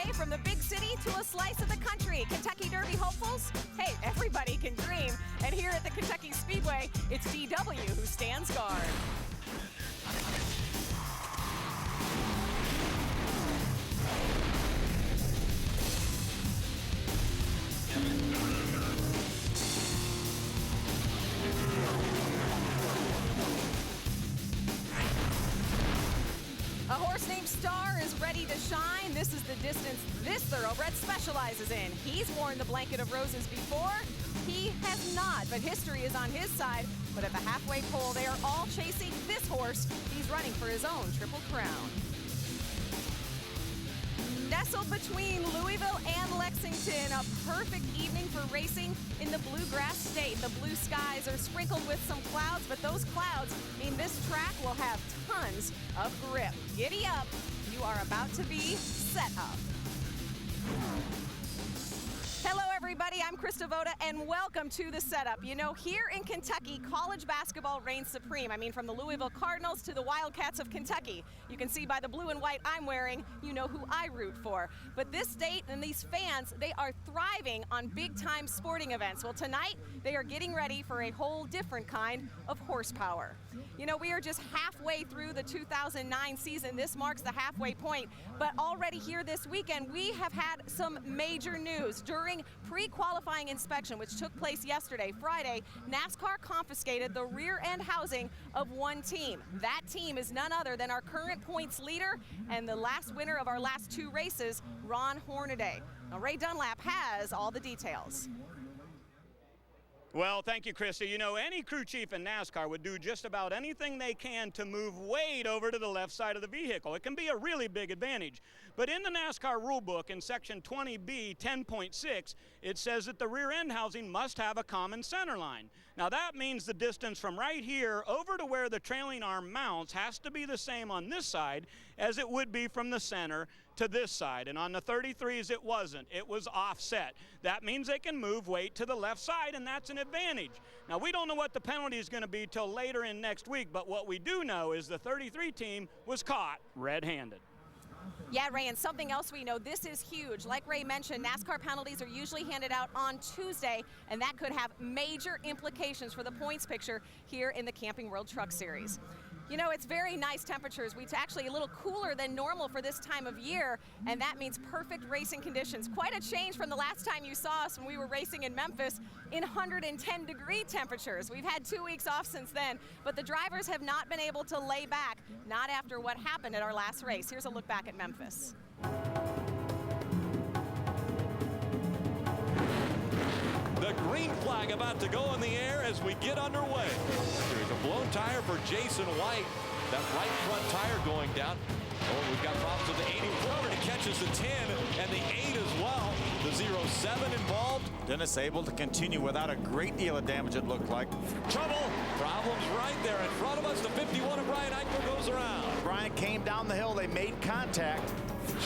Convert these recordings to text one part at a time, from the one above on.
day from the big city to a slice of the country. Kentucky Derby hopefuls? Hey, everybody can dream. And here at the Kentucky Speedway, it's DW who stands guard. A horse named Star is ready to shine. This is the distance this thoroughbred specializes in. He's worn the blanket of roses before. He has not, but history is on his side. But at the halfway pole, they are all chasing this horse. He's running for his own Triple Crown. Nestled between Louisville and Lexington, a perfect evening for racing in the bluegrass state. The blue skies are sprinkled with some clouds, but those clouds mean this track will have tons of grip. Giddy up, you are about to be set up. Hello everybody, I'm Krista Voda and welcome to the setup. You know, here in Kentucky, college basketball reigns supreme. I mean, from the Louisville Cardinals to the Wildcats of Kentucky. You can see by the blue and white I'm wearing, you know who I root for. But this state and these fans, they are thriving on big time sporting events. Well, tonight they are getting ready for a whole different kind of horsepower. You know, we are just halfway through the 2009 season. This marks the halfway point, but already here this weekend, we have had some major news. During pre-qualifying inspection, which took place yesterday, Friday, NASCAR confiscated the rear end housing of one team. That team is none other than our current points leader and the last winner of our last two races, Ron Hornaday. Now, Ray Dunlap has all the details. Well, thank you, Krista. You know, any crew chief in NASCAR would do just about anything they can to move weight over to the left side of the vehicle. It can be a really big advantage. But in the NASCAR rulebook in section 20B 10.6, it says that the rear end housing must have a common center line. Now that means the distance from right here over to where the trailing arm mounts has to be the same on this side as it would be from the center to this side. And on the 33s it wasn't. It was offset. That means they can move weight to the left side, and that's an advantage. Now we don't know what the penalty is going to be till later in next week, but what we do know is the 33 team was caught red-handed. Yeah, Ray, and something else we know, this is huge. Like Ray mentioned, NASCAR penalties are usually handed out on Tuesday, and that could have major implications for the points picture here in the Camping World Truck Series. You know, it's very nice temperatures. It's actually a little cooler than normal for this time of year, and that means perfect racing conditions. Quite a change from the last time you saw us when we were racing in Memphis in 110-degree temperatures. We've had 2 weeks off since then, but the drivers have not been able to lay back, not after what happened at our last race. Here's a look back at Memphis. The green flag about to go in the air as we get underway. There's a blown tire for Jason White. That right front tire going down. Oh, we've got problems with the 84, and he catches the 10 and the 8 as well. The 07 involved. Dennis able to continue without a great deal of damage, it looked like. Trouble. Problems right there in front of us. The 51 of Brian Eichler goes around. Brian came down the hill. They made contact.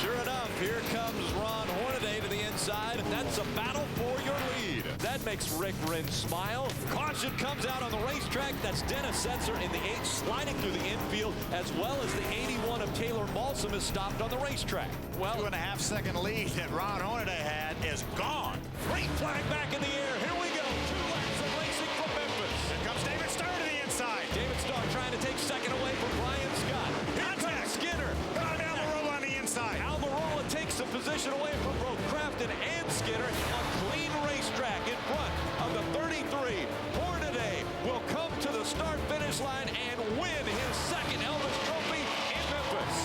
Sure enough, here comes Ron Hornaday to the inside, and that's a battle for your lead. That makes Rick Rinn smile. Caution comes out on the racetrack. That's Dennis Setzer in the 8 sliding through the infield, as well as the 81 of Taylor Balsam is stopped on the racetrack. Well, 2.5 second lead that Ron Hornaday had is gone. Green flag back in the air. Here we go. 2 laps of racing from Memphis. Here comes David Starr to the inside. David Starr trying to take second away from Brian Scott. Here comes Skinner. Almirola on the inside. Almirola takes the position away from both Crafton and Skinner. A clean racetrack in front of the 33. Hornaday will come to the start-finish line and win his second Elvis Trophy in Memphis.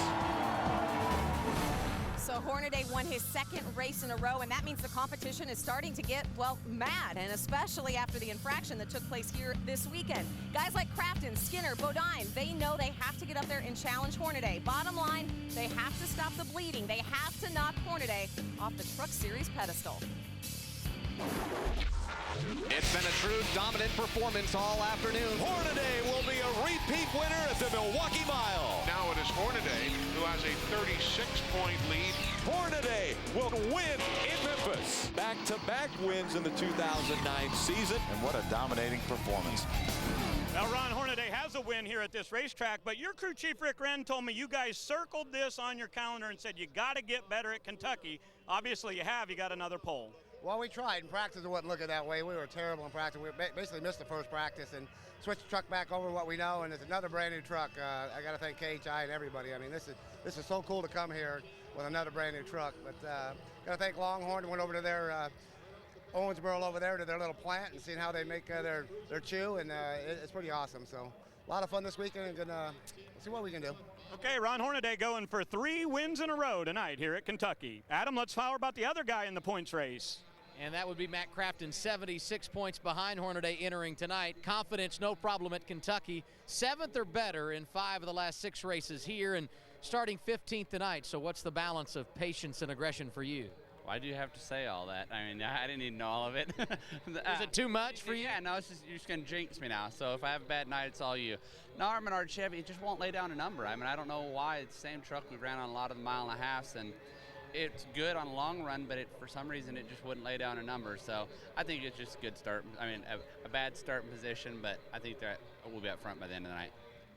So Hornaday won his second race in a row, and that means the competition is starting to get, well, mad, and especially after the infraction that took place here this weekend. Guys like Crafton, Skinner, Bodine, they know they have to get up there and challenge Hornaday. Bottom line, they have to stop the bleeding. They have to knock Hornaday off the Truck Series pedestal. It's been a true dominant performance all afternoon. Hornaday will be a repeat winner at the Milwaukee Mile. Now it is Hornaday who has a 36-point lead. Hornaday will win in Memphis. Back-to-back wins in the 2009 season. And what a dominating performance. Now, Ron Hornaday has a win here at this racetrack, but your crew chief, Rick Wren, told me you guys circled this on your calendar and said you got to get better at Kentucky. Obviously, you have. You got another pole. Well, we tried. In practice, it wasn't looking that way. We were terrible in practice. We basically missed the first practice and switched the truck back over to what we know, and it's another brand new truck. I got to thank KHI and everybody. I mean, this is so cool to come here with another brand new truck. But got to thank Longhorn. Went over to their Owensboro over there to their little plant and seeing how they make their chew, and it's pretty awesome. So a lot of fun this weekend, and gonna see what we can do. Okay, Ron Hornaday going for 3 wins in a row tonight here at Kentucky. Adam, let's follow about the other guy in the points race. And that would be Matt Crafton, 76 points behind Hornaday entering tonight. Confidence, no problem at Kentucky. 7th or better in 5 of the last 6 races here, and starting 15th tonight. So what's the balance of patience and aggression for you? Why do you have to say all that? I mean, I didn't even know all of it. Is it too much for you? Yeah, no, you're just going to jinx me now. So if I have a bad night, it's all you. No, our Chevy, it just won't lay down a number. I mean, I don't know why. It's the same truck we ran on a lot of the 1.5 miles, and it's good on a long run, but for some reason it just wouldn't lay down a number. So I think it's just a good start. I mean, a bad starting position, but I think that we'll be up front by the end of the night.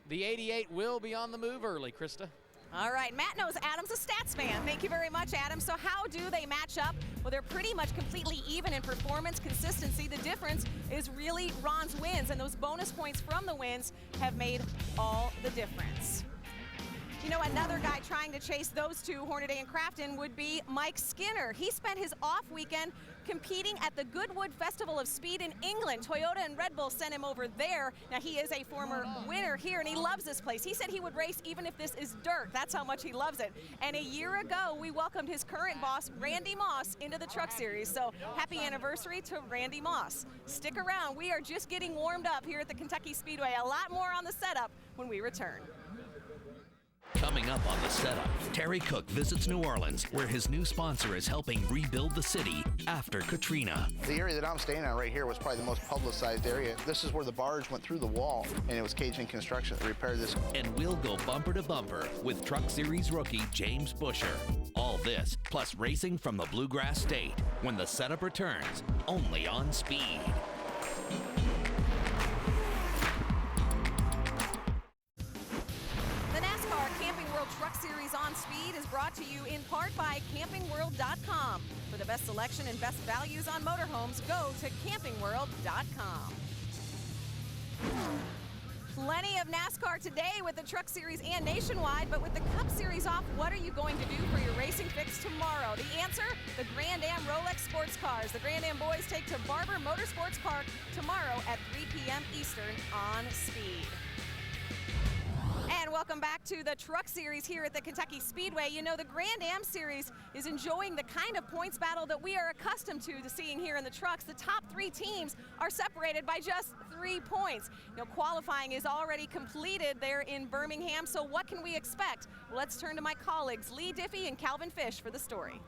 The 88 will be on the move early, Krista. All right, Matt knows Adam's a stats man. Thank you very much, Adam. So how do they match up? Well, they're pretty much completely even in performance consistency. The difference is really Ron's wins, and those bonus points from the wins have made all the difference. You know, another guy trying to chase those two, Hornaday and Crafton, would be Mike Skinner. He spent his off weekend competing at the Goodwood Festival of Speed in England. Toyota and Red Bull sent him over there. Now, he is a former winner here, and he loves this place. He said he would race even if this is dirt. That's how much he loves it. And a year ago, we welcomed his current boss, Randy Moss, into the Truck Series. So happy anniversary to Randy Moss. Stick around. We are just getting warmed up here at the Kentucky Speedway. A lot more on the setup when we return. Coming up on the setup, Terry Cook visits New Orleans, where his new sponsor is helping rebuild the city after Katrina. The area that I'm staying at right here was probably the most publicized area. This is where the barge went through the wall, and it was Cajun Construction that repaired this. And we'll go bumper to bumper with Truck Series rookie James Buescher. All this, plus racing from the Bluegrass State, when the setup returns, only on Speed. Truck Series on Speed is brought to you in part by CampingWorld.com. For the best selection and best values on motorhomes, go to CampingWorld.com. Plenty of NASCAR today with the Truck Series and nationwide, but with the Cup Series off, what are you going to do for your racing fix tomorrow? The answer, the Grand Am Rolex Sports Cars. The Grand Am boys take to Barber Motorsports Park tomorrow at 3 p.m. Eastern on Speed. And welcome back to the Truck Series here at the Kentucky Speedway. You know, the Grand Am Series is enjoying the kind of points battle that we are accustomed to seeing here in the trucks. The top 3 teams are separated by just 3 points. You know, qualifying is already completed there in Birmingham, so what can we expect? Well, let's turn to my colleagues, Lee Diffie and Calvin Fish, for the story.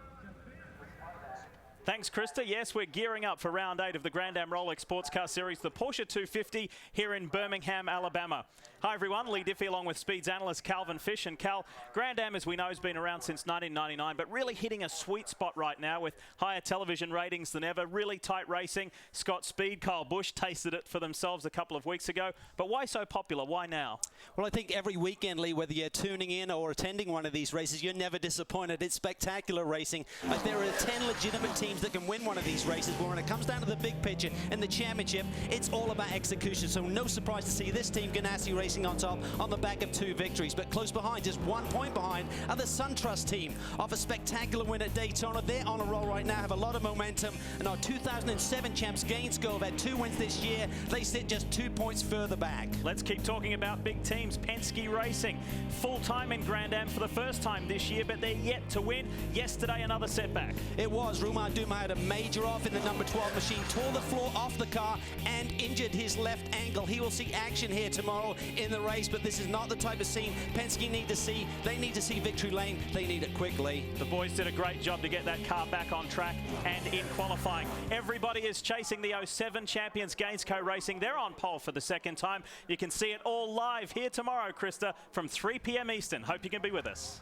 Thanks, Krista. Yes, we're gearing up for round 8 of the Grand Am Rolex Sports Car Series, the Porsche 250 here in Birmingham, Alabama. Hi, everyone. Lee Diffie along with Speed's analyst Calvin Fish. And Cal, Grand Am, as we know, has been around since 1999, but really hitting a sweet spot right now with higher television ratings than ever, really tight racing. Scott Speed, Kyle Busch tasted it for themselves a couple of weeks ago. But why so popular? Why now? Well, I think every weekend, Lee, whether you're tuning in or attending one of these races, you're never disappointed. It's spectacular racing. There are 10 legitimate teams that can win one of these races, but when it comes down to the big picture and the championship, it's all about execution. So no surprise to see this team, Ganassi Racing, on top on the back of 2 victories. But close behind, just 1 point behind, are the SunTrust team off a spectacular win at Daytona. They're on a roll right now, have a lot of momentum. And our 2007 champs, Gainesville, have had 2 wins this year. They sit just 2 points further back. Let's keep talking about big teams. Penske Racing, full-time in Grand Am for the first time this year, but they're yet to win. Yesterday, another setback. It was. Rumar Duma had a major off in the number 12 machine, tore the floor off the car and injured his left ankle. He will see action here tomorrow in the race, but this is not the type of scene Penske need to see. They need to see victory lane. They need it quickly. The boys did a great job to get that car back on track and in qualifying. Everybody is chasing the 07 champions, Gainesco Racing. They're on pole for the 2nd time. You can see it all live here tomorrow, Krista, from 3 p.m. Eastern. Hope you can be with us.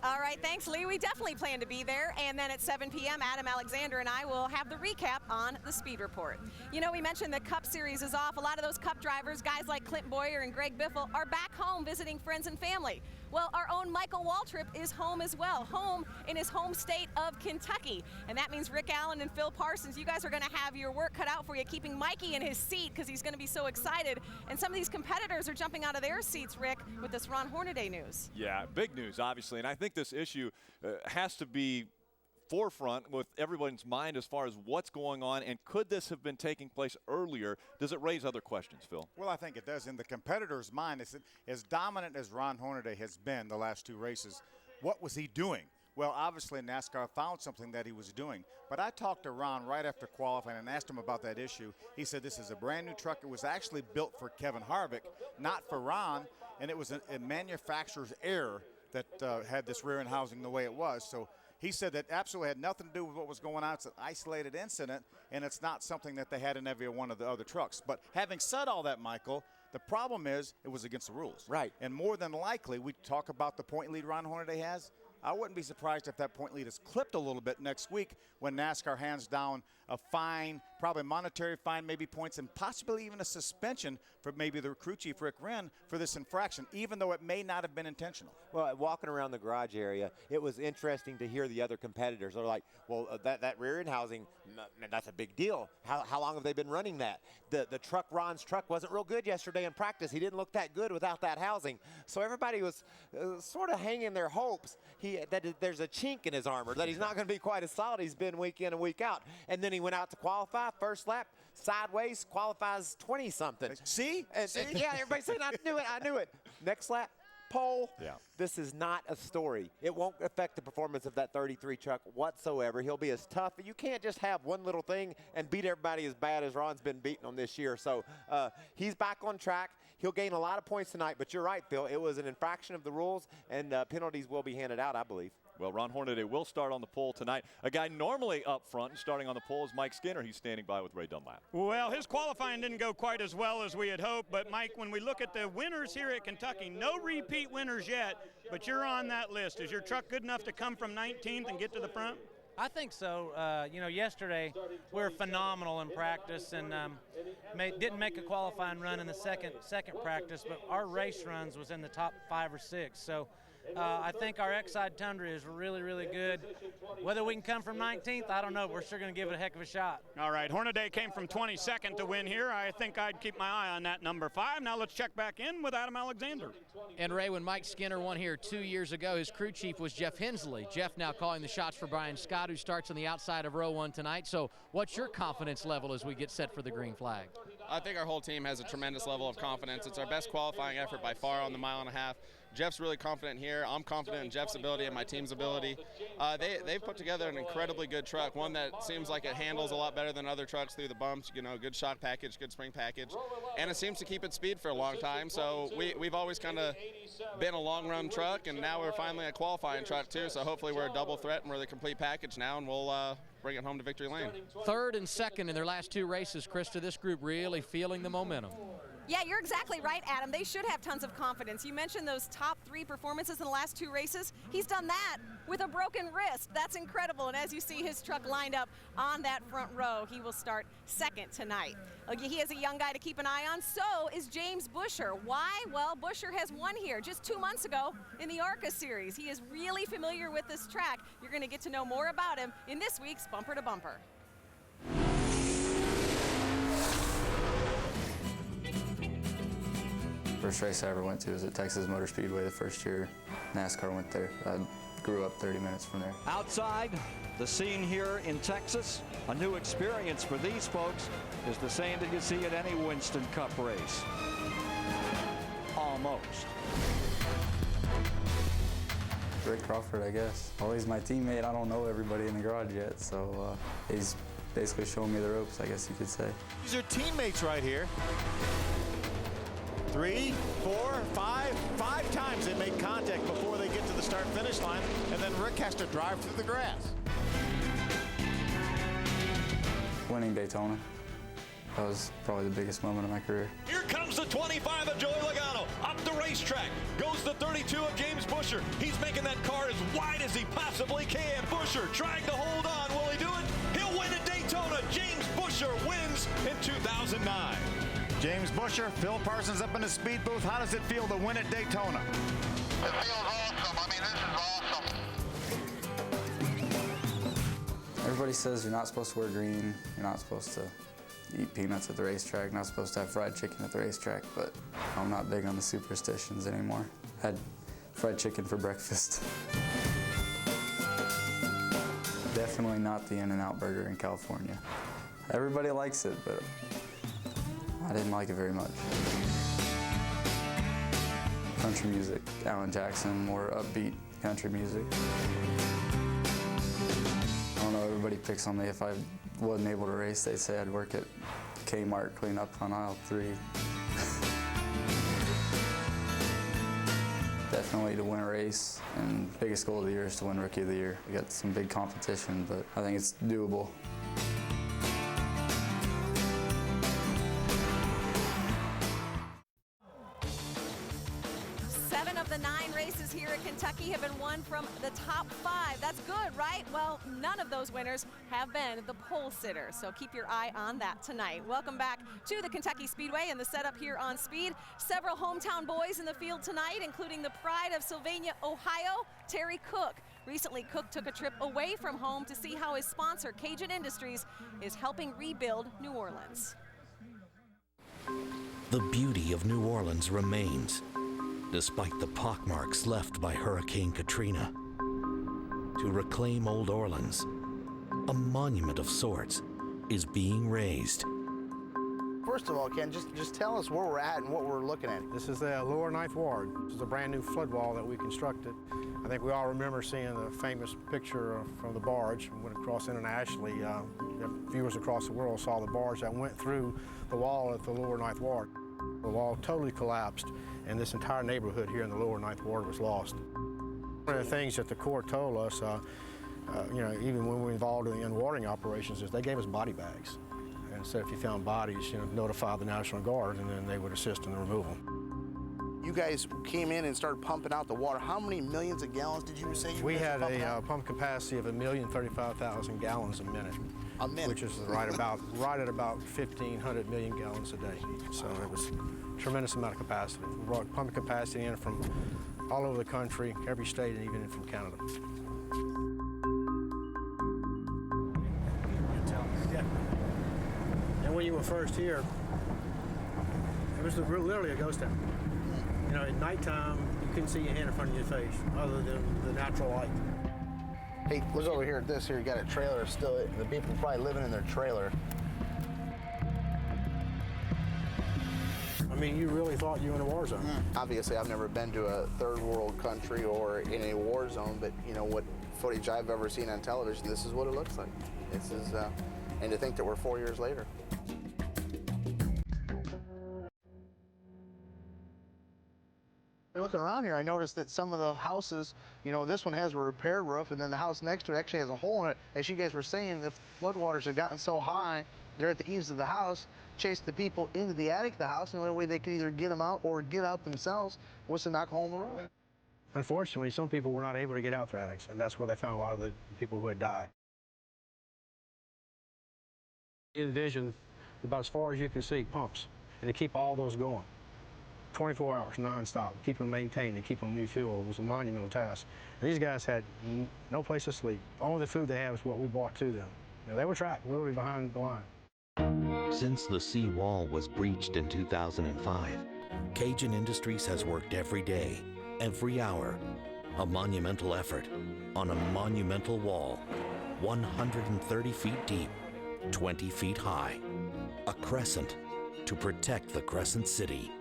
All right, thanks, Lee. We definitely plan to be there. And then at 7 p.m., Adam Alexander and I will have the recap on the Speed Report. You know, we mentioned the Cup Series is off. A lot of those Cup drivers, guys like Clint Boyer and Greg Biffle, are back home visiting friends and family. Well, our own Michael Waltrip is home as well, home in his home state of Kentucky. And that means Rick Allen and Phil Parsons, you guys are going to have your work cut out for you, keeping Mikey in his seat because he's going to be so excited. And some of these competitors are jumping out of their seats, Rick, with this Ron Hornaday news. Yeah, big news, obviously. And I think this issue has to be forefront with everyone's mind as far as what's going on, and could this have been taking place earlier? Does it raise other questions, Phil? Well, I think it does. In the competitor's mind, as dominant as Ron Hornaday has been the last two races, what was he doing? Well, obviously NASCAR found something that he was doing. But I talked to Ron right after qualifying and asked him about that issue. He said this is a brand new truck. It was actually built for Kevin Harvick, not for Ron, and it was a manufacturer's error that had this rear end housing the way it was. So he said that absolutely had nothing to do with what was going on. It's an isolated incident, and it's not something that they had in every one of the other trucks. But having said all that, Michael, the problem is it was against the rules. Right. And more than likely, we talk about the point lead Ron Hornaday has. I wouldn't be surprised if that point lead is clipped a little bit next week when NASCAR hands down a fine, probably a monetary fine, maybe points, and possibly even a suspension for maybe the crew chief, Rick Wren, for this infraction, even though it may not have been intentional. Well, walking around the garage area, it was interesting to hear the other competitors. They're like, well, that rear end housing, that's a big deal. How long have they been running that? The truck, Ron's truck, wasn't real good yesterday in practice. He didn't look that good without that housing. So everybody was sort of hanging their hopes that there's a chink in his armor, that he's not going to be quite as solid he's been week in and week out. And then he went out to qualify, first lap, sideways, qualifies 20-something. See? Yeah, everybody's saying, I knew it. Next lap, pole. Yeah. This is not a story. It won't affect the performance of that 33 truck whatsoever. He'll be as tough. You can't just have one little thing and beat everybody as bad as Ron's been beaten on this year. So he's back on track. He'll gain a lot of points tonight, but you're right, Phil. It was an infraction of the rules, and penalties will be handed out, I believe. Well, Ron Hornaday will start on the pole tonight. A guy normally up front and starting on the pole is Mike Skinner. He's standing by with Ray Dunlap. Well, his qualifying didn't go quite as well as we had hoped, but Mike, when we look at the winners here at Kentucky, no repeat winners yet, but you're on that list. Is your truck good enough to come from 19th and get to the front? I think so. You know, yesterday we were phenomenal in practice and didn't make a qualifying run in the second practice, but our race runs was in the top 5 or 6. So I think our Exide Tundra is really, really good. Whether we can come from 19th, I don't know. We're sure going to give it a heck of a shot. All right, Hornaday came from 22nd to win here. I think I'd keep my eye on that number 5. Now let's check back in with Adam Alexander. And Ray, when Mike Skinner won here 2 years ago, his crew chief was Jeff Hensley. Jeff now calling the shots for Brian Scott, who starts on the outside of row 1 tonight. So what's your confidence level as we get set for the green flag? I think our whole team has a tremendous level of confidence. It's our best qualifying effort by far on the mile and a half. Jeff's really confident here. I'm confident in Jeff's ability and my team's ability. They've put together an incredibly good truck, one that seems like it handles a lot better than other trucks through the bumps. You know, good shock package, good spring package, and it seems to keep its speed for a long time. So we've always kind of been a long-run truck, and now we're finally a qualifying truck too. So hopefully we're a double threat and we're the complete package now, and we'll bring it home to victory lane. 3rd and 2nd in their last 2 races, Krista. This group really feeling the momentum. Yeah, you're exactly right, Adam. They should have tons of confidence. You mentioned those top 3 performances in the last 2 races. He's done that with a broken wrist. That's incredible. And as you see his truck lined up on that front row, he will start 2nd tonight. He is a young guy to keep an eye on. So is James Buescher. Why? Well, Buescher has won here just 2 months ago in the Arca series. He is really familiar with this track. You're going to get to know more about him in this week's Bumper to Bumper. First race I ever went to was at Texas Motor Speedway the first year NASCAR went there. I grew up 30 minutes from there. Outside, the scene here in Texas, a new experience for these folks is the same that you see at any Winston Cup race. Almost. Rick Crawford, I guess. Well, he's my teammate. I don't know everybody in the garage yet, so he's basically showing me the ropes, I guess you could say. These are teammates right here. 3, 4, 5 times they make contact before they get to the start-finish line, and then Rick has to drive through the grass. Winning Daytona. That was probably the biggest moment of my career. Here comes the 25 of Joey Logano. Up the racetrack goes the 32 of James Buescher. He's making that car as wide as he possibly can. Buescher trying to hold on. Will he do it? He'll win at Daytona. James Buescher wins in 2009. James Buescher, Phil Parsons up in the speed booth. How does it feel to win at Daytona? It feels awesome. I mean, this is awesome. Everybody says you're not supposed to wear green, you're not supposed to eat peanuts at the racetrack, not supposed to have fried chicken at the racetrack, but I'm not big on the superstitions anymore. Had fried chicken for breakfast. Definitely not the In-N-Out burger in California. Everybody likes it, but I didn't like it very much. Country music, Alan Jackson, more upbeat country music. I don't know, everybody picks on me. If I wasn't able to race, they'd say I'd work at Kmart, clean up on aisle 3. Definitely to win a race, and biggest goal of the year is to win Rookie of the Year. We got some big competition, but I think it's doable. 7 of the 9 races here at Kentucky have been won from the top 5. That's good, right? Well, none of those winners have been the pole sitter, so keep your eye on that tonight. Welcome back to the Kentucky Speedway and the setup here on Speed. Several hometown boys in the field tonight, including the pride of Sylvania, Ohio, Terry Cook. Recently, Cook took a trip away from home to see how his sponsor, Cajun Industries, is helping rebuild New Orleans. The beauty of New Orleans remains, despite the pockmarks left by Hurricane Katrina. To reclaim Old Orleans, a monument of sorts is being raised. First of all, Ken, just tell us where we're at and what we're looking at. This is the lower Ninth Ward. This is a brand new flood wall that we constructed. I think we all remember seeing the famous picture from the barge when it crossed internationally. Viewers across the world saw the barge that went through the wall at the lower Ninth Ward. The wall totally collapsed, and this entire neighborhood here in the lower Ninth Ward was lost. One of the things that the Corps told us, even when we were involved in the unwatering operations, is they gave us body bags. And said if you found bodies, notify the National Guard, and then they would assist in the removal. You guys came in and started pumping out the water. How many millions of gallons did you say you We had a pump capacity of 1,035,000 gallons a minute. A minute? Which is right at about 1,500 million gallons a day. So it was a tremendous amount of capacity. We brought pumping capacity in from all over the country, every state, and even in from Canada. And when you were first here, it was literally a ghost town. At nighttime, you couldn't see your hand in front of your face, other than the natural light. Hey, look over here at this here. You got a trailer still. The people probably living in their trailer. I mean, you really thought you were in a war zone. Obviously, I've never been to a third world country or in a war zone, but what footage I've ever seen on television, this is what it looks like. This is, and to think that we're 4 years later. Looking around here, I noticed that some of the houses, this one has a repaired roof, and then the house next to it actually has a hole in it. As you guys were saying, the floodwaters have gotten so high, they're at the eaves of the house, chased the people into the attic of the house, and the only way they could either get them out or get out themselves was to knock a hole in the roof. Unfortunately, some people were not able to get out their attics, and that's where they found a lot of the people who had died. In addition, about as far as you can see, pumps, and to keep all those going. 24 hours nonstop, keep them maintained and keep them refueled was a monumental task. And these guys had no place to sleep. Only the food they had was what we brought to them. They were trapped literally behind the line. Since the sea wall was breached in 2005, Cajun Industries has worked every day, every hour, a monumental effort on a monumental wall, 130 feet deep, 20 feet high, a crescent to protect the Crescent City.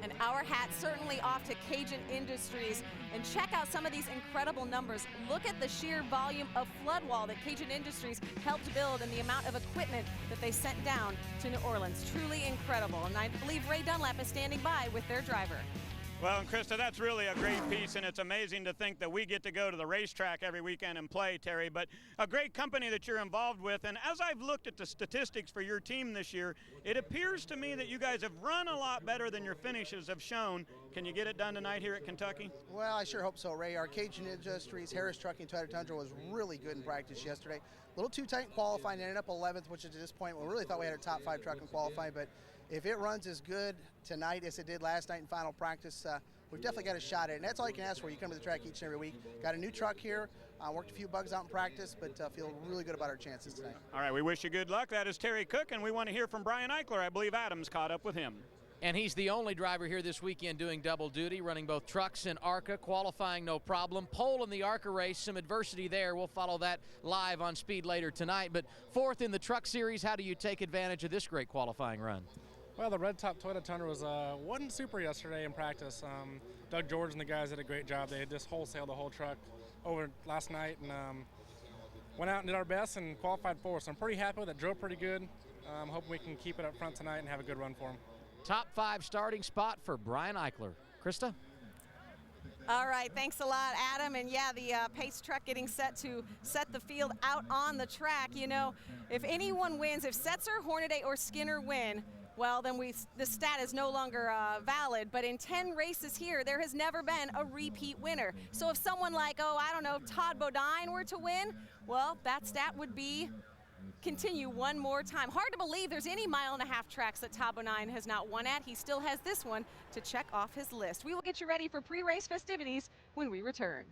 And our hat's certainly off to Cajun Industries. And check out some of these incredible numbers. Look at the sheer volume of flood wall that Cajun Industries helped build and the amount of equipment that they sent down to New Orleans. Truly incredible. And I believe Ray Dunlap is standing by with their driver. Well, and Krista, that's really a great piece, and it's amazing to think that we get to go to the racetrack every weekend and play, Terry, but a great company that you're involved with. And as I've looked at the statistics for your team this year, it appears to me that you guys have run a lot better than your finishes have shown. Can you get it done tonight here at Kentucky? Well, I sure hope so, Ray. Our Cajun Industries, Harris Trucking, Toyota Tundra was really good in practice yesterday. A little too tight in qualifying, ended up 11th, which is at this point we really thought we had a top 5 truck in qualifying, but if it runs as good tonight as it did last night in final practice, we've definitely got a shot at it. And that's all you can ask for. You come to the track each and every week. Got a new truck here. Worked a few bugs out in practice, but feel really good about our chances tonight. All right, we wish you good luck. That is Terry Cook, and we want to hear from Brian Eichler. I believe Adam's caught up with him. And he's the only driver here this weekend doing double duty, running both trucks and Arca, qualifying no problem. Pole in the Arca race, some adversity there. We'll follow that live on Speed later tonight. But 4th in the truck series, how do you take advantage of this great qualifying run? Well, the red top Toyota Tundra wasn't super yesterday in practice. Doug George and the guys did a great job. They had just wholesaled the whole truck over last night and went out and did our best and qualified 4th. So I'm pretty happy with it. Drove pretty good. I'm hoping we can keep it up front tonight and have a good run for them. Top 5 starting spot for Brian Eichler. Krista? All right, thanks a lot, Adam. And yeah, the pace truck getting set to set the field out on the track. You know, if anyone wins, if Setzer, Hornaday, or Skinner win, well, then the stat is no longer valid. But in 10 races here, there has never been a repeat winner. So if someone like, I don't know, Todd Bodine were to win, well, that stat would be continue one more time. Hard to believe there's any 1.5 mile tracks that Todd Bodine has not won at. He still has this one to check off his list. We will get you ready for pre-race festivities when we return.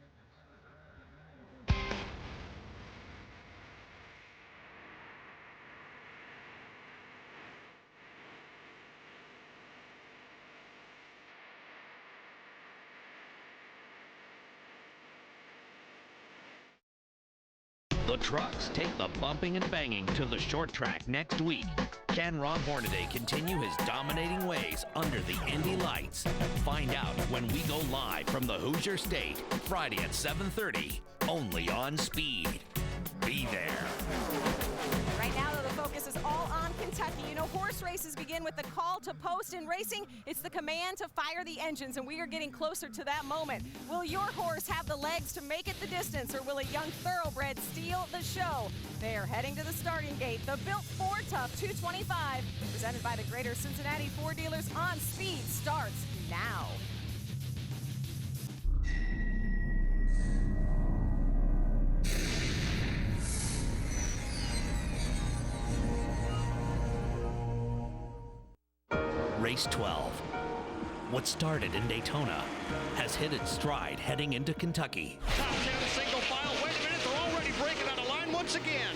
The trucks take the bumping and banging to the short track next week. Can Ron Hornaday continue his dominating ways under the Indy lights? Find out when we go live from the Hoosier State, Friday at 7:30, only on Speed. Be there. Right now, though, the focus is all on Kentucky. You know, horse races begin with the call to post. In racing, it's the command to fire the engines, and we are getting closer to that moment. Will your horse have the legs to make it the distance, or will a young thoroughbred steal the show? They are heading to the starting gate. The Built Ford Tough 225, presented by the Greater Cincinnati Ford Dealers on Speed, starts now. Race 12. What started in Daytona has hit its stride heading into Kentucky. Top 10 single file. Wait a minute, they're already breaking out of line once again.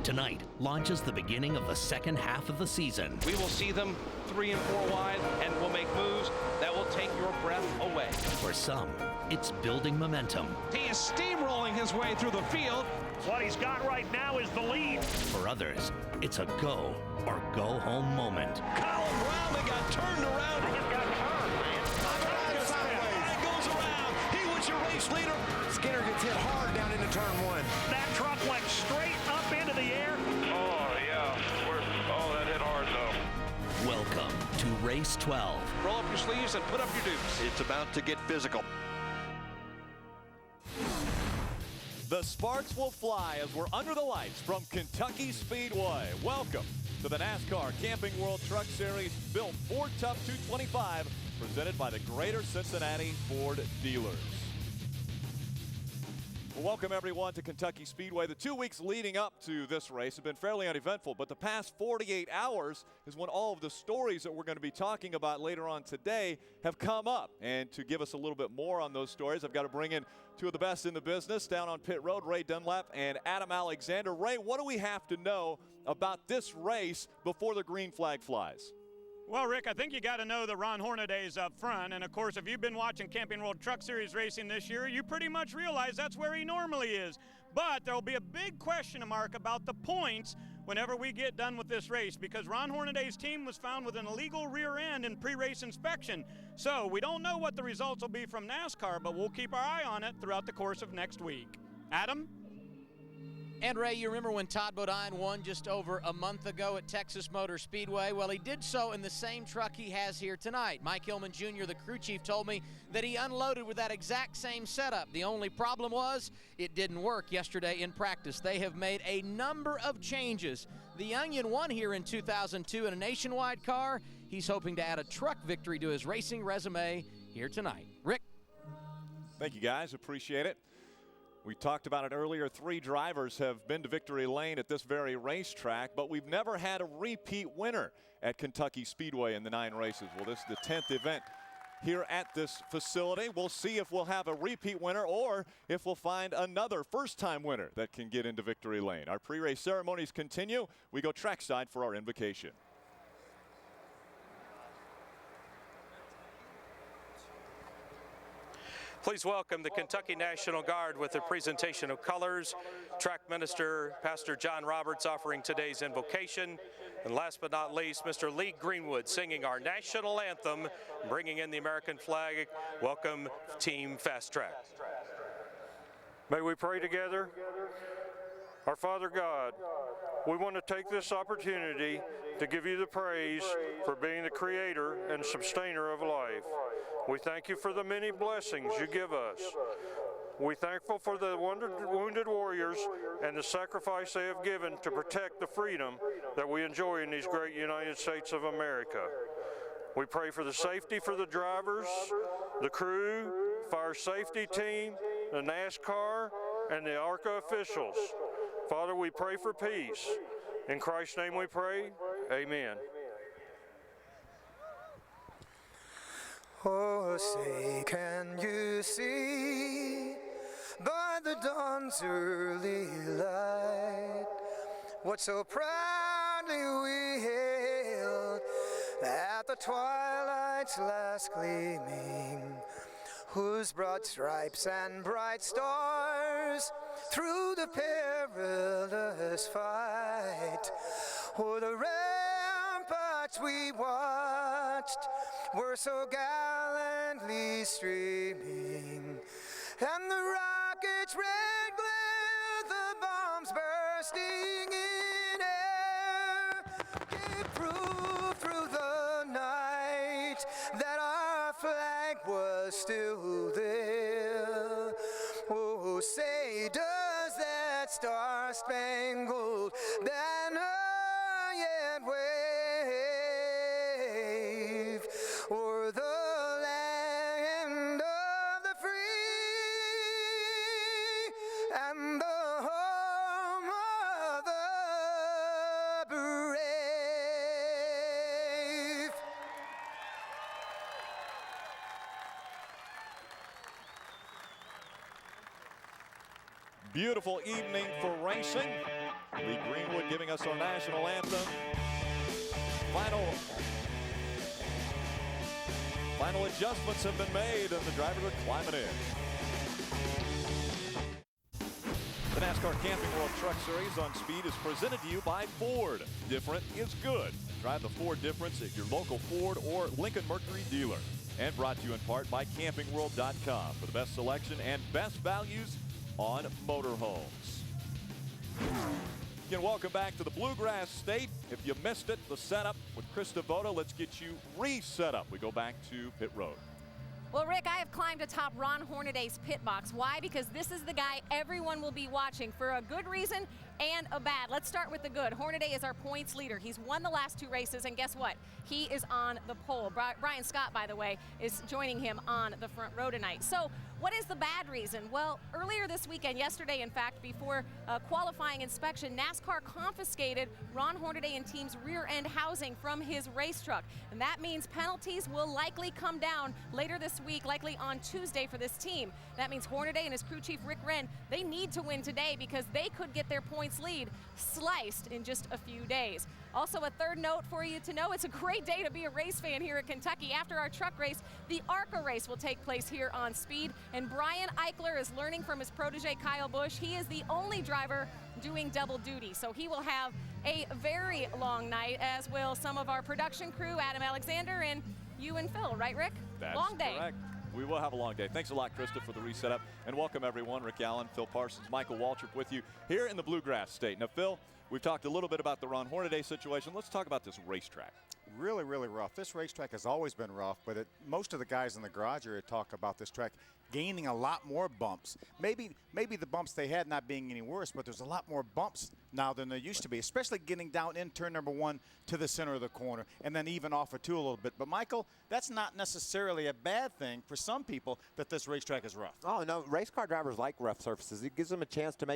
Tonight launches the beginning of the second half of the season. We will see them 3 and 4 wide, and we'll make moves that will take your breath away. For some, it's building momentum. He is steamrolling his way through the field. What he's got right now is the lead. For others, it's a go or go home moment. Colin Brown, they got turned around. They just got turned, man. It goes around. He was your race leader. Skinner gets hit hard down into turn 1. That truck went straight up into the air. Oh, yeah. That hit hard, though. Welcome to Race 12. Roll up your sleeves and put up your dukes. It's about to get physical. The sparks will fly as we're under the lights from Kentucky Speedway. Welcome to the NASCAR Camping World Truck Series Built Ford Tough 225, presented by the Greater Cincinnati Ford Dealers. Well, welcome everyone to Kentucky Speedway. The 2 weeks leading up to this race have been fairly uneventful, but the past 48 hours is when all of the stories that we're going to be talking about later on today have come up. And to give us a little bit more on those stories, I've got to bring in 2 of the best in the business down on pit road, Ray Dunlap and Adam Alexander. Ray, what do we have to know about this race before the green flag flies? Well, Rick, I think you got to know that Ron Hornaday's up front. And, of course, if you've been watching Camping World Truck Series racing this year, you pretty much realize that's where he normally is. But there will be a big question mark about the points whenever we get done with this race, because Ron Hornaday's team was found with an illegal rear end in pre-race inspection. So we don't know what the results will be from NASCAR, but we'll keep our eye on it throughout the course of next week. Adam? And Ray, you remember when Todd Bodine won just over a month ago at Texas Motor Speedway? Well, he did so in the same truck he has here tonight. Mike Hillman Jr., the crew chief, told me that he unloaded with that exact same setup. The only problem was it didn't work yesterday in practice. They have made a number of changes. The Onion won here in 2002 in a nationwide car. He's hoping to add a truck victory to his racing resume here tonight. Rick? Thank you, guys. Appreciate it. We talked about it earlier. 3 drivers have been to victory lane at this very racetrack, but we've never had a repeat winner at Kentucky Speedway in the 9 races. Well, this is the 10th event here at this facility. We'll see if we'll have a repeat winner or if we'll find another first-time winner that can get into victory lane. Our pre-race ceremonies continue. We go trackside for our invocation. Please welcome the Kentucky National Guard with a presentation of colors. Track Minister Pastor John Roberts offering today's invocation. And last but not least, Mr. Lee Greenwood singing our national anthem, bringing in the American flag. Welcome, Team Fast Track. May we pray together? Our Father God, we want to take this opportunity to give you the praise for being the creator and sustainer of life. We thank you for the many blessings you give us. We're thankful for the wounded warriors and the sacrifice they have given to protect the freedom that we enjoy in these great United States of America. We pray for the safety for the drivers, the crew, fire safety team, the NASCAR, and the Arca officials. Father, we pray for peace. In Christ's name we pray, amen. Oh, say, can you see by the dawn's early light what so proudly we hailed at the twilight's last gleaming, whose broad stripes and bright stars through the perilous fight o'er the ramparts we watched were so gallantly streaming, and the rocket's red glare, the bombs bursting in air, gave proof through the night that our flag was still there. Oh, say, does that star-spangled banner yet wave o'er the land of the free and the home of the brave? Beautiful evening for racing. Lee Greenwood giving us our national anthem. Final adjustments have been made and the drivers are climbing in. The NASCAR Camping World Truck Series on Speed is presented to you by Ford. Different is good. Drive the Ford difference at your local Ford or Lincoln Mercury dealer. And brought to you in part by CampingWorld.com for the best selection and best values on motorhomes. Again, welcome back to the Bluegrass State. If you missed it, the setup with Chris Devoto, let's get you reset up. We go back to pit road. Well, Rick, I have climbed atop Ron Hornaday's pit box. Why? Because this is the guy everyone will be watching for a good reason and a bad. Let's start with the good. Hornaday is our points leader. He's won the last 2 races, and guess what? He is on the pole. Brian Scott, by the way, is joining him on the front row tonight. So what is the bad reason? Well, earlier this weekend, yesterday, in fact, before qualifying inspection, NASCAR confiscated Ron Hornaday and team's rear end housing from his race truck. And that means penalties will likely come down later this week, likely on Tuesday for this team. That means Hornaday and his crew chief, Rick Wren, they need to win today because they could get their points lead sliced in just a few days. Also, a third note for you to know, it's a great day to be a race fan here at Kentucky. After our truck race, the Arca race will take place here on Speed, and Brian Eichler is learning from his protege, Kyle Busch. He is the only driver doing double duty, so he will have a very long night, as will some of our production crew, Adam Alexander and you and Phil, right, Rick? That's long day. Correct. We will have a long day. Thanks a lot, Krista, for the reset-up. And welcome, everyone. Rick Allen, Phil Parsons, Michael Waltrip with you here in the Bluegrass State. Now, Phil, we've talked a little bit about the Ron Hornaday situation. Let's talk about this racetrack. Really, really rough. This racetrack has always been rough, but most of the guys in the garage area talk about this track gaining a lot more bumps. Maybe the bumps they had not being any worse, but there's a lot more bumps now than there used to be, especially getting down in turn number 1 to the center of the corner and then even off of 2 a little bit. But, Michael, that's not necessarily a bad thing for some people that this racetrack is rough. Oh, no, race car drivers like rough surfaces. It gives them a chance to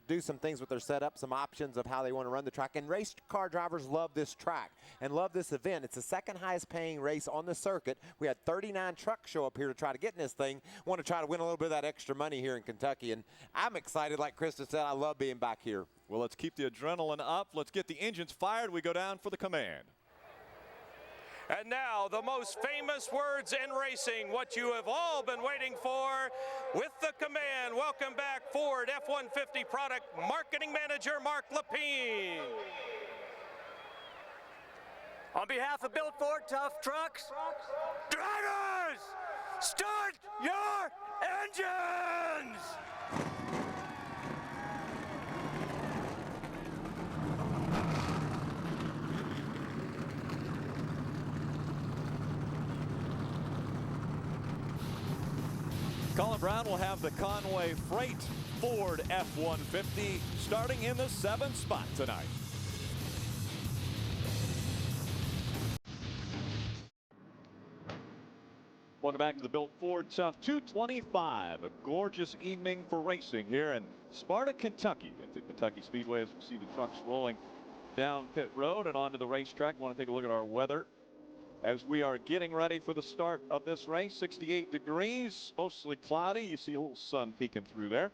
do some things with their setup, some options of how they want to run the track. And race car drivers love this track and love this event. It's the second highest paying race on the circuit. We had 39 trucks show up here to try to get in this thing. Want to try to win a little bit of that extra money here in Kentucky. And I'm excited, like Krista said. I love being back here. Well, let's keep the adrenaline up. Let's get the engines fired. We go down for the command. And now the most famous words in racing, what you have all been waiting for. With the command, welcome back Ford F-150 Product Marketing Manager Mark Lapine. On behalf of Built Ford Tough Trucks, drivers, start your engines! Colin Brown will have the Conway Freight Ford F-150 starting in the 7th spot tonight. Welcome back to the Built Ford Tough 225. A gorgeous evening for racing here in Sparta, Kentucky. At the Kentucky Speedway, as we see the trucks rolling down pit road and onto the racetrack. Want to take a look at our weather as we are getting ready for the start of this race. 68 degrees, mostly cloudy. You see a little sun peeking through there.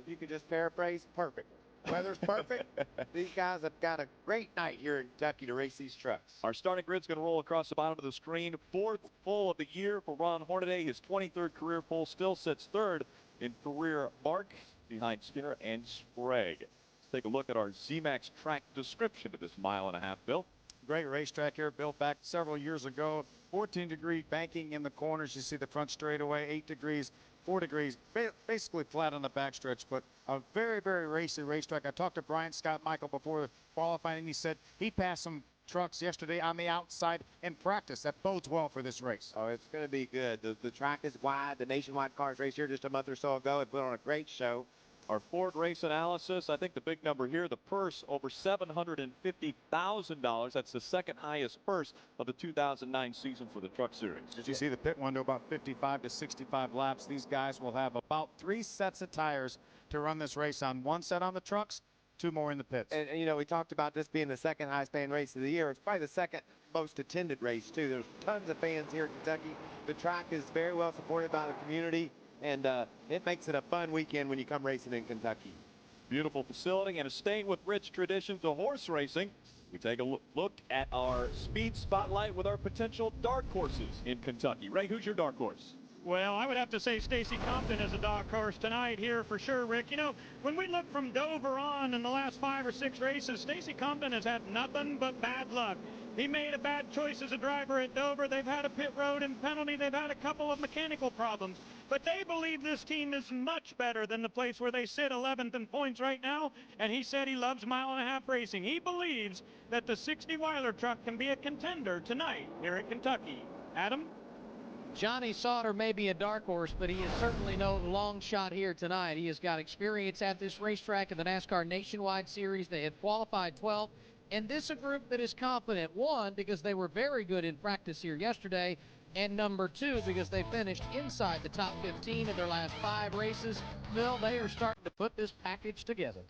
You could just paraphrase, perfect. Weather's perfect. These guys have got a great night here in Kentucky to race these trucks. Our starting grid's going to roll across the bottom of the screen. 4th pole of the year for Ron Hornaday. His 23rd career pole, still sits 3rd in career mark behind Skinner and Sprague. Let's take a look at our ZMAX track description of this mile-and-a-half, Bill. Great racetrack here, built back several years ago. 14-degree banking in the corners. You see the front straightaway, 8 degrees, 4 degrees, basically flat on the backstretch, but a very, very racy racetrack. I talked to Brian Scott Michael before qualifying, and he said he passed some trucks yesterday on the outside in practice. That bodes well for this race. Oh, it's going to be good. The track is wide. The Nationwide Cars race here just a month or so ago. It put on a great show. Our Ford race analysis, I think the big number here, the purse over $750,000. That's the second highest purse of the 2009 season for the Truck Series. As you see the pit window, about 55 to 65 laps. These guys will have about 3 sets of tires to run this race on. 1 set on the trucks, 2 more in the pits. And you know, we talked about this being the second highest paying race of the year. It's probably the second most attended race, too. There's tons of fans here in Kentucky. The track is very well supported by the community. And it makes it a fun weekend when you come racing in Kentucky. Beautiful facility, and staying with rich traditions of horse racing, we take a look at our speed spotlight with our potential dark horses in Kentucky. Ray, who's your dark horse? Well, I would have to say Stacy Compton is a dark horse tonight here for sure, Rick. You know, when we look from Dover on in the last 5 or 6 races, Stacy Compton has had nothing but bad luck. He made a bad choice as a driver at Dover. They've had a pit road and penalty. They've had a couple of mechanical problems. But they believe this team is much better than the place where they sit 11th in points right now. And he said he loves mile-and-a-half racing. He believes that the 60 Weiler truck can be a contender tonight here in Kentucky. Adam? Johnny Sauter may be a dark horse, but he is certainly no long shot here tonight. He has got experience at this racetrack in the NASCAR Nationwide Series. They had qualified 12. And this is a group that is confident, 1, because they were very good in practice here yesterday, and number 2, because they finished inside the top 15 in their last 5 races. Bill, they are starting to put this package together.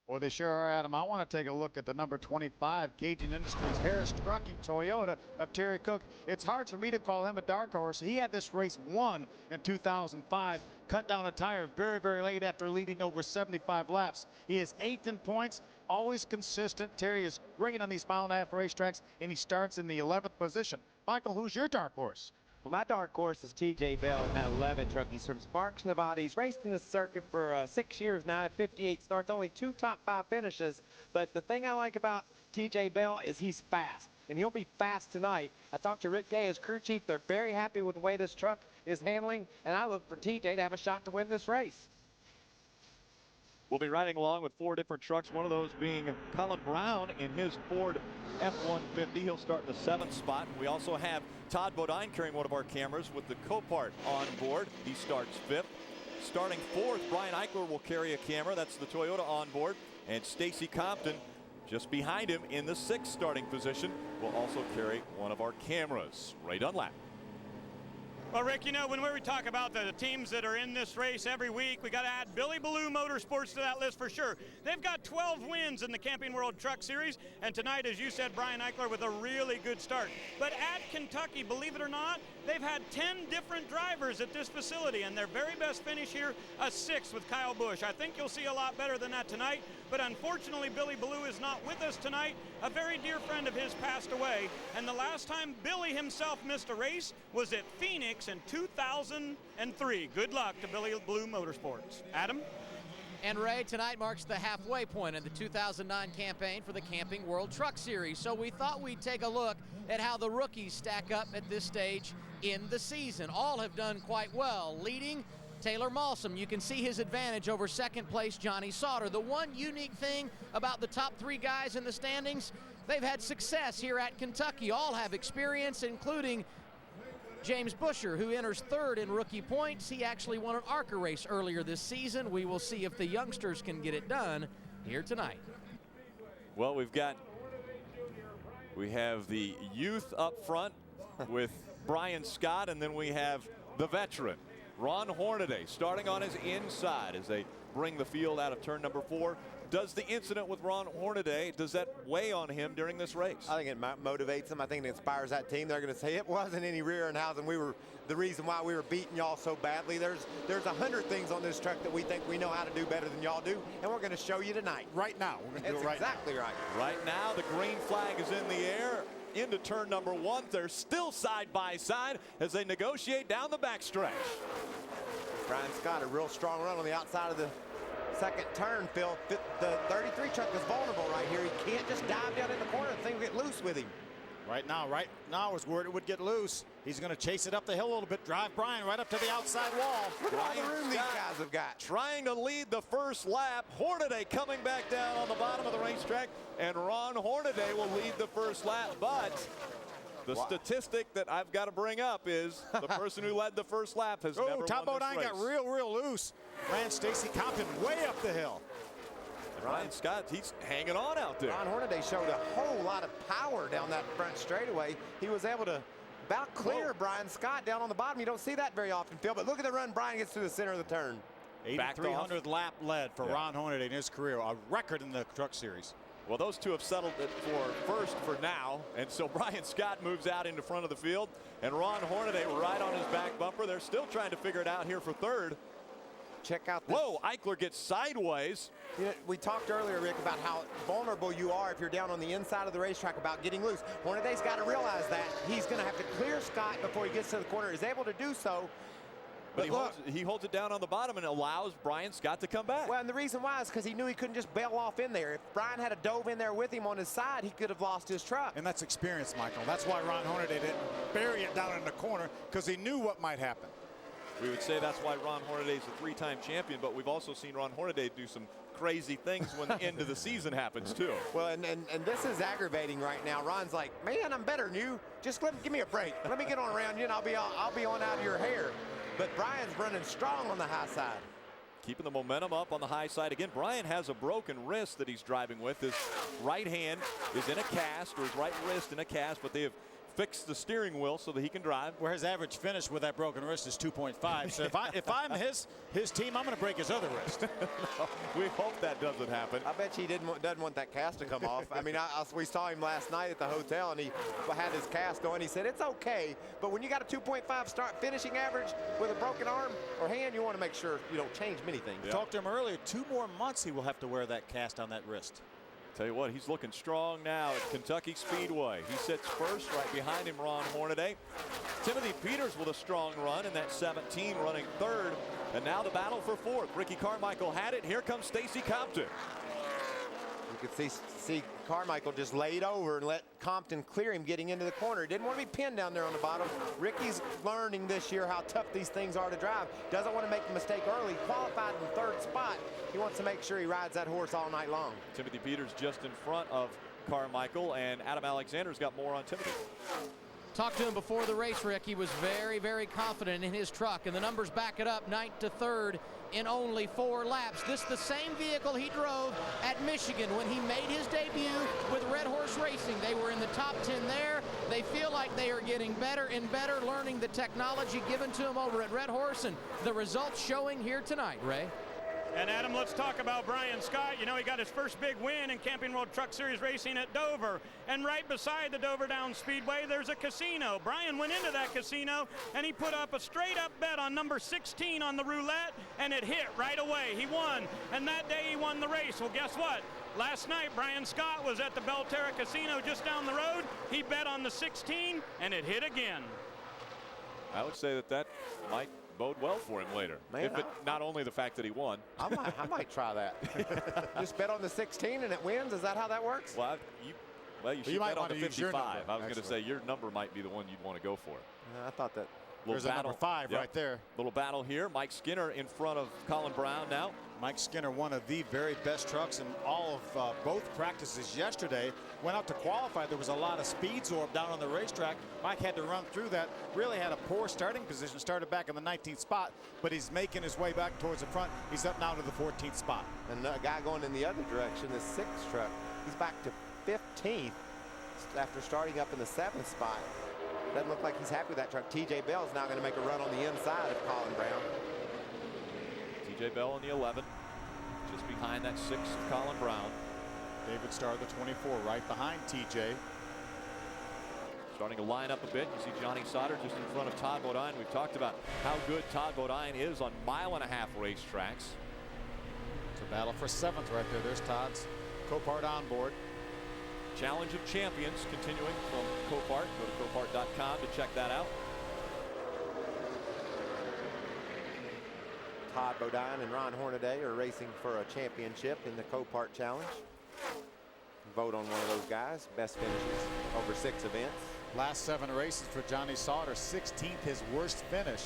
Well, they sure are, Adam. I want to take a look at the number 25, Cajun Industries Harris Trucking Toyota of Terry Cook. It's hard for me to call him a dark horse. He had this race won in 2005, cut down a tire very, very late after leading over 75 laps. He is 8th in points, always consistent. Terry is great on these mile-and-a-half racetracks, and he starts in the 11th position. Michael, who's your dark horse? Well, my dark horse is T.J. Bell in that 11 truck. He's from Sparks, Nevada. He's raced in the circuit for 6 years now at 58 starts, only 2 top 5 finishes. But the thing I like about T.J. Bell is he's fast. and he'll be fast tonight. I talked to Rick Gay, his crew chief. They're very happy with the way this truck is handling, and I look for TJ to have a shot to win this race. We'll be riding along with 4 different trucks, one of those being Colin Brown in his Ford F-150. He'll start in the 7th spot. We also have Todd Bodine carrying one of our cameras with the Copart on board. He starts 5th. Starting 4th, Brian Eichler will carry a camera. That's the Toyota on board. And Stacy Compton, just behind him in the 6th starting position, will also carry one of our cameras. Ray Dunlap. Well, Rick, you know, when we talk about the teams that are in this race every week, we got to add Billy Ballou Motorsports to that list for sure. They've got 12 wins in the Camping World Truck Series, and tonight, as you said, Brian Eichler with a really good start. But at Kentucky, believe it or not, they've had 10 different drivers at this facility, and their very best finish here, a 6th with Kyle Busch. I think you'll see a lot better than that tonight, but unfortunately, Billy Ballou is not with us tonight. A very dear friend of his passed away, and the last time Billy himself missed a race was at Phoenix in 2003. Good luck to Billy Ballou Motorsports. Adam? And Ray, tonight marks the halfway point in the 2009 campaign for the Camping World Truck Series. So we thought we'd take a look at how the rookies stack up at this stage in the season. All have done quite well. Leading, Taylor Malsom. You can see his advantage over 2nd place Johnny Sauter. The one unique thing about the top 3 guys in the standings, they've had success here at Kentucky. All have experience, including James Buescher, who enters 3rd in rookie points. He actually won an Arca race earlier this season. We will see if the youngsters can get it done here tonight. Well, we have the youth up front with Brian Scott, and then we have the veteran, Ron Hornaday, starting on his inside as they bring the field out of turn number 4. Does the incident with Ron Hornaday, does that weigh on him during this race? I think it motivates him. I think it inspires that team. They're going to say it wasn't any rear end housing. We were the reason why we were beating y'all so badly. There's 100 things on this truck that we think we know how to do better than y'all do, and we're going to show you tonight. Right now. We're going to do it right exactly now. right. Right now, the green flag is in the air into turn number 1. They're still side by side as they negotiate down the backstretch. Brian Scott, a real strong run on the outside of the 2nd turn, Phil. The 33 truck is vulnerable right here. He can't just dive down in the corner. The thing will get loose with him. Right now is where it would get loose. He's going to chase it up the hill a little bit, drive Brian right up to the outside wall. Look at all the room these guys have got. Trying to lead the first lap. Hornaday coming back down on the bottom of the racetrack, and Ron Hornaday will lead the first lap, but the statistic that I've got to bring up is the person who led the first lap has never won this race. Todd Bodine got real loose. Ran Stacy Compton way up the hill. Ryan Scott, he's hanging on out there. Ron Hornaday showed a whole lot of power down that front straightaway. He was able to about clear Brian Scott down on the bottom. You don't see that very often, Phil, but look at the run Brian gets to the center of the turn. 8,300th lap led for Ron Hornaday in his career, a record in the Truck Series. Well, those two have settled it for first for now, and so Brian Scott moves out into front of the field, and Ron Hornaday right on his back bumper. They're still trying to figure it out here for 3rd. Check out this. Whoa, Eichler gets sideways. You know, we talked earlier, Rick, about how vulnerable you are if you're down on the inside of the racetrack about getting loose. Hornaday's got to realize that. He's going to have to clear Scott before he gets to the corner. He's able to do so. But he holds it down on the bottom and allows Brian Scott to come back. Well, and the reason why is because he knew he couldn't just bail off in there. If Brian had a dove in there with him on his side, he could have lost his truck. And that's experience, Michael. That's why Ron Hornaday didn't bury it down in the corner, because he knew what might happen. We would say that's why Ron Hornaday is a 3-time champion, but we've also seen Ron Hornaday do some crazy things when the end of the season happens, too. Well, and this is aggravating right now. Ron's like, man, I'm better than you. Just give me a break. Let me get on around you, and I'll be on out of your hair. But Brian's running strong on the high side. Keeping the momentum up on the high side. Again, Brian has a broken wrist that he's driving with. His right hand is in a cast, or his right wrist in a cast, but they have fixed the steering wheel so that he can drive. Where his average finish with that broken wrist is 2.5. So if I'm his team, I'm going to break his other wrist. No, we hope that doesn't happen. I bet you he doesn't want that cast to come off. I mean, we saw him last night at the hotel, and he had his cast on. He said, it's okay, but when you got a 2.5 start finishing average with a broken arm or hand, you want to make sure you don't change many things. Yeah. Talked to him earlier. 2 more months he will have to wear that cast on that wrist. Tell you what, he's looking strong now at Kentucky Speedway. He sits first, right behind him, Ron Hornaday. Timothy Peters with a strong run in that 17, running 3rd. And now the battle for 4th. Ricky Carmichael had it. Here comes Stacy Compton. could see Carmichael just laid over and let Compton clear him getting into the corner. He didn't want to be pinned down there on the bottom. Ricky's learning this year how tough these things are to drive. Doesn't want to make the mistake early. Qualified in third spot. He wants to make sure he rides that horse all night long. Timothy Peters just in front of Carmichael, and Adam Alexander's got more on Timothy. Talked to him before the race, Rick. He was very, very confident in his truck, and the numbers back it up, 9th to 3rd in only 4 laps. This is the same vehicle he drove at Michigan when he made his debut with Red Horse Racing. They were in the top 10 there. They feel like they are getting better and better, learning the technology given to them over at Red Horse, and the results showing here tonight, Ray. And Adam, let's talk about Brian Scott. You know, he got his first big win in Camping World Truck Series racing at Dover. And right beside the Dover Down Speedway, there's a casino. Brian went into that casino and he put up a straight up bet on number 16 on the roulette, and it hit right away. He won. And that day he won the race. Well, guess what? Last night, Brian Scott was at the Belterra Casino just down the road. He bet on the 16 and it hit again. I would say that might bode well for him later. Man, if it, not only the fact that he won. I might try that. Just bet on the 16 and it wins. Is that how that works? Well, you should bet on the 55. I was going to say your number might be the one you'd want to go for. I thought that. There's a number 5 right there. Little battle here. Mike Skinner in front of Colin Brown now. Mike Skinner, one of the very best trucks in all of both practices yesterday. Went out to qualify. There was a lot of speed zorb down on the racetrack. Mike had to run through that. Really had a poor starting position. Started back in the 19th spot, but he's making his way back towards the front. He's up now to the 14th spot. And the guy going in the other direction, the 6th truck, he's back to 15th after starting up in the 7th spot. Doesn't look like he's happy with that truck. TJ Bell's now going to make a run on the inside of Colin Brown. TJ Bell in the 11, just behind that 6th Colin Brown. David Starr, the 24, right behind TJ. Starting to line up a bit. You see Johnny Sauter just in front of Todd Bodine. We've talked about how good Todd Bodine is on 1.5 mile racetracks. It's a battle for 7th right there. There's Todd's Copart on board. Challenge of Champions continuing from Copart. Go to Copart.com to check that out. Todd Bodine and Ron Hornaday are racing for a championship in the Copart Challenge. Vote on one of those guys. Best finishes over 6 events. Last 7 races for Johnny Sauter. 16th, his worst finish.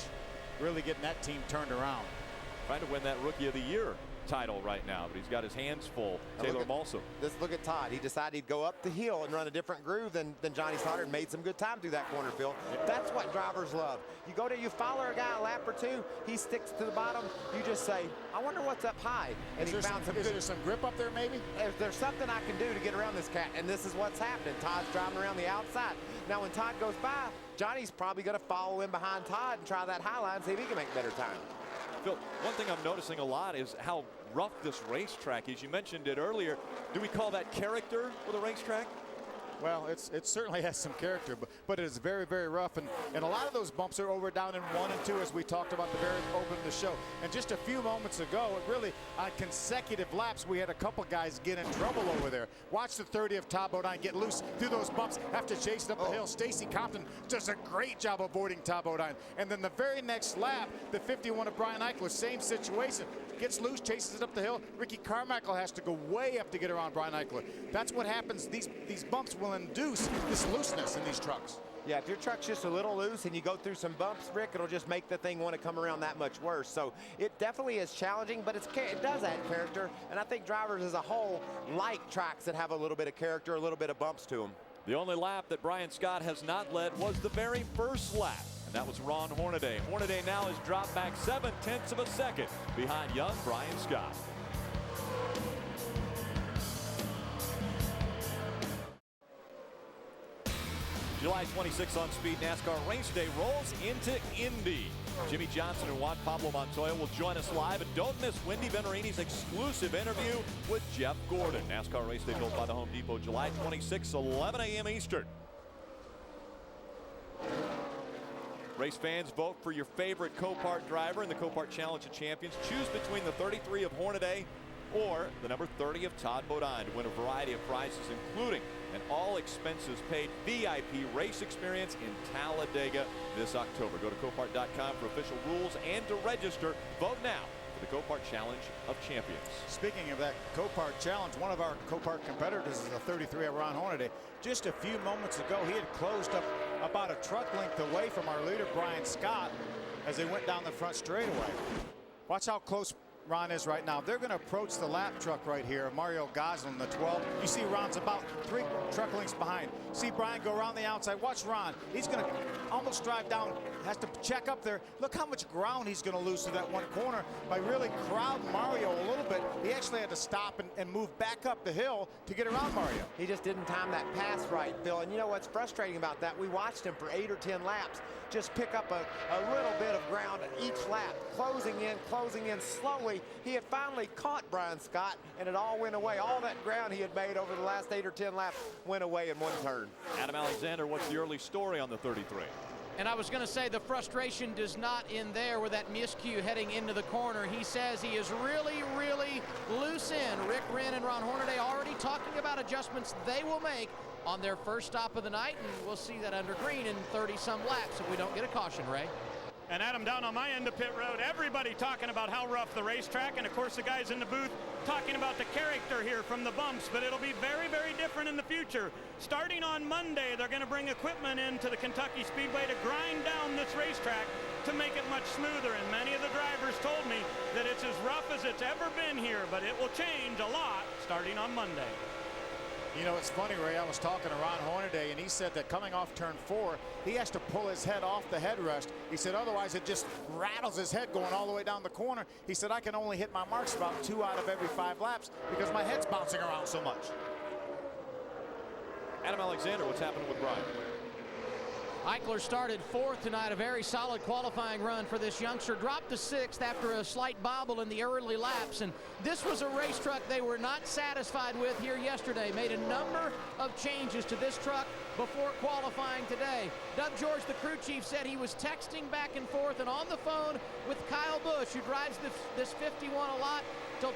Really getting that team turned around. Trying to win that Rookie of the Year title right now, but he's got his hands full. Taylor Malso. Look at Todd. He decided he'd go up the hill and run a different groove than Johnny Sauter, and made some good time through that corner, Phil. That's what drivers love. You follow a guy a lap or 2, he sticks to the bottom, you just say, I wonder what's up high. And is there some grip up there maybe? There's something I can do to get around this cat, and this is what's happening. Todd's driving around the outside. Now when Todd goes by, Johnny's probably going to follow in behind Todd and try that high line, see if he can make better time. Phil, one thing I'm noticing a lot is how rough this racetrack is. You mentioned it earlier. Do we call that character with a racetrack? Well, it certainly has some character, but it is very, very rough. And a lot of those bumps are over down in 1 and 2, as we talked about the very open of the show. And just a few moments ago, on consecutive laps, we had a couple guys get in trouble over there. Watch the 30 of Todd Bodine get loose through those bumps after chasing up the hill. Stacy Compton does a great job avoiding Todd Bodine. And then the very next lap, the 51 of Brian Eichler, same situation. Gets loose, chases it up the hill. Ricky Carmichael has to go way up to get around Brian Eichler. That's what happens. These bumps will induce this looseness in these trucks. Yeah, if your truck's just a little loose and you go through some bumps, Rick, it'll just make the thing want to come around that much worse. So it definitely is challenging, but it does add character. And I think drivers as a whole like tracks that have a little bit of character, a little bit of bumps to them. The only lap that Brian Scott has not led was the very first lap. And that was Ron Hornaday. Hornaday now has dropped back 0.7 of a second behind young Brian Scott. July 26th on Speed NASCAR Race Day rolls into Indy. Jimmy Johnson and Juan Pablo Montoya will join us live, and don't miss Wendy Venturini's exclusive interview with Jeff Gordon. NASCAR Race Day built by the Home Depot, July 26th, 11 a.m. Eastern. Race fans, vote for your favorite Copart driver in the Copart Challenge of Champions. Choose between the 33 of Hornaday or the number 30 of Todd Bodine to win a variety of prizes, including an all-expenses paid VIP race experience in Talladega this October. Go to Copart.com for official rules and to register. Vote now for the Copart Challenge of Champions. Speaking of that Copart Challenge, one of our Copart competitors is a 33 of Ron Hornaday. Just a few moments ago, he had closed up about a truck length away from our leader, Brian Scott, as they went down the front straightaway. Watch how close Ron is right now. They're going to approach the lap truck right here, Mario Goslin, the 12. You see Ron's about 3 truck lengths behind. See Brian go around the outside. Watch Ron. He's going to almost drive down, has to check up there. Look how much ground he's going to lose to that one corner by really crowding Mario a little bit. He actually had to stop and move back up the hill to get around Mario. He just didn't time that pass right, Phil. And you know what's frustrating about that? We watched him for 8 or 10 laps just pick up a little bit of ground each lap, closing in slowly. He had finally caught Brian Scott, and it all went away. All that ground he had made over the last 8 or 10 laps went away in one turn. Adam Alexander, what's the early story on the 33? And I was going to say the frustration does not end there with that miscue heading into the corner. He says he is really, really loose in. Rick Wren and Ron Hornaday already talking about adjustments they will make on their first stop of the night, and we'll see that under green in 30-some laps if we don't get a caution, Ray. And Adam, down on my end of pit road, everybody talking about how rough the racetrack, and of course the guys in the booth talking about the character here from the bumps, but it'll be very, very different in the future. Starting on Monday, they're going to bring equipment into the Kentucky Speedway to grind down this racetrack to make it much smoother, and many of the drivers told me that it's as rough as it's ever been here, but it will change a lot starting on Monday. You know, it's funny, Ray, I was talking to Ron Hornaday, and he said that coming off turn 4, he has to pull his head off the headrest. He said otherwise it just rattles his head going all the way down the corner. He said I can only hit my marks about 2 out of every 5 laps because my head's bouncing around so much. Adam Alexander, what's happening with Brian? Eichler started 4th tonight, a very solid qualifying run for this youngster. Dropped to 6th after a slight bobble in the early laps, and this was a race truck they were not satisfied with here yesterday. Made a number of changes to this truck before qualifying today. Doug George, the crew chief, said he was texting back and forth and on the phone with Kyle Busch, who drives this 51 a lot, till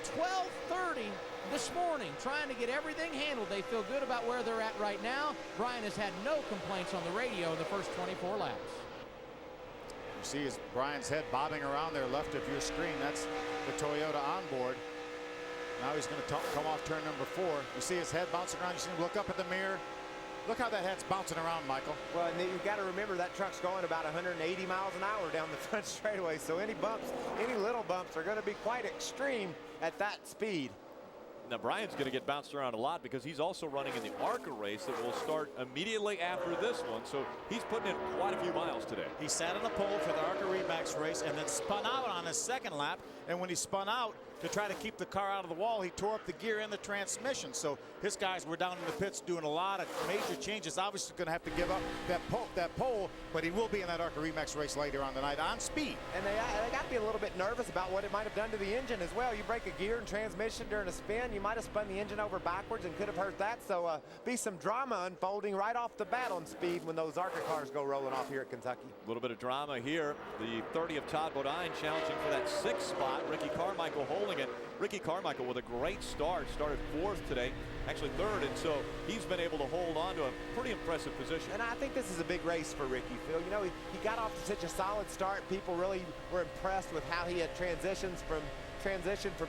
12:30 this morning, trying to get everything handled. They feel good about where they're at right now. Brian has had no complaints on the radio in the first 24 laps. You see Brian's head bobbing around there left of your screen. That's the Toyota onboard. Now he's going to come off turn number 4. You see his head bouncing around. You see him look up at the mirror. Look how that head's bouncing around, Michael. Well, and you've got to remember that truck's going about 180 miles an hour down the front straightaway, so any bumps, any little bumps are going to be quite extreme at that speed. Now Brian's going to get bounced around a lot because he's also running in the Arca race that will start immediately after this one, so he's putting in quite a few miles today. He sat on the pole for the Arca Remax race and then spun out on his second lap, and when he spun out to try to keep the car out of the wall, he tore up the gear and the transmission. So his guys were down in the pits doing a lot of major changes. Obviously going to have to give up that pole, but he will be in that Arca Remax race later on tonight on speed. And they got to be a little bit nervous about what it might have done to the engine as well. You break a gear and transmission during a spin, you might have spun the engine over backwards and could have hurt that. So be some drama unfolding right off the bat on speed when those Arca cars go rolling off here at Kentucky. A little bit of drama here. The 30 of Todd Bodine challenging for that 6th spot. Ricky Carmichael holding it. Ricky Carmichael with a great start. Started 4th today, actually 3rd, and so he's been able to hold on to a pretty impressive position. And I think this is a big race for Ricky, Phil. You know, he got off to such a solid start. People really were impressed with how he had transitioned from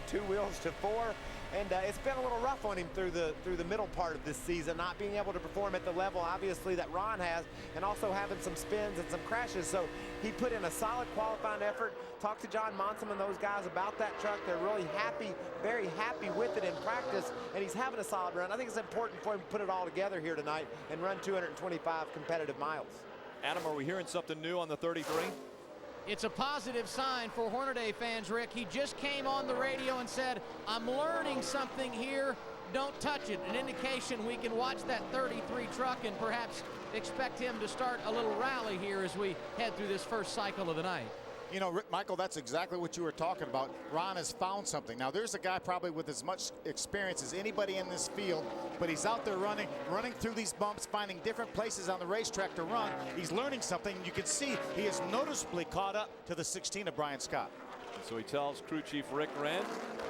2 wheels to 4. And it's been a little rough on him through the middle part of this season, not being able to perform at the level, obviously, that Ron has, and also having some spins and some crashes. So he put in a solid qualifying effort, talked to John Monson and those guys about that truck. They're really happy, very happy with it in practice, and he's having a solid run. I think it's important for him to put it all together here tonight and run 225 competitive miles. Adam, are we hearing something new on the 33? It's a positive sign for Hornaday fans, Rick. He just came on the radio and said, I'm learning something here. Don't touch it. An indication we can watch that 33 truck and perhaps expect him to start a little rally here as we head through this first cycle of the night. You know, Michael, that's exactly what you were talking about. Ron has found something. Now, there's a guy probably with as much experience as anybody in this field, but he's out there running through these bumps, finding different places on the racetrack to run. He's learning something. You can see he is noticeably caught up to the 16 of Brian Scott. And so he tells crew chief Rick Wren,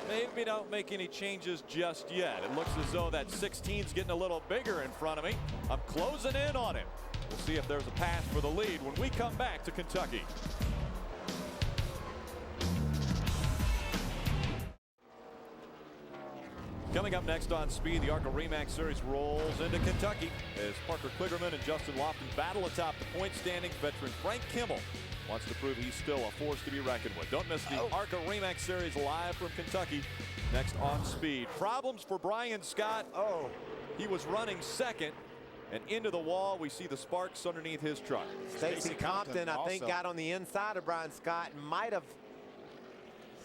maybe don't make any changes just yet. It looks as though that 16's getting a little bigger in front of me. I'm closing in on him. We'll see if there's a pass for the lead when we come back to Kentucky. Coming up next on Speed, the Arca Remax Series rolls into Kentucky as Parker Kligerman and Justin Lofton battle atop the point standings. Veteran Frank Kimmel wants to prove he's still a force to be reckoned with. Don't miss the Arca Remax Series live from Kentucky next on Speed. Problems for Brian Scott. He was running second and into the wall. We see the sparks underneath his truck. Stacy Compton, I think, got on the inside of Brian Scott and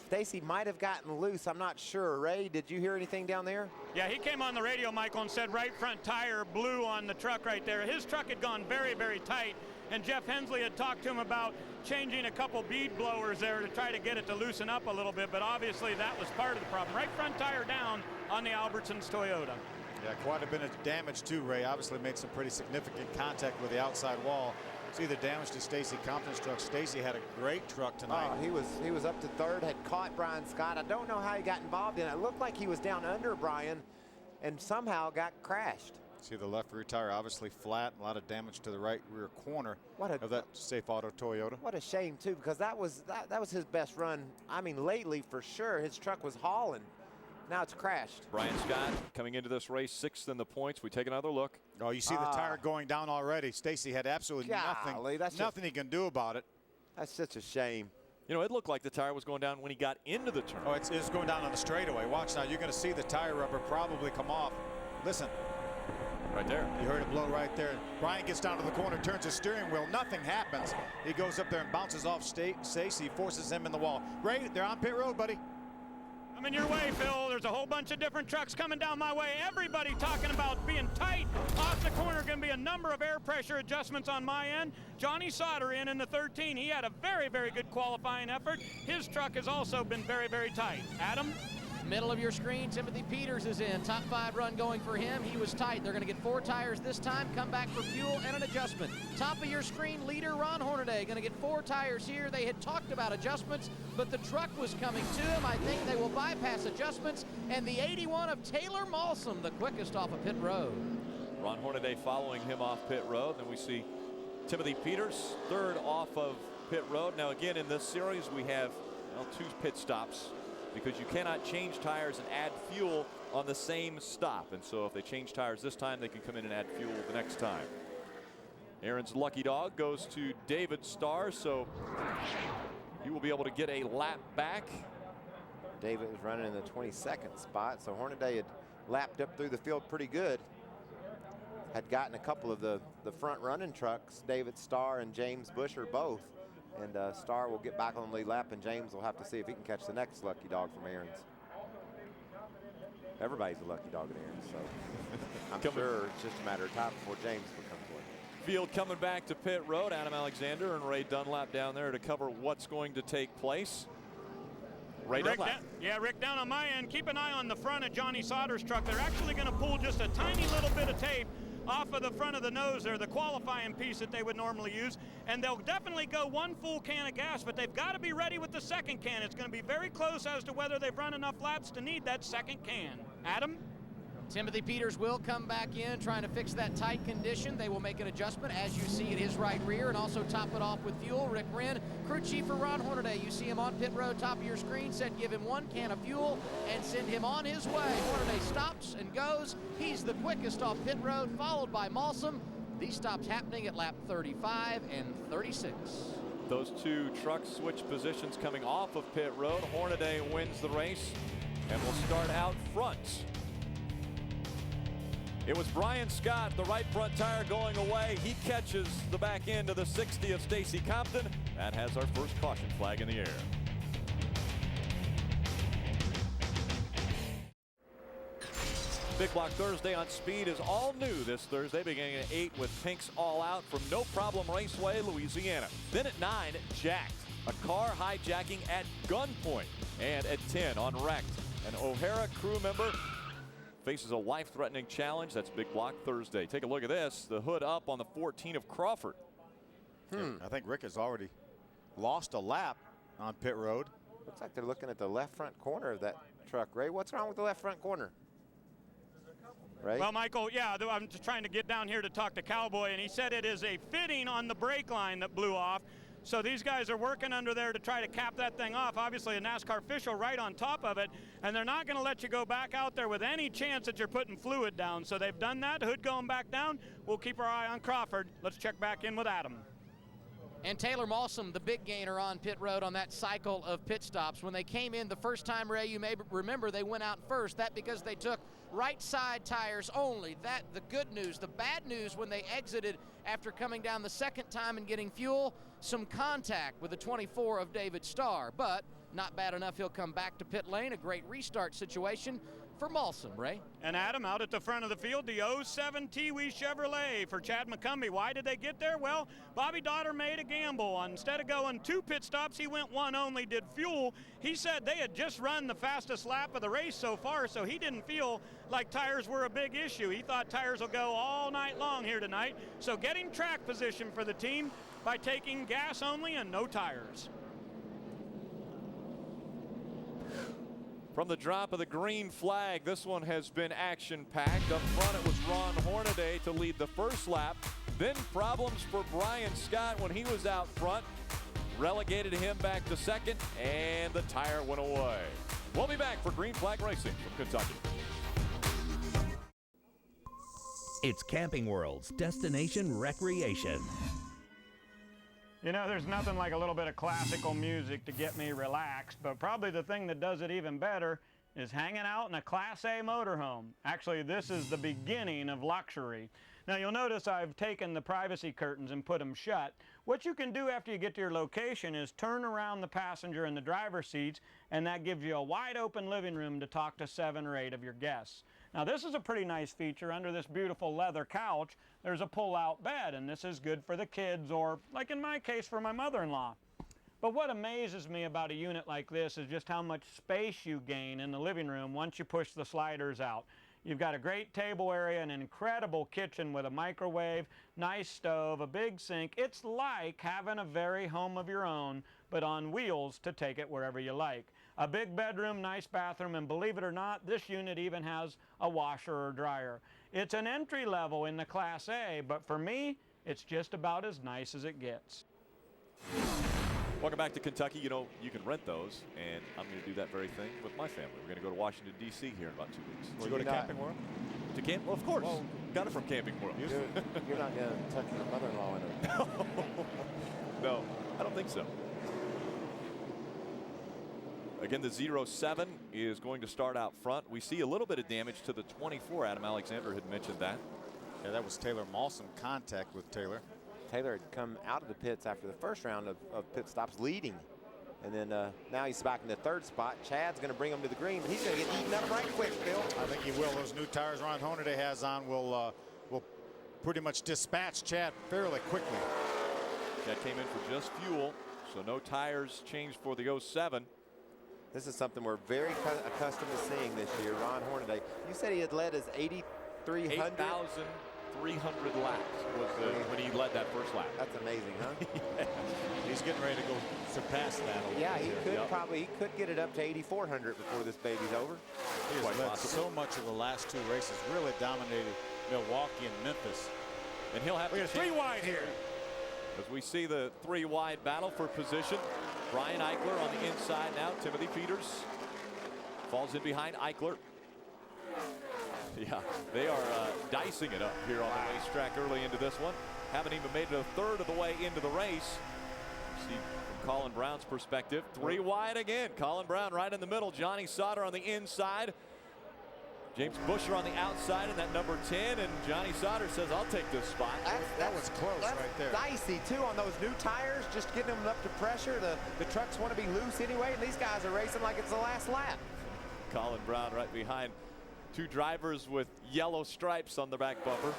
Stacy might have gotten loose. I'm not sure. Ray, did you hear anything down there? Yeah, he came on the radio, Michael, and said right front tire blew on the truck right there. His truck had gone very, very tight, and Jeff Hensley had talked to him about changing a couple bead blowers there to try to get it to loosen up a little bit, but obviously that was part of the problem. Right front tire down on the Albertsons Toyota. Yeah, quite a bit of damage too, Ray. Obviously made some pretty significant contact with the outside wall. See the damage to Stacy Compton's truck. Stacy had a great truck tonight. He was up to third, had caught Brian Scott. I don't know how he got involved in it. It looked like he was down under Brian and somehow got crashed. See the left rear tire obviously flat. A lot of damage to the right rear corner of that Safe Auto Toyota. What a shame too, because that was his best run. I mean, lately for sure. His truck was hauling. Now it's crashed. Brian Scott coming into this race 6th in the points. We take another look. Oh, you see the tire going down already. Stacy had absolutely nothing he can do about it. That's such a shame. You know, it looked like the tire was going down when he got into the turn. Oh, it's going down on the straightaway. Watch now. You're going to see the tire rubber probably come off. Listen. Right there. You heard it blow right there. Brian gets down to the corner, turns his steering wheel. Nothing happens. He goes up there and bounces off Stacy, forces him in the wall. Ray, they're on pit road, buddy. Coming your way, Phil. There's a whole bunch of different trucks coming down my way. Everybody talking about being tight off the corner. Going to be a number of air pressure adjustments on my end. Johnny Sauter in the 13. He had a very, very good qualifying effort. His truck has also been very, very tight. Adam? Middle of your screen, Timothy Peters is in. Top 5 run going for him. He was tight. They're going to get 4 tires this time. Come back for fuel and an adjustment. Top of your screen, leader Ron Hornaday. Going to get 4 tires here. They had talked about adjustments, but the truck was coming to him. I think they will bypass adjustments. And the 81 of Taylor Malsom, the quickest off of pit road. Ron Hornaday following him off pit road. Then we see Timothy Peters, 3rd off of pit road. Now again, in this series, we have 2 pit stops, because you cannot change tires and add fuel on the same stop. And so if they change tires this time, they can come in and add fuel the next time. Aaron's lucky dog goes to David Starr, so he will be able to get a lap back. David was running in the 22nd spot, so Hornaday had lapped up through the field pretty good. Had gotten a couple of the front running trucks, David Starr and James Buescher both. And Starr will get back on the lead lap, and James will have to see if he can catch the next lucky dog from Aaron's. Everybody's a lucky dog at Aaron's, so I'm sure it's just a matter of time before James becomes one. Field coming back to pit road. Adam Alexander and Ray Dunlap down there to cover what's going to take place. Ray Dunlap. Rick, down on my end, keep an eye on the front of Johnny Sauter's truck. They're actually going to pull just a tiny little bit of tape off of the front of the nose there, the qualifying piece that they would normally use, and they'll definitely go 1 full can of gas, but they've got to be ready with the second can. It's going to be very close as to whether they've run enough laps to need that second can. Adam? Timothy Peters will come back in, trying to fix that tight condition. They will make an adjustment, as you see at his right rear, and also top it off with fuel. Rick Wren, crew chief for Ron Hornaday. You see him on pit road, top of your screen, said give him 1 can of fuel and send him on his way. Hornaday stops and goes. He's the quickest off pit road, followed by Malsom. These stops happening at lap 35 and 36. Those 2 trucks switch positions coming off of pit road. Hornaday wins the race and will start out front. It was Brian Scott, the right front tire going away. He catches the back end of the 60 of Stacy Compton. That has our first caution flag in the air. Big Block Thursday on Speed is all new this Thursday, beginning at 8 with Pink's All Out from No Problem Raceway, Louisiana. Then at 9, Jacked, a car hijacking at gunpoint. And at 10 on Wrecked, an O'Hara crew member faces a life-threatening challenge. That's Big Block Thursday. Take a look at this. The hood up on the 14 of Crawford. I think Rick has already lost a lap on pit road. Looks like they're looking at the left front corner of that truck. Ray, what's wrong with the left front corner? Ray? Well, Michael, I'm just trying to get down here to talk to Cowboy, and he said it is a fitting on the brake line that blew off. So these guys are working under there to try to cap that thing off. Obviously a NASCAR official right on top of it, and they're not going to let you go back out there with any chance that you're putting fluid down. So they've done that. Hood going back down. We'll keep our eye on Crawford. Let's check back in with Adam. And Taylor Malsom, the big gainer on pit road on that cycle of pit stops. When they came in the first time, Ray, you may remember they went out first. That because they took right side tires only. That the good news. The bad news when they exited after coming down the second time and getting fuel, some contact with the 24 of David Starr. But not bad enough. He'll come back to pit lane. A great restart situation for Malsom, Ray. And Adam, out at the front of the field, the 07 Tiwi Chevrolet for Chad McCumbee. Why did they get there? Well, Bobby Daughter made a gamble. Instead of going 2 pit stops, he went 1 only, did fuel. He said they had just run the fastest lap of the race so far, so he didn't feel like tires were a big issue. He thought tires will go all night long here tonight. So getting track position for the team by taking gas only and no tires. From the drop of the green flag, this one has been action-packed. Up front, it was Ron Hornaday to lead the first lap. Then problems for Brian Scott when he was out front. Relegated him back to second, and the tire went away. We'll be back for Green Flag Racing from Kentucky. It's Camping World's destination recreation. You know, there's nothing like a little bit of classical music to get me relaxed, but probably the thing that does it even better is hanging out in a Class A motorhome. Actually, this is the beginning of luxury. Now, you'll notice I've taken the privacy curtains and put them shut. What you can do after you get to your location is turn around the passenger and the driver's seats, and that gives you a wide open living room to talk to 7 or 8 of your guests. Now, this is a pretty nice feature. Under this beautiful leather couch, there's a pull-out bed, and this is good for the kids or, like in my case, for my mother-in-law. But what amazes me about a unit like this is just how much space you gain in the living room once you push the sliders out. You've got a great table area, an incredible kitchen with a microwave, nice stove, a big sink. It's like having a very home of your own, but on wheels to take it wherever you like. A big bedroom, nice bathroom, and believe it or not, this unit even has a washer or dryer. It's an entry level in the Class A, but for me, it's just about as nice as it gets. Welcome back to Kentucky. You know, you can rent those, and I'm going to do that very thing with my family. We're going to go to Washington, D.C. here in about 2 weeks. Did you go to Camping World? To camp? Well, of course. Well, got it from Camping World. You're not going to tuck your mother-in-law in it. No, I don't think so. Again, the 07 is going to start out front. We see a little bit of damage to the 24. Adam Alexander had mentioned that. Yeah, that was Taylor Malsom contact with Taylor. Taylor had come out of the pits after the first round of pit stops leading. And then now he's back in the 3rd spot. Chad's going to bring him to the green, but he's going to get eaten up right quick, Phil. I think he will. Those new tires Ron Hornaday has on will pretty much dispatch Chad fairly quickly. Chad came in for just fuel, so no tires changed for the 07. This is something we're very accustomed to seeing this year. Ron Hornaday, you said he had led his 8,300? 8,300 laps was when he led that first lap. That's amazing, huh? Yeah. He's getting ready to go surpass that. Yeah, he could get it up to 8,400 before this baby's over. He has led so much of the last 2 races, really dominated Milwaukee and Memphis. And he'll have to 3 wide here. As we see the 3 wide battle for position. Brian Eichler on the inside now. Timothy Peters falls in behind Eichler. Yeah, they are dicing it up here on the racetrack early into this one. Haven't even made it a 3rd of the way into the race. See from Colin Brown's perspective, 3 wide again. Colin Brown right in the middle. Johnny Sauter on the inside. James Buescher on the outside in that number 10, and Johnny Sauter says, I'll take this spot. That was close right there. Dicey, too, on those new tires, just getting them up to pressure. The trucks want to be loose anyway, and these guys are racing like it's the last lap. Colin Brown right behind 2 drivers with yellow stripes on the back bumper.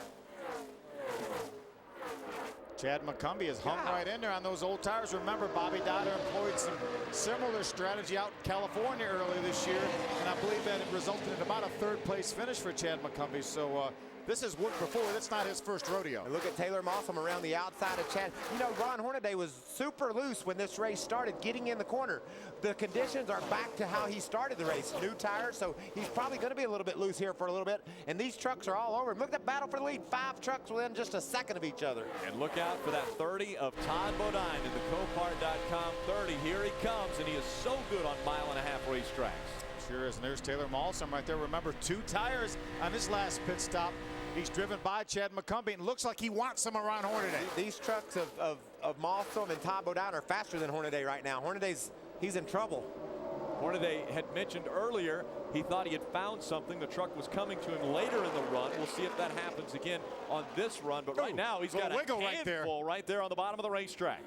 Chad McCumbee has hung right in there on those old tires. Remember, Bobby Daughter employed some similar strategy out in California earlier this year, and I believe that it resulted in about a 3rd place finish for Chad McCumbee. So This has worked before. That's not his first rodeo. And look at Taylor Mossum around the outside of Chad. You know, Ron Hornaday was super loose when this race started, getting in the corner. The conditions are back to how he started the race. New tires, so he's probably going to be a little bit loose here for a little bit. And these trucks are all over him. Look at that battle for the lead. 5 trucks within just a second of each other. And look out for that 30 of Todd Bodine in the Copart.com 30. Here he comes, and he is so good on mile-and-a-half racetracks. Sure is. And there's Taylor Malsom right there. Remember, 2 tires on his last pit stop. He's driven by Chad McCumbee, and looks like he wants some around Hornaday. These trucks of Malsom and Todd Bodine are faster than Hornaday right now. He's in trouble. Hornaday had mentioned earlier he thought he had found something. The truck was coming to him later in the run. We'll see if that happens again on this run. But right now he's got a wiggle handful right there on the bottom of the racetrack.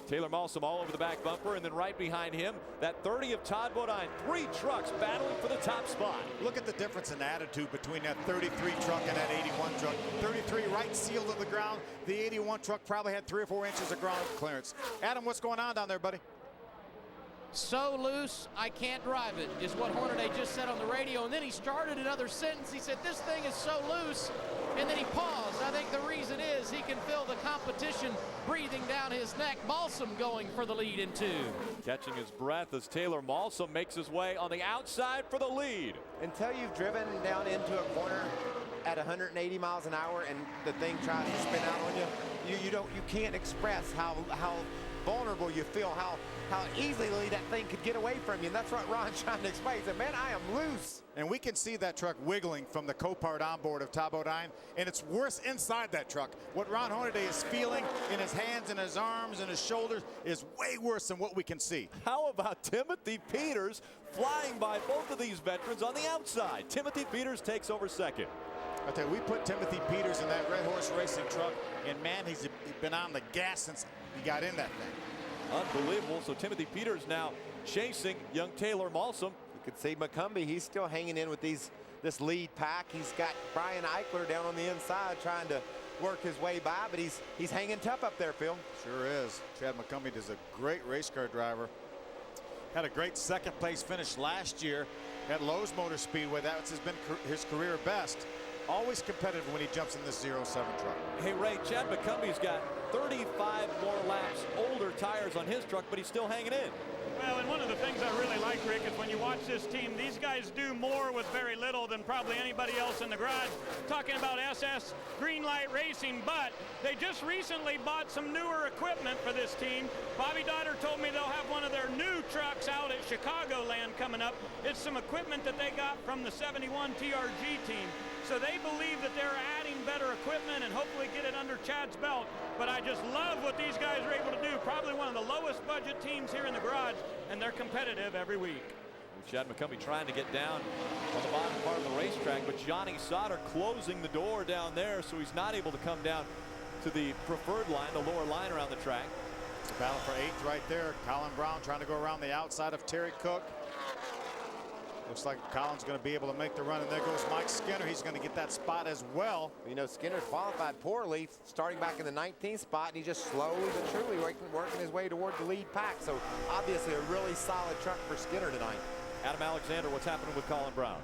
Taylor Malsom all over the back bumper, and then right behind him, that 30 of Todd Bodine. 3 trucks battling for the top spot. Look at the difference in attitude between that 33 truck and that 81 truck. 33 right seal to the ground. The 81 truck probably had 3 or 4 inches of ground clearance. Adam, what's going on down there, buddy? So loose, I can't drive it, is what Hornaday just said on the radio. And then he started another sentence. He said, this thing is so loose. And then he paused. I think the reason is he can feel the competition breathing down his neck. Malsom going for the lead in 2. Catching his breath as Taylor Malsom makes his way on the outside for the lead. Until you've driven down into a corner at 180 miles an hour and the thing tries to spin out on you, you can't express how vulnerable you feel, how easily that thing could get away from you. And that's what Ron's trying to explain. He said, man, I am loose. And we can see that truck wiggling from the Copart onboard of Todd Bodine, and it's worse inside that truck. What Ron Hornaday is feeling in his hands and his arms and his shoulders is way worse than what we can see. How about Timothy Peters flying by both of these veterans on the outside? Timothy Peters takes over second. I tell you, we put Timothy Peters in that Red Horse Racing truck, and man, he's been on the gas since he got in that thing. Unbelievable. So Timothy Peters now chasing young Taylor Malsom. You can see McCumbee, he's still hanging in with this lead pack. He's got Brian Eichler down on the inside trying to work his way by, but he's hanging tough up there, Phil. Sure is. Chad McCumbee is a great race car driver. Had a great second place finish last year at Lowe's Motor Speedway. That's been his career best. Always competitive when he jumps in this 07 truck. Hey, Ray, Chad McCumbie's got 35 more laps, older tires on his truck, but he's still hanging in. Well, and one of the things I really like, Rick, is when you watch this team, these guys do more with very little than probably anybody else in the garage. Talking about SS Greenlight Racing, but they just recently bought some newer equipment for this team. Bobby Dotter told me they'll have one of their new trucks out at Chicagoland coming up. It's some equipment that they got from the 71 TRG team. So they believe that they're adding better equipment and hopefully get it under Chad's belt. But I just love what these guys are able to do. Probably one of the lowest budget teams here in the garage, and they're competitive every week. Chad McCumbee trying to get down on the bottom part of the racetrack, but Johnny Sauter closing the door down there, so he's not able to come down to the preferred line, the lower line around the track. It's a battle for 8th right there. Colin Brown trying to go around the outside of Terry Cook. Looks like Colin's going to be able to make the run, and there goes Mike Skinner. He's going to get that spot as well. You know, Skinner qualified poorly, starting back in the 19th spot, and he just slowly but truly working his way toward the lead pack. So obviously a really solid truck for Skinner tonight. Adam Alexander, what's happening with Colin Brown?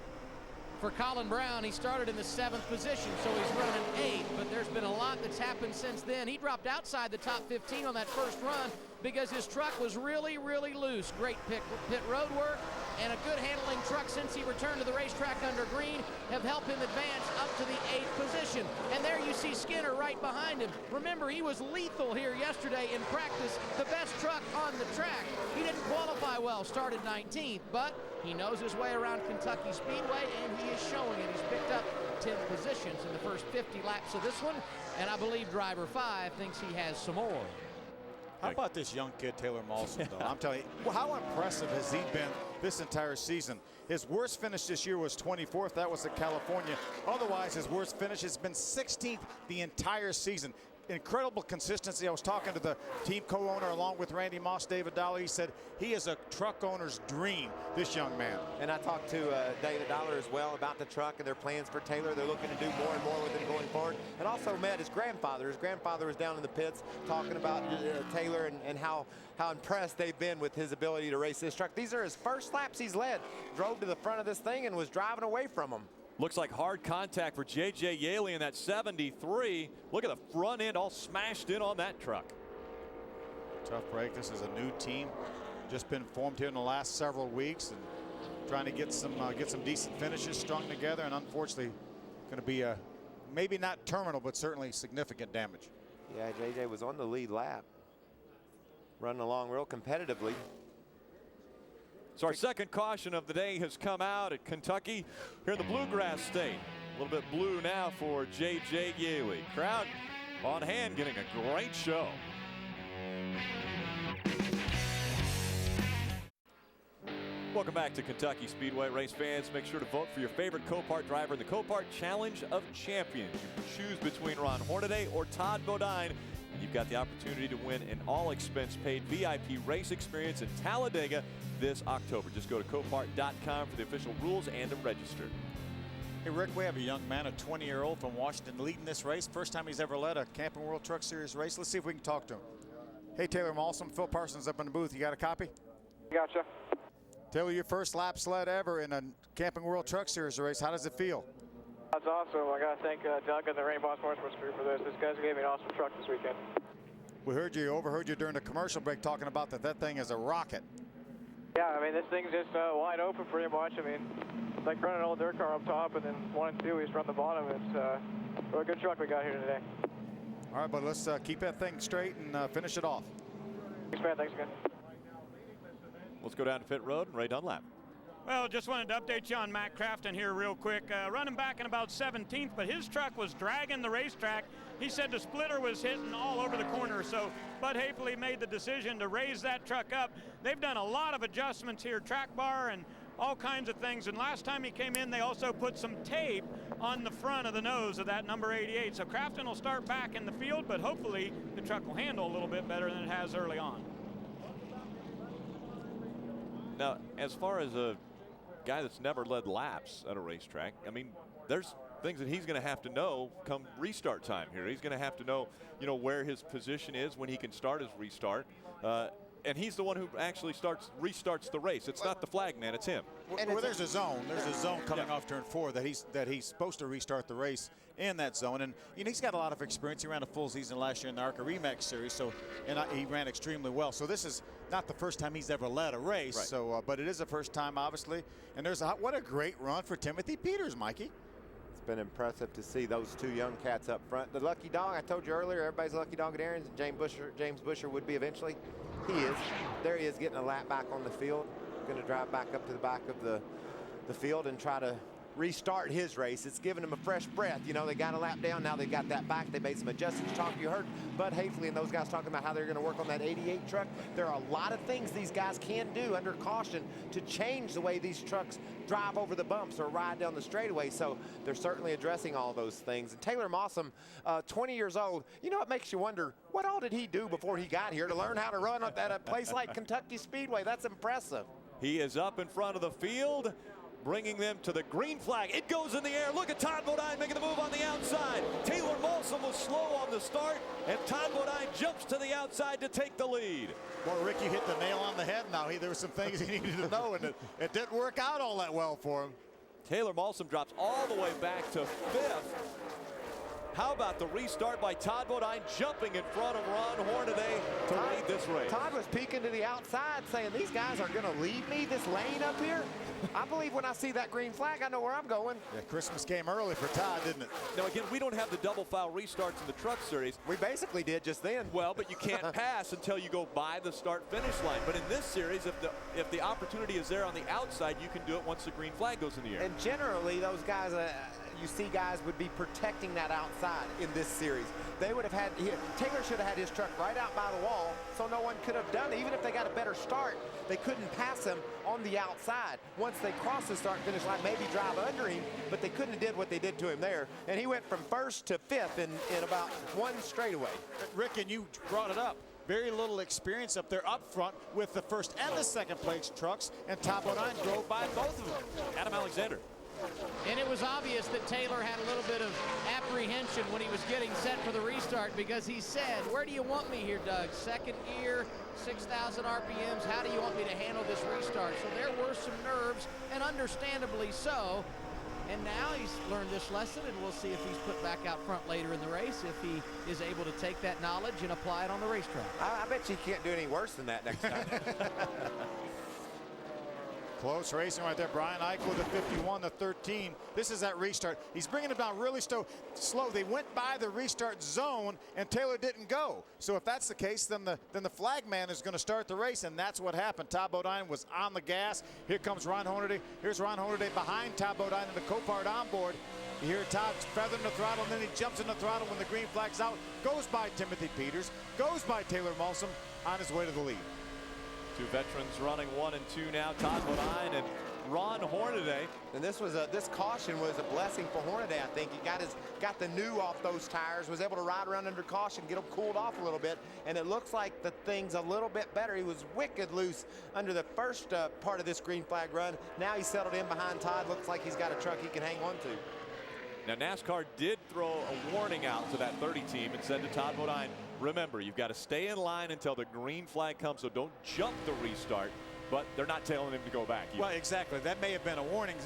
For Colin Brown, he started in the 7th position, so he's running 8th, but there's been a lot that's happened since then. He dropped outside the top 15 on that first run because his truck was really, really loose. Great pit road work and a good handling truck since he returned to the racetrack under green have helped him advance up to the 8th position. And there you see Skinner right behind him. Remember, he was lethal here yesterday in practice, the best truck on the track. He didn't qualify well, started 19th, but he knows his way around Kentucky Speedway, and he is showing it. He's picked up 10 positions in the first 50 laps of this one, and I believe driver 5 thinks he has some more. How about this young kid, Taylor Malsom, though? I'm telling you, how impressive has he been this entire season? His worst finish this year was 24th. That was at California. Otherwise, his worst finish has been 16th the entire season. Incredible consistency. I was talking to the team co-owner along with Randy Moss, David Dollar. He said he is a truck owner's dream, this young man. And I talked to David Dollar as well about the truck and their plans for Taylor. They're looking to do more and more with it going forward. And also met his grandfather. His grandfather was down in the pits talking about Taylor and how impressed they've been with his ability to race this truck. These are his first laps he's led. Drove to the front of this thing and was driving away from him. Looks like hard contact for J.J. Yaley in that 73. Look at the front end all smashed in on that truck. Tough break. This is a new team, just been formed here in the last several weeks, and trying to get some decent finishes strung together. And unfortunately, going to be a maybe not terminal, but certainly significant damage. Yeah, J.J. was on the lead lap, running along real competitively. So our second caution of the day has come out at Kentucky here in the Bluegrass State. A little bit blue now for J.J. Yaley. Crowd on hand, getting a great show. Welcome back to Kentucky Speedway. Race fans, make sure to vote for your favorite Copart driver in the Copart Challenge of Champions. You can choose between Ron Hornaday or Todd Bodine, and you've got the opportunity to win an all-expense-paid VIP race experience in Talladega this October. Just go to Copart.com for the official rules and to register. Hey, Rick, we have a young man, a 20-year-old from Washington, leading this race. First time he's ever led a Camping World Truck Series race. Let's see if we can talk to him. Hey, Taylor Malsom, Phil Parsons up in the booth. You got a copy? Gotcha. Taylor, your first lap sled ever in a Camping World Truck Series race. How does it feel? That's awesome. I got to thank Doug and the Rain Boss Motorsports crew for this. This guys gave me an awesome truck this weekend. We overheard you during the commercial break talking about that thing is a rocket. Yeah, I mean, this thing's just wide open pretty much. I mean, it's like running an old dirt car up top, and then 1 and 2, we just run the bottom. It's a good truck we got here today. All right, but let's keep that thing straight and finish it off. Thanks, man. Thanks again. Let's go down to pit road and Ray Dunlap. Well, just wanted to update you on Matt Crafton here real quick. Running back in about 17th, but his truck was dragging the racetrack. He said the splitter was hitting all over the corner, so Bud Hafley made the decision to raise that truck up. They've done a lot of adjustments here, track bar and all kinds of things. And last time he came in, they also put some tape on the front of the nose of that number 88. So Crafton will start back in the field, but hopefully the truck will handle a little bit better than it has early on. Now, as far as a guy that's never led laps at a racetrack, I mean, there's things that he's going to have to know come restart time here. He's going to have to know, where his position is when he can start his restart. And he's the one who actually restarts the race. It's not the flag man, it's him. Well, there's a zone. There's a zone coming off turn 4 that he's supposed to restart the race in that zone. And he's got a lot of experience. He ran a full season last year in the Arca Remax Series, and he ran extremely well. So this is not the first time he's ever led a race. Right. So, but it is the first time, obviously. And what a great run for Timothy Peters, Mikey. It's been impressive to see those two young cats up front. The lucky dog, I told you earlier, everybody's a lucky dog at Aaron's. James Buescher would be eventually. He is. There he is, getting a lap back on the field. Going to drive back up to the back of the field and try to restart his race. It's giving him a fresh breath. They got a lap down. Now they got that back. They made some adjustments. You heard Bud Hafley and those guys talking about how they're going to work on that 88 truck. There are a lot of things these guys can do under caution to change the way these trucks drive over the bumps or ride down the straightaway. So they're certainly addressing all those things. And Taylor Malsom, 20 years old, it makes you wonder, what all did he do before he got here to learn how to run at a place like Kentucky Speedway? That's impressive. He is up in front of the field, bringing them to the green flag. It goes in the air. Look at Todd Bodine making the move on the outside. Taylor Malsom was slow on the start, and Todd Bodine jumps to the outside to take the lead. Well, Rick, you hit the nail on the head now. There were some things he needed to know, and it didn't work out all that well for him. Taylor Malsom drops all the way back to 5th. How about the restart by Todd Bodine jumping in front of Ron Hornaday to lead this race? Todd was peeking to the outside saying, these guys are going to lead me this lane up here. I believe when I see that green flag, I know where I'm going. Yeah, Christmas came early for Todd, didn't it? Now, again, we don't have the double foul restarts in the truck series. We basically did just then. Well, but you can't pass until you go by the start-finish line. But in this series, if the opportunity is there on the outside, you can do it once the green flag goes in the air. And generally, those guys, you see guys would be protecting that outside in this series. They would have had, Taylor should have had his truck right out by the wall, so no one could have done it. Even if they got a better start, they couldn't pass him on the outside. Once they crossed the start-finish line, maybe drive under him, but they couldn't have did what they did to him there. And he went from 1st to 5th in about one straightaway. Rick, and you brought it up. Very little experience up there up front with the first and the second place trucks, and Todd Bodine drove by both of them. Adam Alexander. And it was obvious that Taylor had a little bit of apprehension when he was getting set for the restart, because he said, where do you want me here, Doug? Second gear, 6,000 RPMs, how do you want me to handle this restart? So there were some nerves, and understandably so. And now he's learned this lesson, and we'll see if he's put back out front later in the race, if he is able to take that knowledge and apply it on the racetrack. I bet you can't do any worse than that next time. Close racing right there. Brian Eichler, the 51, the 13. This is that restart. He's bringing it down really slow. They went by the restart zone, and Taylor didn't go. So if that's the case, then the flag man is going to start the race, and that's what happened. Todd Bodine was on the gas. Here comes Ron Hornaday. Here's Ron Hornaday behind Todd Bodine in the Copart onboard. You hear Todd feathering the throttle, and then he jumps in the throttle when the green flag's out. Goes by Timothy Peters. Goes by Taylor Malsom on his way to the lead. Two veterans running 1 and 2 now, Todd Bodine and Ron Hornaday. And this caution was a blessing for Hornaday, I think. He got the new off those tires, was able to ride around under caution, get them cooled off a little bit, and it looks like the thing's a little bit better. He was wicked loose under the first part of this green flag run. Now he's settled in behind Todd. Looks like he's got a truck he can hang on to. Now NASCAR did throw a warning out to that 30 team and said to Todd Bodine, remember, you've got to stay in line until the green flag comes, so don't jump the restart. But they're not telling him to go back either. Well, exactly. That may have been a warning.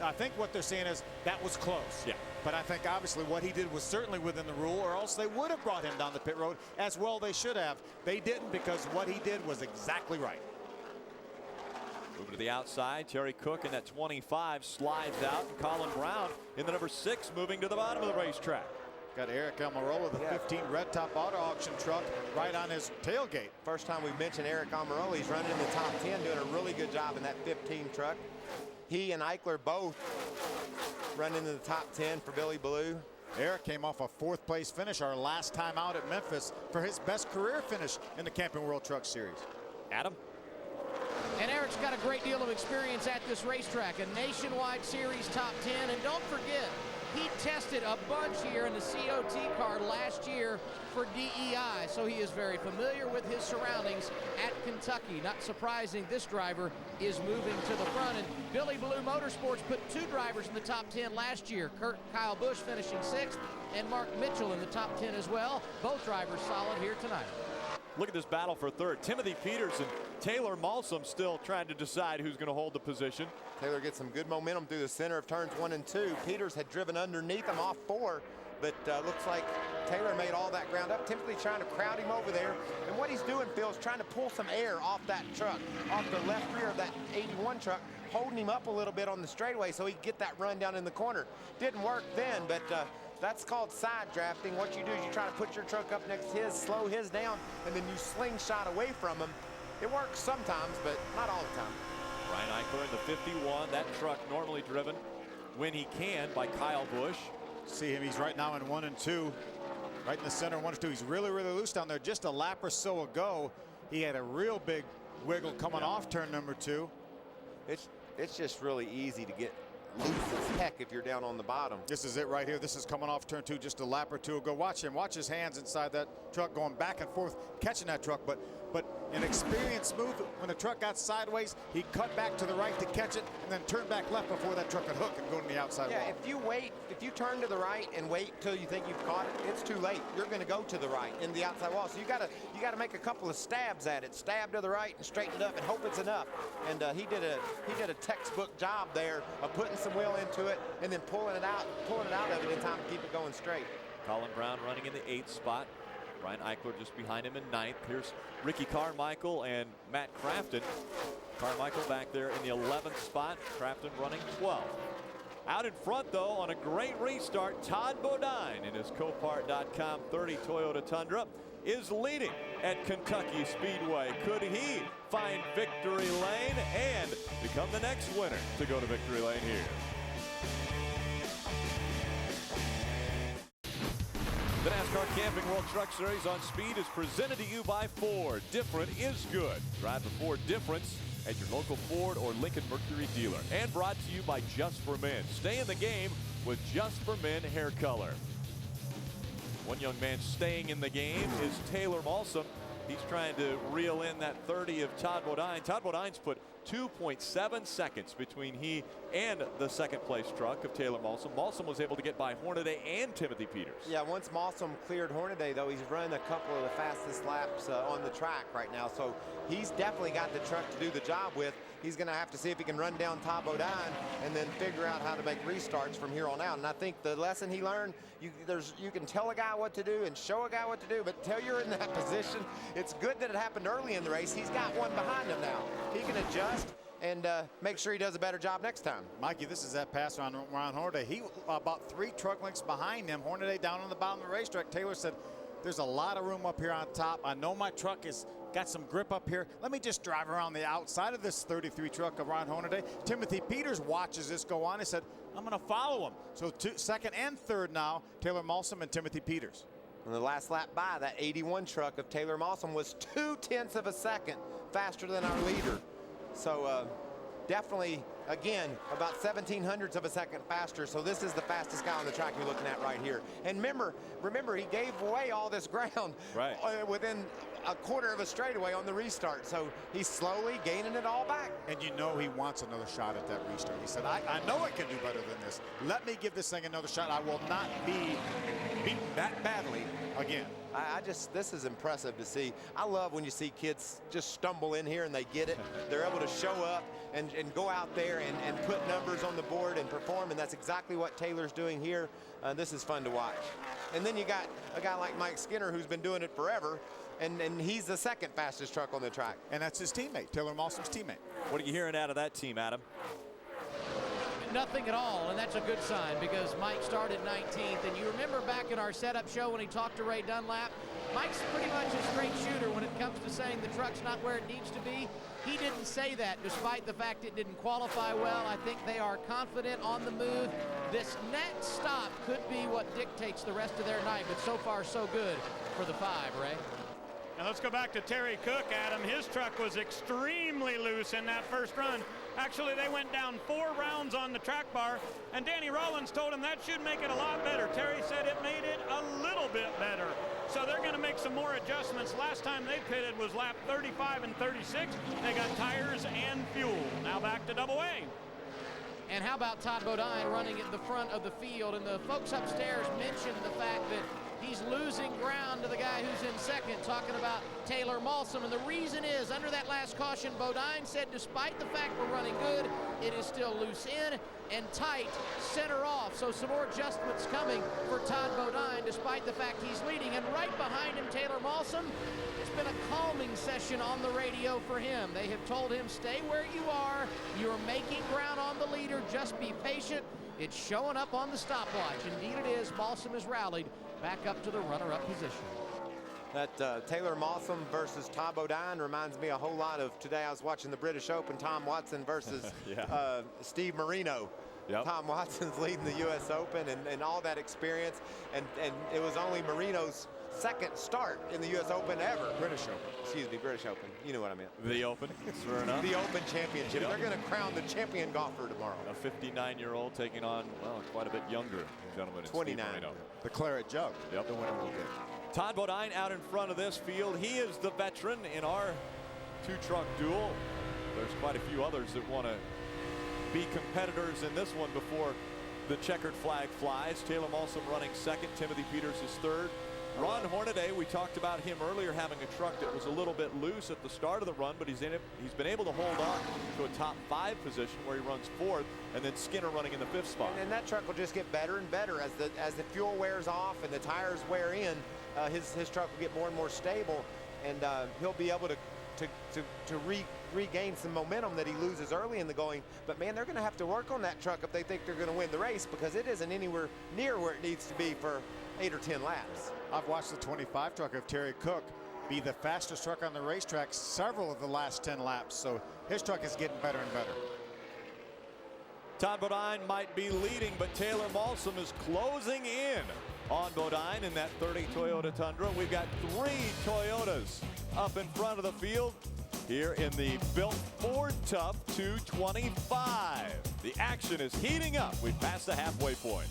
I think what they're saying is that was close. Yeah. But I think obviously what he did was certainly within the rule, or else they would have brought him down the pit road as well. They should have. They didn't, because what he did was exactly right. Moving to the outside, Terry Cook in that 25 slides out, and Colin Brown in the number 6 moving to the bottom of the racetrack. Got Eric Almirola, the 15 red top auto auction truck, right on his tailgate. First time we've mentioned Eric Almirola. He's running in the top 10, doing a really good job in that 15 truck. He and Eichler both running in the top 10 for Billy Blue. Eric came off a 4th place finish our last time out at Memphis for his best career finish in the Camping World Truck Series. Adam? And Eric's got a great deal of experience at this racetrack, a nationwide series top 10. And don't forget, he tested a bunch here in the COT car last year for DEI, so he is very familiar with his surroundings at Kentucky. Not surprising, this driver is moving to the front. And Billy Blue Motorsports put 2 drivers in the top 10 last year. Kyle Busch finishing 6th, and Mark Mitchell in the top 10 as well. Both drivers solid here tonight. Look at this battle for 3rd. Timothy Peters and Taylor Malsom still trying to decide who's going to hold the position. Taylor gets some good momentum through the center of turns 1 and 2. Peters had driven underneath him off 4, but looks like Taylor made all that ground up. Timothy trying to crowd him over there. And what he's doing, Phil, is trying to pull some air off that truck, off the left rear of that 81 truck, holding him up a little bit on the straightaway so he can get that run down in the corner. Didn't work then, but that's called side drafting. What you do is you try to put your truck up next to his, slow his down, and then you slingshot away from him. It works sometimes, but not all the time. Ryan Eichler in the 51. That truck normally driven when he can by Kyle Busch. See him, he's right now in 1 and 2. Right in the center, 1 and 2. He's really, really loose down there. Just a lap or so ago, he had a real big wiggle coming off turn number 2. It's just really easy to get loose as heck if you're down on the bottom. This is it right here. This is coming off turn 2 just a lap or 2 ago. Watch him. Watch his hands inside that truck going back and forth, catching that truck. But an experienced move. When the truck got sideways, he cut back to the right to catch it and then turned back left before that truck could hook and go to the outside wall. If you turn to the right and wait till you think you've caught it, it's too late. You're going to go to the right in the outside wall. So you got to make a couple of stabs at it. Stab to the right and straighten it up and hope it's enough. And he did a textbook job there of putting some wheel into it and then pulling it out of it in time to keep it going straight. Colin Brown running in the 8th spot. Ryan Eichler just behind him in 9th. Here's Ricky Carmichael and Matt Crafton. Carmichael back there in the 11th spot. Crafton running 12th. Out in front, though, on a great restart, Todd Bodine in his Copart.com 30 Toyota Tundra is leading at Kentucky Speedway. Could he find victory lane and become the next winner to go to victory lane here? The NASCAR Camping World Truck Series on Speed is presented to you by Ford. Different is good. Drive the Ford difference at your local Ford or Lincoln Mercury dealer. And brought to you by Just for Men. Stay in the game with Just for Men hair color. One young man staying in the game is Taylor Malsom. He's trying to reel in that 30 of Todd Bodine. Todd Bodine's put 2.7 seconds between he and the second place truck of Taylor Malsom. Malsom was able to get by Hornaday and Timothy Peters. Yeah, once Malsom cleared Hornaday, though, he's run a couple of the fastest laps on the track right now. So he's definitely got the truck to do the job with. He's going to have to see if he can run down Todd Bodine and then figure out how to make restarts from here on out. And I think the lesson he learned, you can tell a guy what to do and show a guy what to do, but until you're in that position, it's good that it happened early in the race. He's got one behind him now. He can adjust and make sure he does a better job next time. Mikey, this is that pass on Ron Hornaday. He about 3 truck lengths behind him. Hornaday down on the bottom of the racetrack. Taylor said, there's a lot of room up here on top. I know my truck is got some grip up here. Let me just drive around the outside of this 33 truck of Ron Hornaday. Timothy Peters watches this go on. He said, I'm going to follow him. So second and third now, Taylor Malsom and Timothy Peters. And the last lap by, that 81 truck of Taylor Malsom was 0.2 of a second faster than our leader. So definitely, again, about 0.17 of a second faster. So this is the fastest guy on the track you're looking at right here. And remember, he gave away all this ground within a quarter of a straightaway on the restart. So he's slowly gaining it all back. And you know he wants another shot at that restart. He said, I know I can do better than this. Let me give this thing another shot. I will not be beaten that badly again. This is impressive to see. I love when you see kids just stumble in here and they get it. They're able to show up and go out there and put numbers on the board and perform, and that's exactly what Taylor's doing here. This is fun to watch. And then you got a guy like Mike Skinner who's been doing it forever, and he's the second fastest truck on the track. And that's his teammate, Taylor Malsom's teammate. What are you hearing out of that team, Adam? Nothing at all, and that's a good sign because Mike started 19th, and you remember back in our setup show when he talked to Ray Dunlap, Mike's pretty much a straight shooter when it comes to saying the truck's not where it needs to be. He didn't say that despite the fact it didn't qualify well. I think they are confident on the move. This next stop could be what dictates the rest of their night, but so far so good for the 5, Ray. Now let's go back to Terry Cook, Adam. His truck was extremely loose in that first run. Actually, they went down 4 rounds on the track bar, and Danny Rollins told him that should make it a lot better. Terry said it made it a little bit better. So they're going to make some more adjustments. Last time they pitted was lap 35 and 36. They got tires and fuel. Now back to double A. And how about Todd Bodine running at the front of the field? And the folks upstairs mentioned the fact that he's losing ground to the guy who's in second, talking about Taylor Malsom. And the reason is, under that last caution, Bodine said, despite the fact we're running good, it is still loose in and tight center off. So some more adjustments coming for Todd Bodine, despite the fact he's leading. And right behind him, Taylor Malsom. It's been a calming session on the radio for him. They have told him, stay where you are. You're making ground on the leader. Just be patient. It's showing up on the stopwatch. Indeed it is. Malsom has rallied back up to the runner-up position. That Taylor Malsom versus Todd Bodine reminds me a whole lot of today. I was watching the British Open, Tom Watson versus Steve Marino. Yep. Tom Watson's leading the U.S. Open and all that experience, and it was only Marino's second start in the U.S. Open ever. British Open. Excuse me, British Open. You know what I meant. The Open, sure enough. The Open Championship. Yep. They're going to crown the champion golfer tomorrow. A 59-year-old taking on, well, quite a bit younger gentleman. 29. The Claret Jug. Yep. The winner will get. Todd Bodine out in front of this field. He is the veteran in our 2-truck duel. There's quite a few others that want to be competitors in this one before the checkered flag flies. Taylor Malsom running second. Timothy Peters is third. Ron Hornaday, we talked about him earlier having a truck that was a little bit loose at the start of the run, but he's been able to hold on to a top 5 position where he runs 4th, and then Skinner running in the 5th spot. And that truck will just get better and better as the fuel wears off and the tires wear in. His truck will get more and more stable, and he'll be able to regain some momentum that he loses early in the going. But man, they're going to have to work on that truck if they think they're going to win the race, because it isn't anywhere near where it needs to be for 8 or 10 laps. I've watched the 25 truck of Terry Cook be the fastest truck on the racetrack several of the last 10 laps, so his truck is getting better and better. Todd Bodine might be leading, but Taylor Malsom is closing in on Bodine in that 30 Toyota Tundra. We've got 3 Toyotas up in front of the field here in the built Ford Tough 225. The action is heating up. We've passed the halfway point.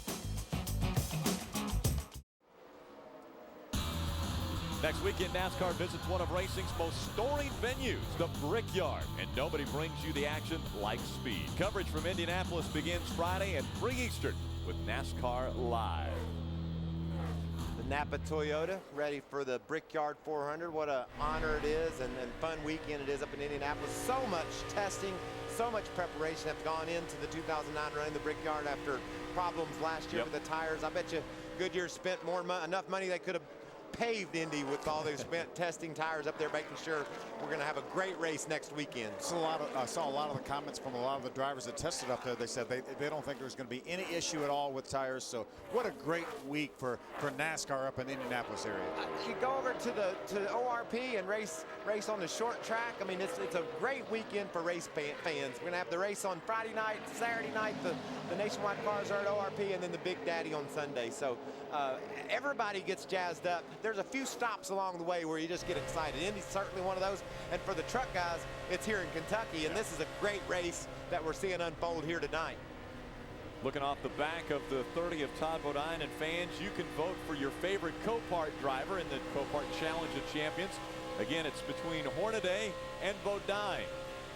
Next weekend, NASCAR visits one of racing's most storied venues, the Brickyard. And nobody brings you the action like speed. Coverage from Indianapolis begins Friday at 3 Eastern with NASCAR Live. The Napa Toyota ready for the Brickyard 400. What an honor it is and fun weekend it is up in Indianapolis. So much testing, so much preparation have gone into the 2009 running the Brickyard after problems last year with the tires. I bet you Goodyear spent enough money they could have paved Indy with all those spent testing tires up there, making sure we're going to have a great race next weekend. I saw a lot of the comments from a lot of the drivers that tested up there. They said they don't think there's going to be any issue at all with tires. So what a great week for NASCAR up in the Indianapolis area. You go over to the ORP and race on the short track. I mean, it's a great weekend for race fans. We're going to have the race on Friday night, Saturday night, the nationwide cars are at ORP, and then the Big Daddy on Sunday. So everybody gets jazzed up. There's a few stops along the way where you just get excited. Indy's certainly one of those. And for the truck guys, it's here in Kentucky, and this is a great race that we're seeing unfold here tonight. Looking off the back of the 30 of Todd Bodine, and fans, you can vote for your favorite Copart driver in the Copart Challenge of Champions. Again, it's between Hornaday and Bodine.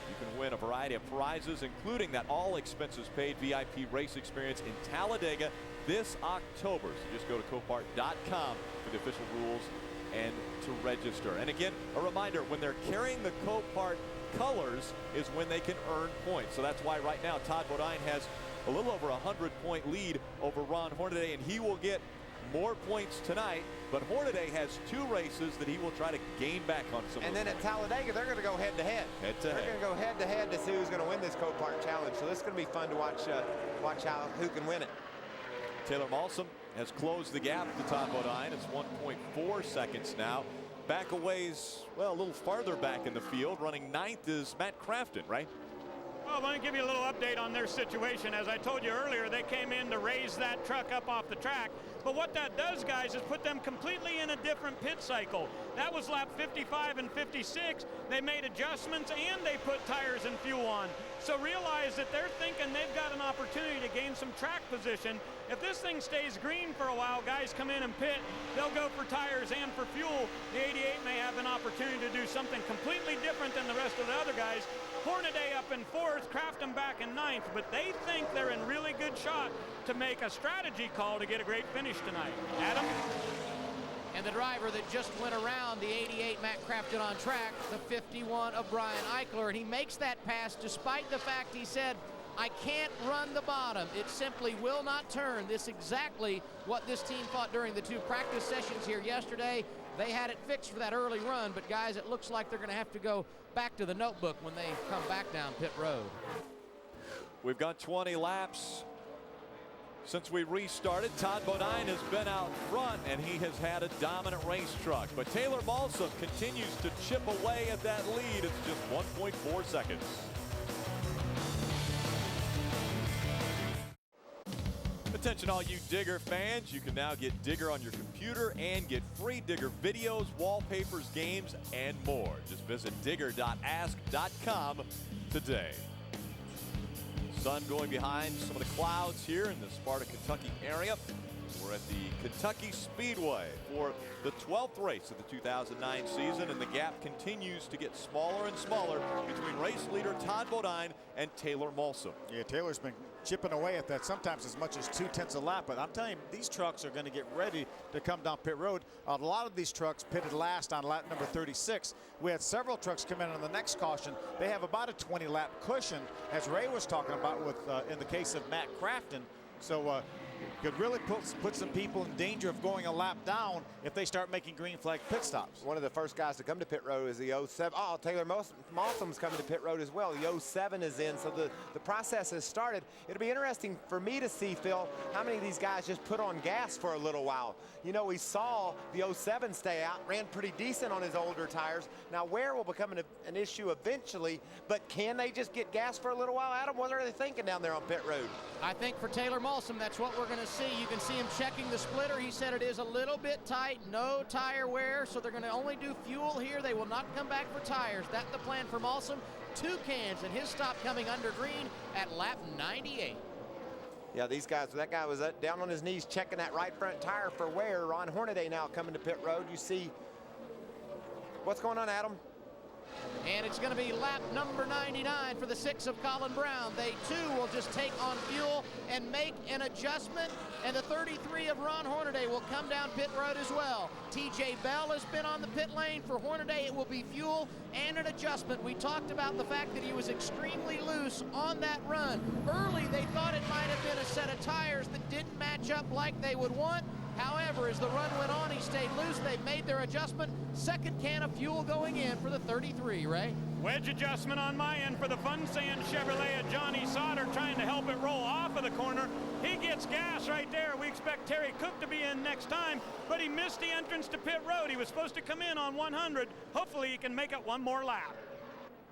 You can win a variety of prizes, including that all-expenses-paid VIP race experience in Talladega this October. So just go to Copart.com for the official rules and to register. And again, a reminder, when they're carrying the Copart colors is when they can earn points. So that's why right now Todd Bodine has a little over 100-point lead over Ron Hornaday, and he will get more points tonight. But Hornaday has 2 races that he will try to gain back on some. And then at Talladega, they're going to go head-to-head. They're going to go head-to-head to see who's going to win this Copart Challenge. So this is going to be fun to watch who can win it. Taylor Malsom has closed the gap to Todd Bodine. It's 1.4 seconds now. Back a ways, well, a little farther back in the field. Running 9th is Matt Crafton, right? Well, I want to give you a little update on their situation. As I told you earlier, they came in to raise that truck up off the track. But what that does, guys, is put them completely in a different pit cycle. That was lap 55 and 56. They made adjustments and they put tires and fuel on. So realize that they're thinking they've got an opportunity to gain some track position. If this thing stays green for a while, guys come in and pit, they'll go for tires and for fuel. The 88 may have an opportunity to do something completely different than the rest of the other guys. Hornaday up in 4th, Crafton back in 9th, but they think they're in really good shot to make a strategy call to get a great finish tonight. Adam? And the driver that just went around the 88 Matt Crafton on track, the 51 of Brian Eichler, and he makes that pass despite the fact he said, I can't run the bottom. It simply will not turn. This is exactly what this team thought during the 2 practice sessions here yesterday. They had it fixed for that early run, but guys, it looks like they're going to have to go back to the notebook when they come back down pit road. We've got 20 laps since we restarted. Todd Bodine has been out front, and he has had a dominant race truck. But Taylor Malsom continues to chip away at that lead. It's just 1.4 seconds. Attention all you Digger fans, you can now get Digger on your computer and get free Digger videos, wallpapers, games, and more. Just visit digger.ask.com today. Sun going behind some of the clouds here in the Sparta, Kentucky area. We're at the Kentucky Speedway for the 12th race of the 2009 season, and the gap continues to get smaller and smaller between race leader Todd Bodine and Taylor Malsom. Yeah, Taylor's been chipping away at that, sometimes as much as 2/10 of a lap. But I'm telling you, these trucks are going to get ready to come down pit road. A lot of these trucks pitted last on lap number 36. We had several trucks come in on the next caution. They have about a 20-lap cushion, as Ray was talking about with in the case of Matt Crafton. So could really put some people in danger of going a lap down if they start making green flag pit stops. One of the first guys to come to pit road is the 07. Oh, Taylor Malsom's coming to pit road as well. The 07 is in, so the process has started. It'll be interesting for me to see, Phil, how many of these guys just put on gas for a little while. You know, we saw the 07 stay out, ran pretty decent on his older tires. Now, wear will become an issue eventually, but can they just get gas for a little while? Adam, what are they thinking down there on pit road? I think for Taylor Malsom, that's what we're going to see. You can see him checking the splitter. He said it is a little bit tight, no tire wear, so they're going to only do fuel here. They will not come back for tires. That's the plan for Malsom. 2 cans, and his stop coming under green at lap 98. Yeah, these guys, that guy was down on his knees checking that right front tire for wear. Ron Hornaday now coming to pit road. You see What's going on, Adam? And it's going to be lap number 99 for the 6 of Colin Brown. They too will just take on fuel and make an adjustment. And the 33 of Ron Hornaday will come down pit road as well. TJ Bell has been on the pit lane. For Hornaday, it will be fuel and an adjustment. We talked about the fact that he was extremely loose on that run. Early, they thought it might have been a set of tires that didn't match up like they would want. However, as the run went on, he stayed loose. They made their adjustment. Second can of fuel going in for the 33, Ray. Wedge adjustment on my end for the Fun Sand Chevrolet of Johnny Sauter, trying to help it roll off of the corner. He gets gas right there. We expect Terry Cook to be in next time, but he missed the entrance to pit road. He was supposed to come in on 100. Hopefully he can make it one more lap.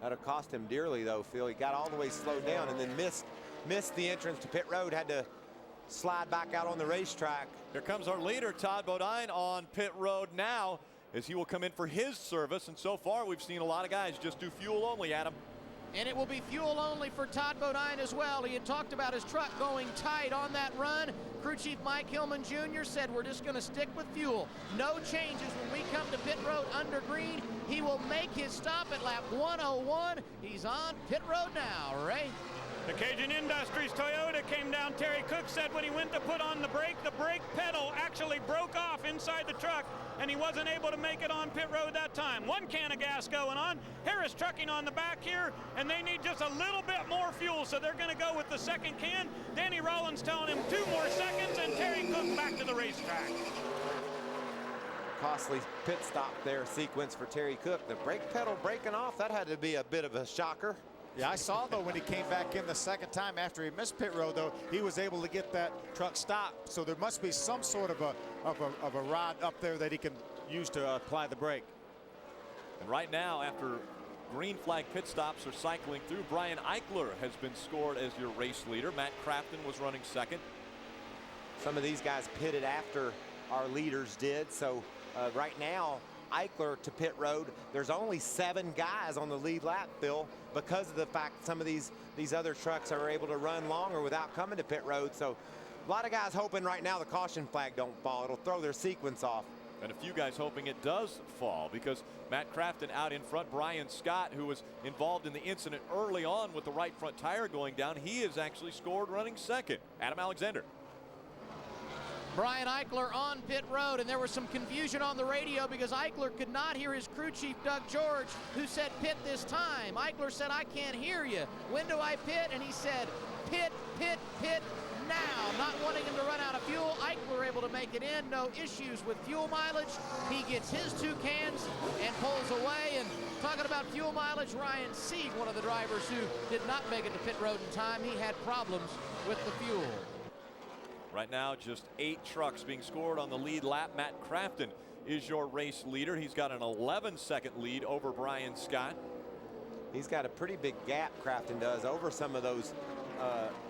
That'll cost him dearly, though, Phil. He got all the way slowed down and then missed the entrance to pit road, had to slide back out on the racetrack. Here comes our leader, Todd Bodine, on pit road now, as he will come in for his service. And so far, we've seen a lot of guys just do fuel only, Adam. And it will be fuel only for Todd Bodine as well. He had talked about his truck going tight on that run. Crew Chief Mike Hillman Jr. said, we're just going to stick with fuel. No changes when we come to pit road under green. He will make his stop at lap 101. He's on pit road now, Ray. The Cajun Industries Toyota came down. Terry Cook said when he went to put on the brake pedal actually broke off inside the truck, and he wasn't able to make it on pit road that time. One can of gas going on. Harris Trucking on the back here, and they need just a little bit more fuel, so they're going to go with the second can. Danny Rollins telling him 2 more seconds, and Terry Cook back to the racetrack. Costly pit stop there sequence for Terry Cook. The brake pedal breaking off, that had to be a bit of a shocker. Yeah, I saw, though, when he came back in the second time after he missed pit road, though, he was able to get that truck stopped. So there must be some sort of a rod up there that he can use to apply the brake. And right now, after green flag pit stops are cycling through, Brian Eichler has been scored as your race leader. Matt Crafton was running second. Some of these guys pitted after our leaders did. So right now, Eichler to pit road. There's only 7 guys on the lead lap, Phil, because of the fact some of these other trucks are able to run longer without coming to pit road. So a lot of guys hoping right now the caution flag don't fall. It'll throw their sequence off. And a few guys hoping it does fall, because Matt Crafton out in front. Brian Scott, who was involved in the incident early on with the right front tire going down, he is actually scored running second. Adam Alexander. Brian Eichler on pit road, and there was some confusion on the radio because Eichler could not hear his crew chief, Doug George, who said pit this time. Eichler said, I can't hear you. When do I pit? And he said, pit, pit, pit now. Not wanting him to run out of fuel. Eichler able to make it in. No issues with fuel mileage. He gets his 2 cans and pulls away. And talking about fuel mileage, Ryan Sieg, one of the drivers who did not make it to pit road in time. He had problems with the fuel. Right now, just 8 trucks being scored on the lead lap. Matt Crafton is your race leader. He's got an 11-second lead over Brian Scott. He's got a pretty big gap, Crafton does, over some of those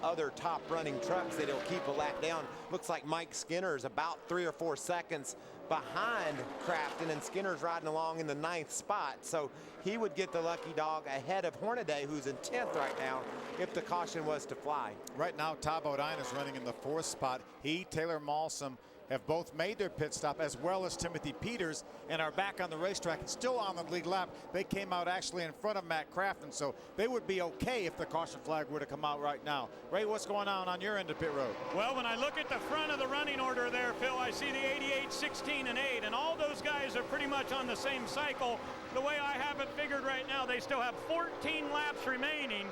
other top running trucks that he'll keep a lap down. Looks like Mike Skinner is about 3 or 4 seconds behind Crafton, and Skinner's riding along in the 9th spot. So he would get the lucky dog ahead of Hornaday, who's in 10th right now, if the caution was to fly. Right now, Todd Bodine is running in the 4th spot. He, Taylor Malsom, have both made their pit stop, as well as Timothy Peters, and are back on the racetrack and still on the lead lap. They came out actually in front of Matt Crafton, so they would be okay if the caution flag were to come out right now. Ray, what's going on your end of pit road? Well, when I look at the front of the running order there, Phil, I see the 88, 16, and 8, and all those guys are pretty much on the same cycle. The way I have it figured right now, they still have 14 laps remaining,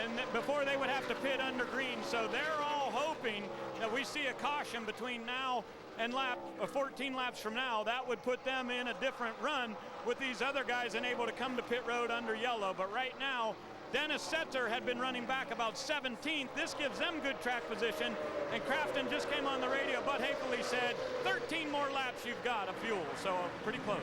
and before they would have to pit under green. So they're all hoping that we see a caution between now and 14 laps from now. That would put them in a different run with these other guys unable to come to pit road under yellow. But right now, Dennis Setzer had been running back about 17th. This gives them good track position. And Crafton just came on the radio. Bud Haefele said 13 more laps you've got of fuel. So pretty close.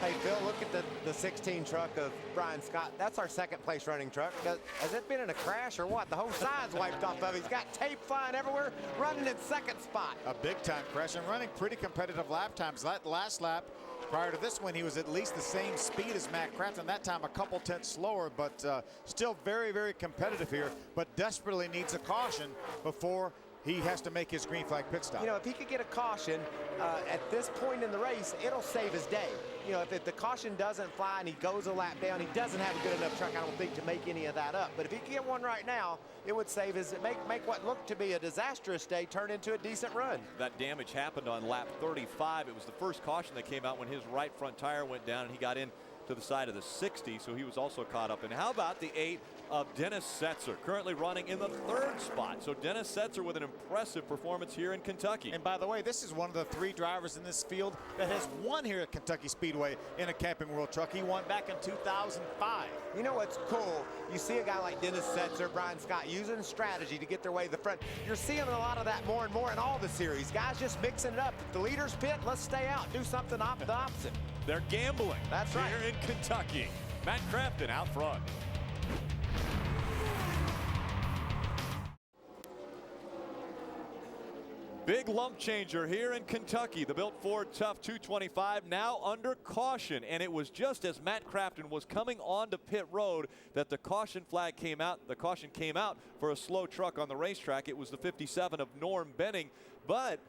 Hey, Phil, look at the 16 truck of Brian Scott. That's our 2nd place running truck. Has it been in a crash or what? The whole side's wiped off of it. He's got tape flying everywhere, running in 2nd spot. A big time crash and running pretty competitive lap times. That last lap, prior to this one, he was at least the same speed as Matt Crafton. That time a couple tenths slower, but still very, very competitive here, but desperately needs a caution before he has to make his green flag pit stop. You know, if he could get a caution at this point in the race, it'll save his day. You know, if the caution doesn't fly and he goes a lap down, he doesn't have a good enough truck, I don't think, to make any of that up. But if he can get one right now, it would save his, make what looked to be a disastrous day turn into a decent run. That damage happened on lap 35. It was the first caution that came out when his right front tire went down and he got in to the side of the 60, so he was also caught up. And how about the 8 of Dennis Setzer, currently running in the 3rd spot. So Dennis Setzer with an impressive performance here in Kentucky. And by the way, this is one of the 3 drivers in this field that has won here at Kentucky Speedway in a Camping World truck. He won back in 2005. You know what's cool? You see a guy like Dennis Setzer, Brian Scott, using strategy to get their way to the front. You're seeing a lot of that more and more in all the series. Guys just mixing it up. If the leaders pit, let's stay out. Do something the opposite. They're gambling. That's right. Here in Kentucky. Matt Crafton out front. Big lump changer here in Kentucky. The Built Ford Tough 225 now under caution. And it was just as Matt Crafton was coming onto pit road that the caution flag came out. The caution came out for a slow truck on the racetrack. It was the 57 of Norm Benning. But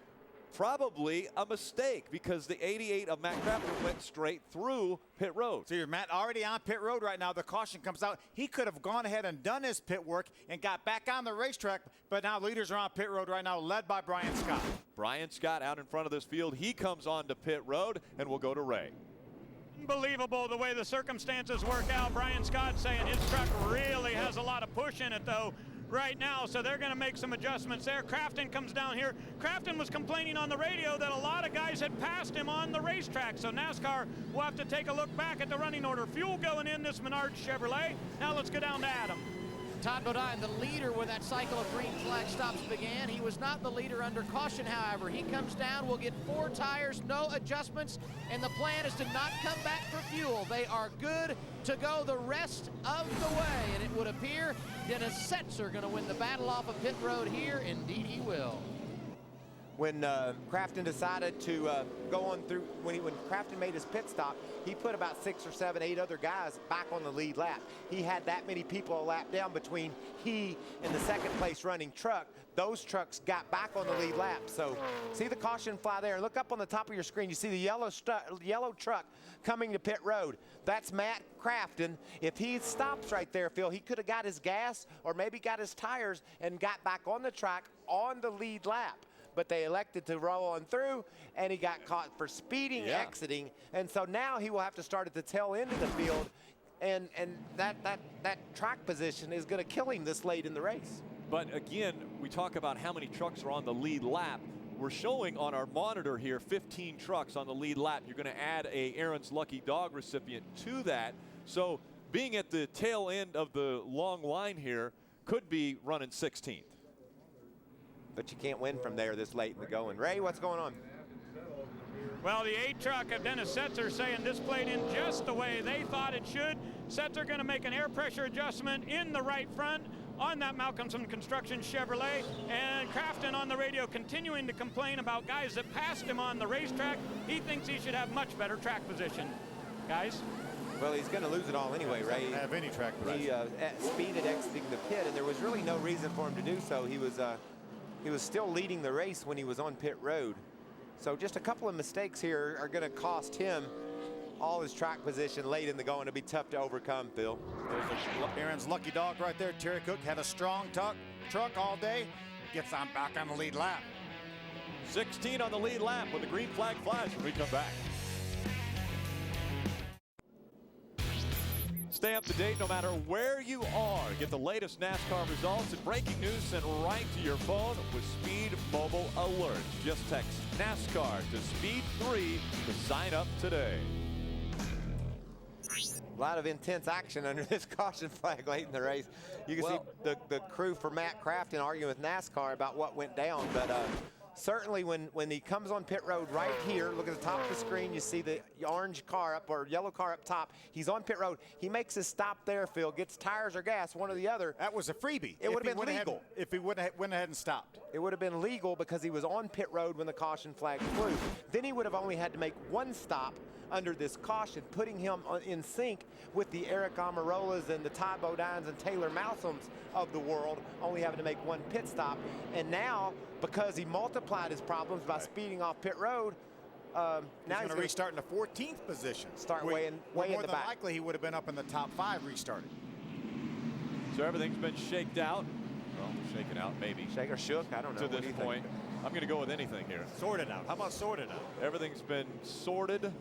probably a mistake because the 88 of Matt Crafton went straight through pit road. So you're Matt already on pit road right now. The caution comes out. He could have gone ahead and done his pit work and got back on the racetrack, but now leaders are on pit road right now, led by Brian Scott. Brian Scott out in front of this field. He comes on to pit road, and we'll go to Ray. Unbelievable the way the circumstances work out. Brian Scott saying his truck really has a lot of push in it, though, right now, so they're going to make some adjustments there. Crafton comes down here. Crafton was complaining on the radio that a lot of guys had passed him on the racetrack, so NASCAR will have to take a look back at the running order. Fuel going in this Menards Chevrolet. Now let's go down to Adam. Todd Bodine, the leader when that cycle of green flag stops began. He was not the leader under caution, however. He comes down, will get 4 tires, no adjustments, and the plan is to not come back for fuel. They are good to go the rest of the way, and it would appear Dennis Setzer going to win the battle off of pit road here. Indeed he will. When Crafton decided to go on through, when Crafton made his pit stop, he put about 6 or 7, 8 other guys back on the lead lap. He had that many people a lap down between he and the 2nd place running truck. Those trucks got back on the lead lap. So see the caution fly there. Look up on the top of your screen. You see the yellow truck coming to pit road. That's Matt Crafton. If he stops right there, Phil, he could have got his gas or maybe got his tires and got back on the track on the lead lap. But they elected to roll on through, and he got caught for speeding, exiting. And so now he will have to start at the tail end of the field, and that track position is going to kill him this late in the race. But again, we talk about how many trucks are on the lead lap. We're showing on our monitor here 15 trucks on the lead lap. You're going to add a Aaron's Lucky Dog recipient to that. So being at the tail end of the long line here could be running 16th. But you can't win from there this late in the going. Ray, what's going on? Well, the 8 truck of Dennis Setzer saying this played in just the way they thought it should. Setzer going to make an air pressure adjustment in the right front on that Malcolmson Construction Chevrolet. And Crafton on the radio continuing to complain about guys that passed him on the racetrack. He thinks he should have much better track position. Guys? Well, he's going to lose it all anyway, Ray. Doesn't have any track position. He speeded exiting the pit, and there was really no reason for him to do so. He was still leading the race when he was on pit road. So just a couple of mistakes here are going to cost him all his track position late in the going. It'll be tough to overcome, Phil. There's Aaron's Lucky Dog right there. Terry Cook had a strong truck all day. Gets on back on the lead lap. 16 on the lead lap when the green flag flies when we come back. Stay up to date no matter where you are. Get the latest NASCAR results and breaking news sent right to your phone with Speed Mobile Alerts. Just text NASCAR to Speed 3 to sign up today. A lot of intense action under this caution flag late in the race. You can see the crew for Matt Crafton arguing with NASCAR about what went down, but certainly when he comes on pit road right here, look at the top of the screen, you see the orange car up or yellow car up top. He's on pit road. He makes his stop there, Phil, gets tires or gas, one or the other. That was a freebie. It would have been legal. If he went ahead and stopped. It would have been legal because he was on pit road when the caution flag flew. Then he would have only had to make one stop under this caution, putting him in sync with the Eric Amarolas and the Ty Bodines and Taylor Malsoms of the world, only having to make one pit stop. And now, because he multiplied his problems by speeding off pit road, now he's going to restart in the 14th position. Start way in the back. More than likely, he would have been up in the top 5 restarted. So everything's been shaked out. Well, shaken out, maybe. Shake or shook, I don't know. To this point. I'm going to go with anything here. Sorted out. How about sorted out? Everything's been sorted,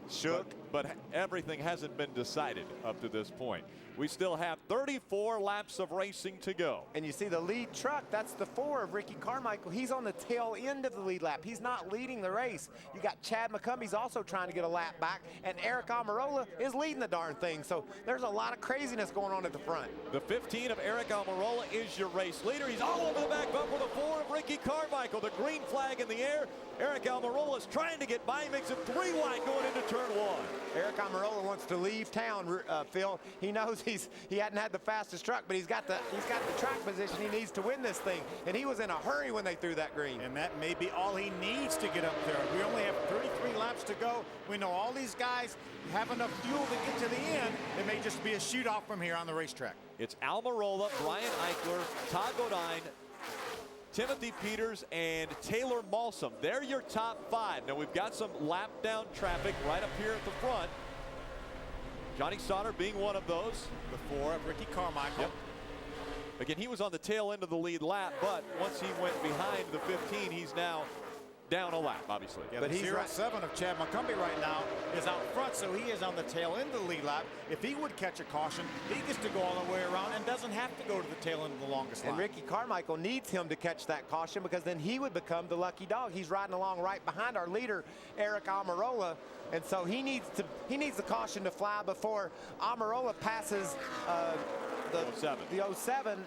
shook, but everything hasn't been decided up to this point. We still have 34 laps of racing to go. And you see the lead truck, that's the 4 of Ricky Carmichael. He's on the tail end of the lead lap. He's not leading the race. You got Chad McCumbie's also trying to get a lap back, and Eric Amarola is leading the darn thing. So there's a lot of craziness going on at the front. The 15 of Eric Amarola is your race leader. He's all over the back bumper. The 4 of Ricky Carmichael. The green flag in the air. Eric Almirola is trying to get by. He makes it 3 wide going into turn 1. Eric Almirola wants to leave town, Phil. He knows he hadn't had the fastest truck, but he's got the track position he needs to win this thing. And he was in a hurry when they threw that green. And that may be all he needs to get up there. We only have 33 laps to go. We know all these guys have enough fuel to get to the end. It may just be a shoot-off from here on the racetrack. It's Almirola, Brian Eichler, Todd Bodine, Timothy Peters, and Taylor Malsom. They're your top 5. Now we've got some lap down traffic right up here at the front. Johnny Sauter being one of those. The 4 of Ricky Carmichael. Yep. Again, he was on the tail end of the lead lap, but once he went behind the 15, he's now down a lap, obviously. Yeah, but he's 0-7 of Chad McCumbie right now is out front, so he is on the tail end of the lead lap. If he would catch a caution, he gets to go all the way around and doesn't have to go to the tail end of the longest lap. And Ricky Carmichael needs him to catch that caution, because then he would become the lucky dog. He's riding along right behind our leader, Eric Almirola, and so he needs the caution to fly before Almirola passes the 07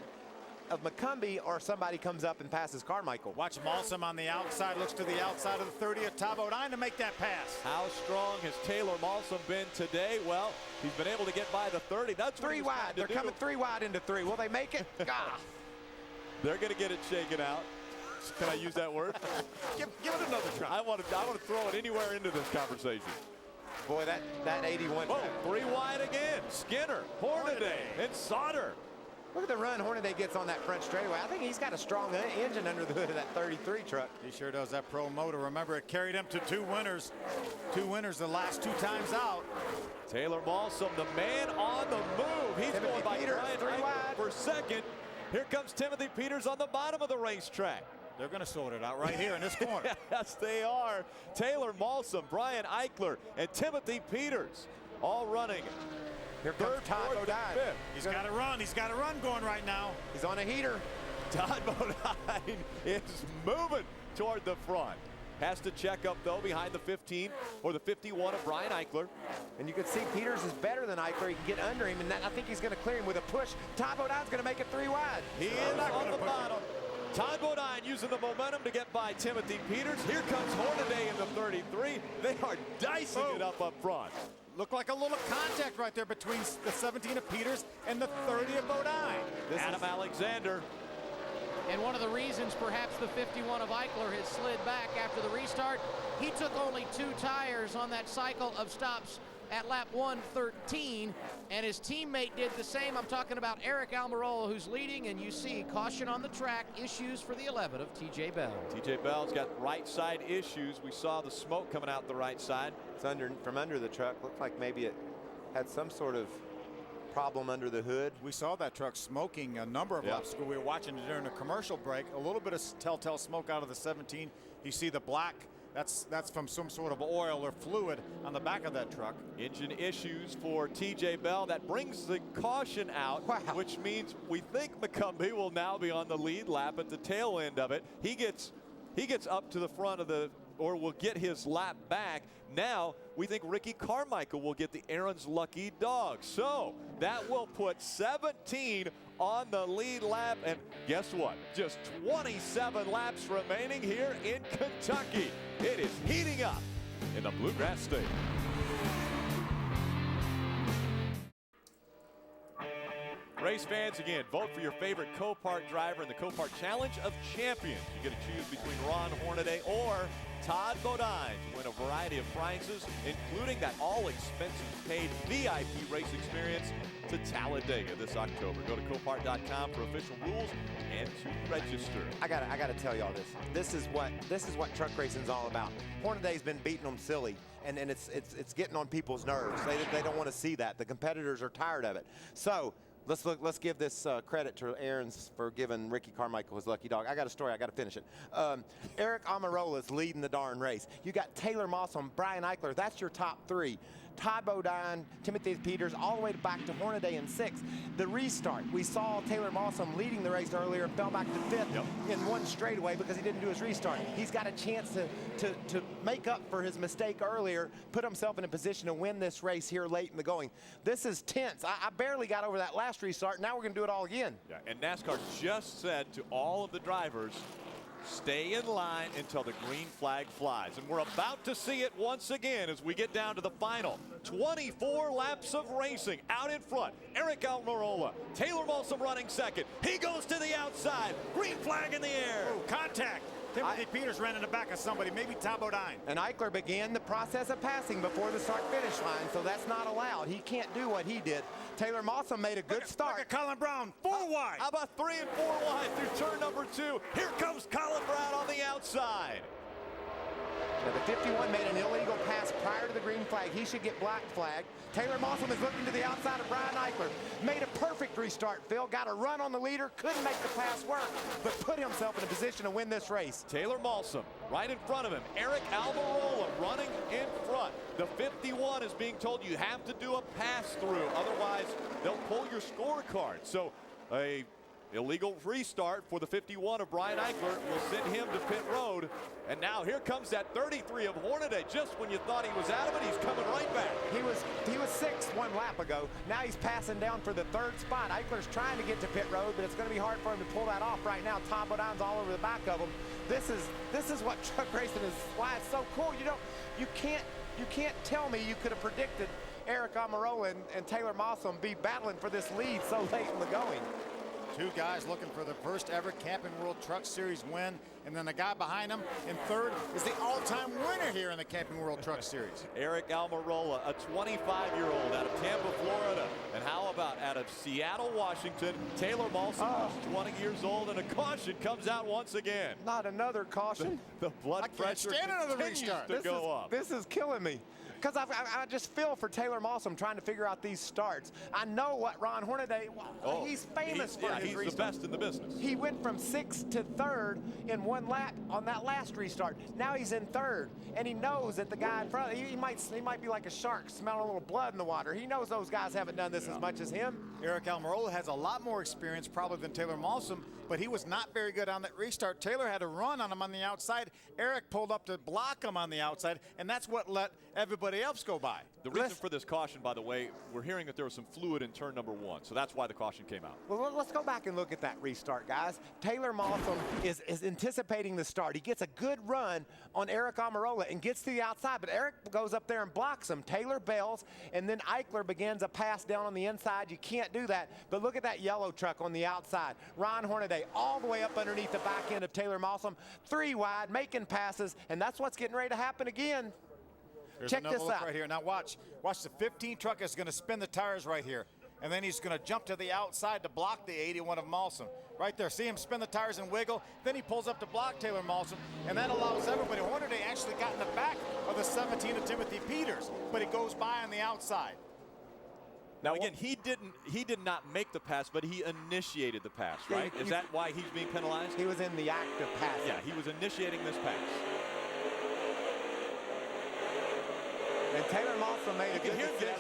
of McCumbie, or somebody comes up and passes Carmichael. Watch Malsom on the outside, looks to the outside of the 30 of Ty Bodine to make that pass. How strong has Taylor Malsom been today? Well, he's been able to get by the 30. That's 3 wide. They're coming 3 wide into 3. Will they make it? They're going to get it shaken out. Can I use that word? give it another try. I want to throw it anywhere into this conversation. Boy, that 81. Whoa, 3 wide again. Skinner, Hornaday, and Sauter. Look at the run Hornaday gets on that front straightaway. I think he's got a strong engine under the hood of that 33 truck. He sure does. That Pro Motor. Remember, it carried him to 2 winners. 2 winners the last 2 times out. Taylor Malsom, the man on the move. He's Timothy going by Peters, Brian 3 wide for second. Here comes Timothy Peters on the bottom of the racetrack. They're going to sort it out right here in this corner. Yes, they are. Taylor Malsom, Brian Eichler, and Timothy Peters all running. Here comes Todd Bodine. He's got to run. He's got a run going right now. He's on a heater. Todd Bodine is moving toward the front. Has to check up, though, behind the 15 or the 51 of Brian Eichler. And you can see Peters is better than Eichler. He can get under him, and I think he's going to clear him with a push. Todd Bodine's going to make it 3 wide. He is on the bottom. Todd Bodine using the momentum to get by Timothy Peters. Here comes Hornaday in the 33. They are dicing it up front. Looked like a little contact right there between the 17 of Peters and the 30 of Bodine. Adam Alexander. And one of the reasons perhaps the 51 of Eichler has slid back after the restart, he took only 2 tires on that cycle of stops at lap 113, and his teammate did the same. I'm talking about Eric Almirola, who's leading, and you see caution on the track, issues for the 11 of TJ Bell. TJ Bell's got right side issues. We saw the smoke coming out the right side. It's from under the truck. Looked like maybe it had some sort of problem under the hood. We saw that truck smoking a number of laps ago. We were watching it during a commercial break. A little bit of telltale smoke out of the 17. You see the black. That's from some sort of oil or fluid on the back of that truck. Engine issues for TJ Bell. That brings the caution out, which means we think McCumbie will now be on the lead lap at the tail end of it. He gets up to the front of the, or will get his lap back. Now we think Ricky Carmichael will get the Aaron's lucky dog. So that will put 17 on the lead lap, and guess what? Just 27 laps remaining here in Kentucky. It is heating up in the Bluegrass State. Race fans, again, vote for your favorite Copart driver in the Copart Challenge of Champions. You get to choose between Ron Hornaday or Todd Bodine to win a variety of prizes, including that all-expenses-paid VIP race experience to Talladega this October. Go to Copart.com for official rules and to register. I gotta tell y'all this. This is what truck racing is all about. Hornaday's been beating them silly, and it's getting on people's nerves. They don't want to see that. The competitors are tired of it. So let's give this credit to Aaron's for giving Ricky Carmichael his lucky dog. I got a story. I got to finish it. Eric Almirola's leading the darn race. You got Taylor Mossam, Brian Eichler. That's your top three. Todd Bodine, Timothy Peters, all the way back to Hornaday in 6th. The restart, we saw Taylor Mossam leading the race earlier, fell back to 5th in one straightaway because he didn't do his restart. He's got a chance to make up for his mistake earlier, put himself in a position to win this race here late in the going. This is tense. I barely got over that last restart. Now we're going to do it all again. Yeah, and NASCAR just said to all of the drivers, stay in line until the green flag flies. And we're about to see it once again as we get down to the final 24 laps of racing. Out in front, Eric Almirola. Taylor Mossam running second. He goes to the outside. Green flag in the air. Oh, contact. Timothy Peters ran in the back of somebody, maybe Todd Bodine. And Eichler began the process of passing before the start-finish line, so that's not allowed. He can't do what he did. Taylor Mossam made a good start. Look at Colin Brown, 4 wide. How about 3 and 4 wide through turn number 2? Here comes Colin Brown on the outside. Now, the 51 made an illegal pass prior to the green flag. He should get black flag. Taylor Mossam is looking to the outside of Brian Eichler. Made a perfect restart, Phil. Got a run on the leader. Couldn't make the pass work, but put himself in a position to win this race. Taylor Mossam right in front of him. Eric Almirola running in front. The 51 is being told you have to do a pass-through. Otherwise, they'll pull your scorecard. So a illegal restart for the 51 of Brian Eichler will send him to pit road. And now here comes that 33 of Hornaday. Just when you thought he was out of it, he's coming right back. He was 6th 1 lap ago. Now he's passing down for the 3rd spot. Eichler's trying to get to pit road, but it's going to be hard for him to pull that off right now. Todd Bodine's all over the back of him. This is what truck racing is. Why it's so cool. You can't tell me you could have predicted Eric Almirola and Taylor Mossam be battling for this lead so late in the going. 2 guys looking for the first ever Camping World Truck Series win, and then the guy behind him in 3rd is the all-time winner here in the Camping World Truck Series. Eric Almirola, a 25-year-old out of Tampa, Florida. And how about out of Seattle, Washington, Taylor Mossam, who's 20 years old, and a caution comes out once again. Not another caution. The blood pressure continues to go up. This is killing me. Because I just feel for Taylor Mossam trying to figure out these starts. I know what Ron Hornaday, he's famous for his restart. He's the best in the business. He went from 6th to 3rd in 1 lap on that last restart. Now he's in 3rd, and he knows that the guy in front, he might be like a shark smelling a little blood in the water. He knows those guys haven't done this as much as him. Eric Almirola has a lot more experience probably than Taylor Mossam, but he was not very good on that restart. Taylor had a run on him on the outside. Eric pulled up to block him on the outside, and that's what let everybody else go by. The reason for this caution, by the way, we're hearing that there was some fluid in turn number 1, so that's why the caution came out. Well, let's go back and look at that restart, guys. Taylor Mossam is anticipating the start. He gets a good run on Eric Almirola and gets to the outside, but Eric goes up there and blocks him. Taylor bails, and then Eichler begins a pass down on the inside. You can't do that, but look at that yellow truck on the outside. Ron Hornaday all the way up underneath the back end of Taylor Mossam, 3 wide, making passes, and that's what's getting ready to happen again. Here's Check this out right here. Now watch the 15 truck is going to spin the tires right here, and then he's going to jump to the outside to block the 81 of Mossam. Right there, see him spin the tires and wiggle, then he pulls up to block Taylor Mossam, and that allows everybody. Hornaday actually got in the back of the 17 of Timothy Peters, but he goes by on the outside. Now again, he did not make the pass, but he initiated the pass, right? Is that why he's being penalized? He was in the act of passing. Yeah, he was initiating this pass. And Taylor Mossam made a good decision.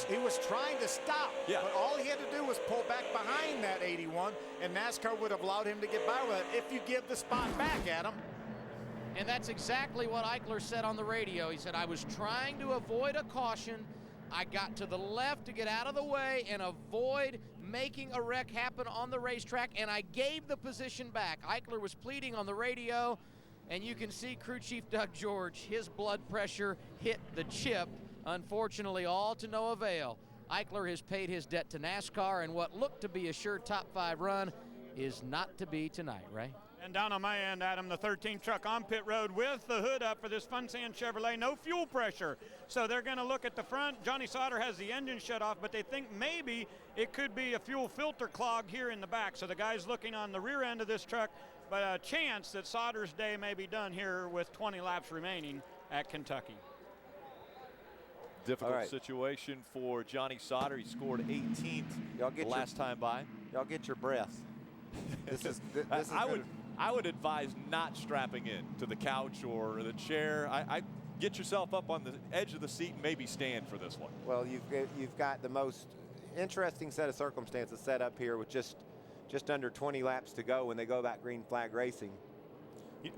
He was trying to stop, but all he had to do was pull back behind that 81, and NASCAR would have allowed him to get by with it if you give the spot back, Adam. And that's exactly what Eichler said on the radio. He said, I was trying to avoid a caution. I got to the left to get out of the way and avoid making a wreck happen on the racetrack, and I gave the position back. Eichler was pleading on the radio, and you can see crew chief Doug George, his blood pressure hit the chip. Unfortunately, all to no avail. Eichler has paid his debt to NASCAR, and what looked to be a sure top 5 run is not to be tonight, Ray. And down on my end, Adam, the 13th truck on pit road with the hood up for this Fun Sand Chevrolet. No fuel pressure. So they're going to look at the front. Johnny Sauter has the engine shut off, but they think maybe it could be a fuel filter clog here in the back. So the guy's looking on the rear end of this truck, but a chance that Sauter's day may be done here with 20 laps remaining at Kentucky. Difficult situation for Johnny Sauter. He scored 18th last time by. Y'all get your breath. This is I would advise not strapping in to the couch or the chair. I get yourself up on the edge of the seat and maybe stand for this one. Well, you've got the most interesting set of circumstances set up here with just under 20 laps to go when they go back green flag racing.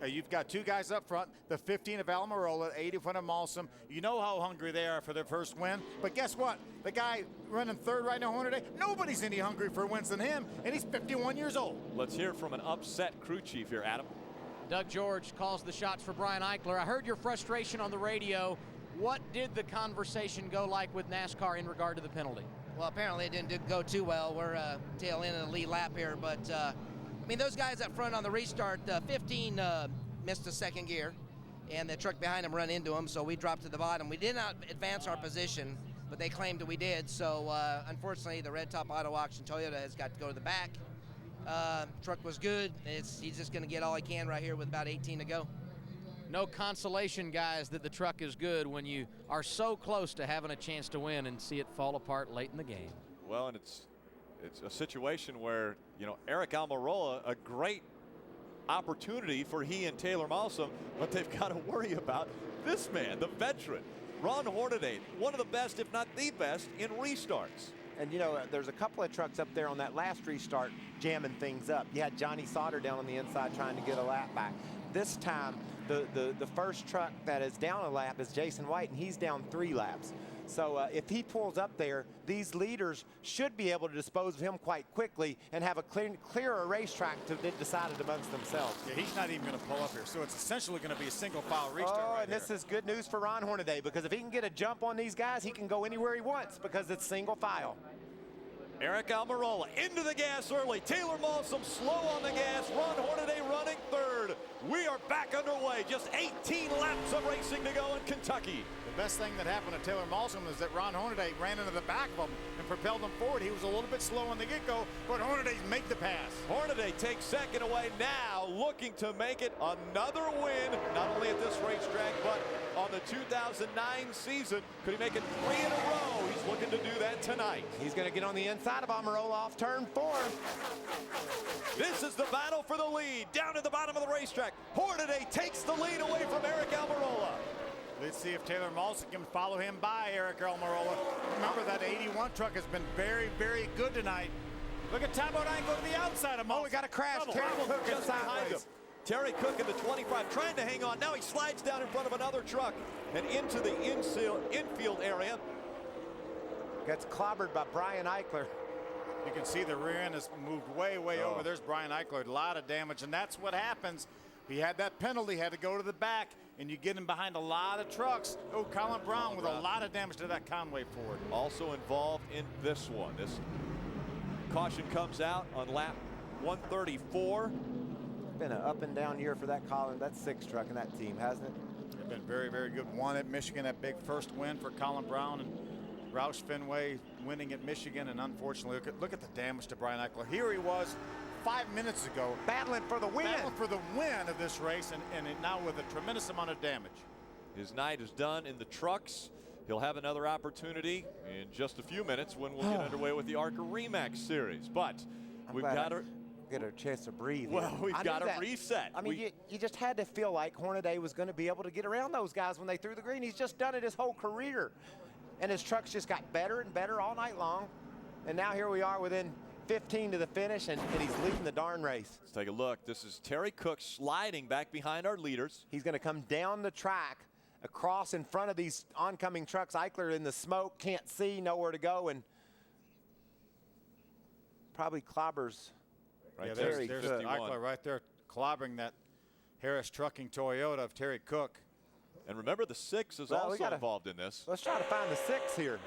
You've got 2 guys up front, the 15 of Almirola, 8 in front of Malsom. You know how hungry they are for their first win. But guess what? The guy running 3rd right now, Hornaday, nobody's any hungry for wins than him, and he's 51 years old. Let's hear from an upset crew chief here, Adam. Doug George calls the shots for Brian Eichler. I heard your frustration on the radio. What did the conversation go like with NASCAR in regard to the penalty? Well, apparently it didn't go too well. We're tail end of the lead lap here, but I mean, those guys up front on the restart, 15 missed a second gear, and the truck behind them run into them, so we dropped to the bottom. We did not advance our position, but they claimed that we did, so unfortunately the Red Top Auto Auction Toyota has got to go to the back. Truck was good. He's just going to get all he can right here with about 18 to go. No consolation, guys, that the truck is good when you are so close to having a chance to win and see it fall apart late in the game. Well, and it's a situation where, you know, Eric Almirola, a great opportunity for he and Taylor Malsom, but they've got to worry about this man, the veteran, Ron Hornaday, one of the best, if not the best, in restarts. And, you know, there's a couple of trucks up there on that last restart jamming things up. You had Johnny Sauter down on the inside trying to get a lap back. This time, the first truck that is down a lap is Jason White, and he's down 3 laps. So if he pulls up there, these leaders should be able to dispose of him quite quickly and have a clearer racetrack to be decided amongst themselves. Yeah, he's not even going to pull up here, so it's essentially going to be a single file restart. Oh, and this is good news for Ron Hornaday, because if he can get a jump on these guys, he can go anywhere he wants because it's single file. Eric Almirola into the gas early. Taylor Malsom slow on the gas. Ron Hornaday running 3rd. We are back underway. Just 18 laps of racing to go in Kentucky. The best thing that happened to Taylor Malsom is that Ron Hornaday ran into the back of him and propelled him forward. He was a little bit slow on the get-go, but Hornaday's made the pass. Hornaday takes 2nd away now, looking to make it another win, not only at this racetrack, but on the 2009 season. Could he make it 3 in a row? He's looking to do that tonight. He's going to get on the inside of Almirola off turn 4. This is the battle for the lead. Down at the bottom of the racetrack, Hornaday takes the lead away from Eric Almirola. Let's see if Taylor Malsom can follow him by Eric Almirola. Remember, that 81 truck has been very, very good tonight. Look at Tabo Nine go to the outside of Malsom. Oh, we got a crash. Terry Cook just behind him. Terry Cook in the 25 trying to hang on. Now he slides down in front of another truck and into the infield area. Gets clobbered by Brian Eichler. You can see the rear end has moved way over. There's Brian Eichler. A lot of damage, and that's what happens. He had that penalty, had to go to the back, and you get him behind a lot of trucks. Oh, Colin Brown with a lot of damage to that Conway Ford. Also involved in this one. This caution comes out on lap 134. Been an up and down year for that Colin, that 6 truck and that team, hasn't it? It's been very, very good. Won at Michigan, that big first win for Colin Brown, and Roush Fenway winning at Michigan, and unfortunately, look at the damage to Brian Eichler. Here he was 5 minutes ago. Battling for the win. Battling for the win of this race, and now with a tremendous amount of damage. His night is done in the trucks. He'll have another opportunity in just a few minutes when we'll get underway with the Arca Remax Series. But we've got to get a chance to breathe. Well, we've got to reset. I mean, you just had to feel like Hornaday was going to be able to get around those guys when they threw the green. He's just done it his whole career. And his trucks just got better and better all night long. And now here we are within 15 to the finish, and he's leading the darn race. Let's take a look. This is Terry Cook sliding back behind our leaders. He's going to come down the track, across in front of these oncoming trucks. Eichler in the smoke, can't see, nowhere to go, and probably clobbers. Right, there's Eichler right there clobbering that Harris Trucking Toyota of Terry Cook. And remember, the 6 is also involved in this. Let's try to find the 6 here.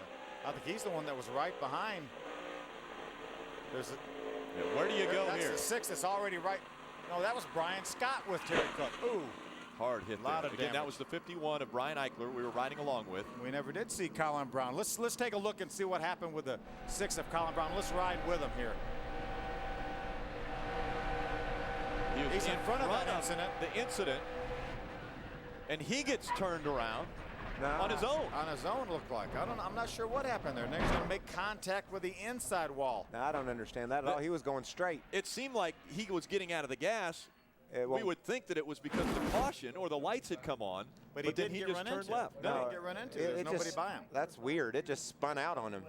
I think he's the one that was right behind. There's a, yeah, where do you go that's here? The 6 that's already right. No, that was Brian Scott with Terry Cook. Ooh. Hard hit Lot there. of Again, damage. that was the 51 of Brian Eichler we were riding along with. We never did see Colin Brown. Let's take a look and see what happened with the 6 of Colin Brown. Let's ride with him here. He's in front of that incident. The incident. And he gets turned around on his own. On his own, looked like. I'm not sure what happened there. Now he's going to make contact with the inside wall. Now, I don't understand that at all. He was going straight. It seemed like he was getting out of the gas. We would think that it was because of the caution or the lights had come on, but then he just turned left. No, he didn't get run into. There's nobody by him. That's weird. It just spun out on him.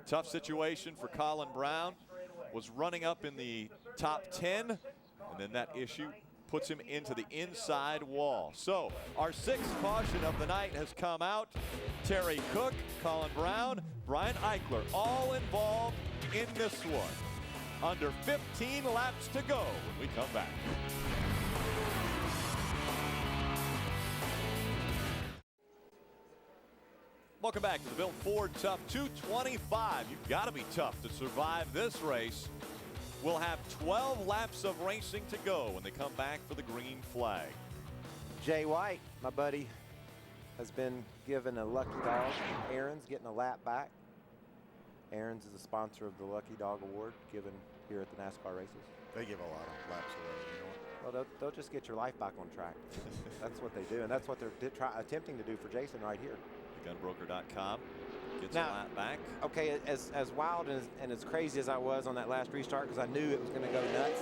Tough situation for Colin Brown. Was running up in the top 10, and then that issue puts him into the inside wall. So our 6th caution of the night has come out. Terry Cook, Colin Brown, Brian Eichler, all involved in this one. Under 15 laps to go when we come back. Welcome back to the Bill Ford Tough 225. You've got to be tough to survive this race. We'll have 12 laps of racing to go when they come back for the green flag. Jay White, my buddy, has been given a lucky dog. Aaron's getting a lap back. Aaron's is a sponsor of the Lucky Dog Award given here at the NASCAR races. They give a lot of laps away, you know. Well, they'll just get your life back on track. That's what they do, and that's what they're attempting to do for Jason right here. Gunbroker.com gets Now, a lap back. Okay, as wild and as crazy as I was on that last restart, because I knew it was going to go nuts,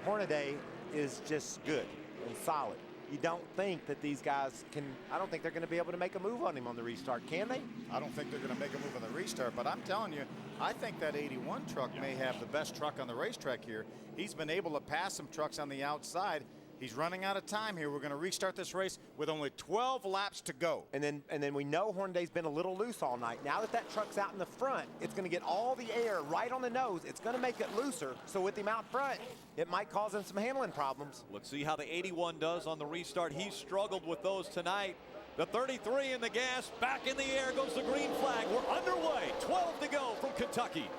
Hornaday is just good and solid. You don't think that these guys can, I don't think they're going to be able to make a move on him on the restart, can they? I don't think they're going to make a move on the restart, but I'm telling you, I think that 81 truck may have the best truck on the racetrack here. He's been able to pass some trucks on the outside. He's running out of time here. We're going to restart this race with only 12 laps to go. And then we know Hornaday's been a little loose all night. Now that truck's out in the front, it's going to get all the air right on the nose. It's going to make it looser. So with him out front, it might cause him some handling problems. Let's see how the 81 does on the restart. He struggled with those tonight. The 33 in the gas, back in the air goes the green flag. We're underway. 12 to go from Kentucky.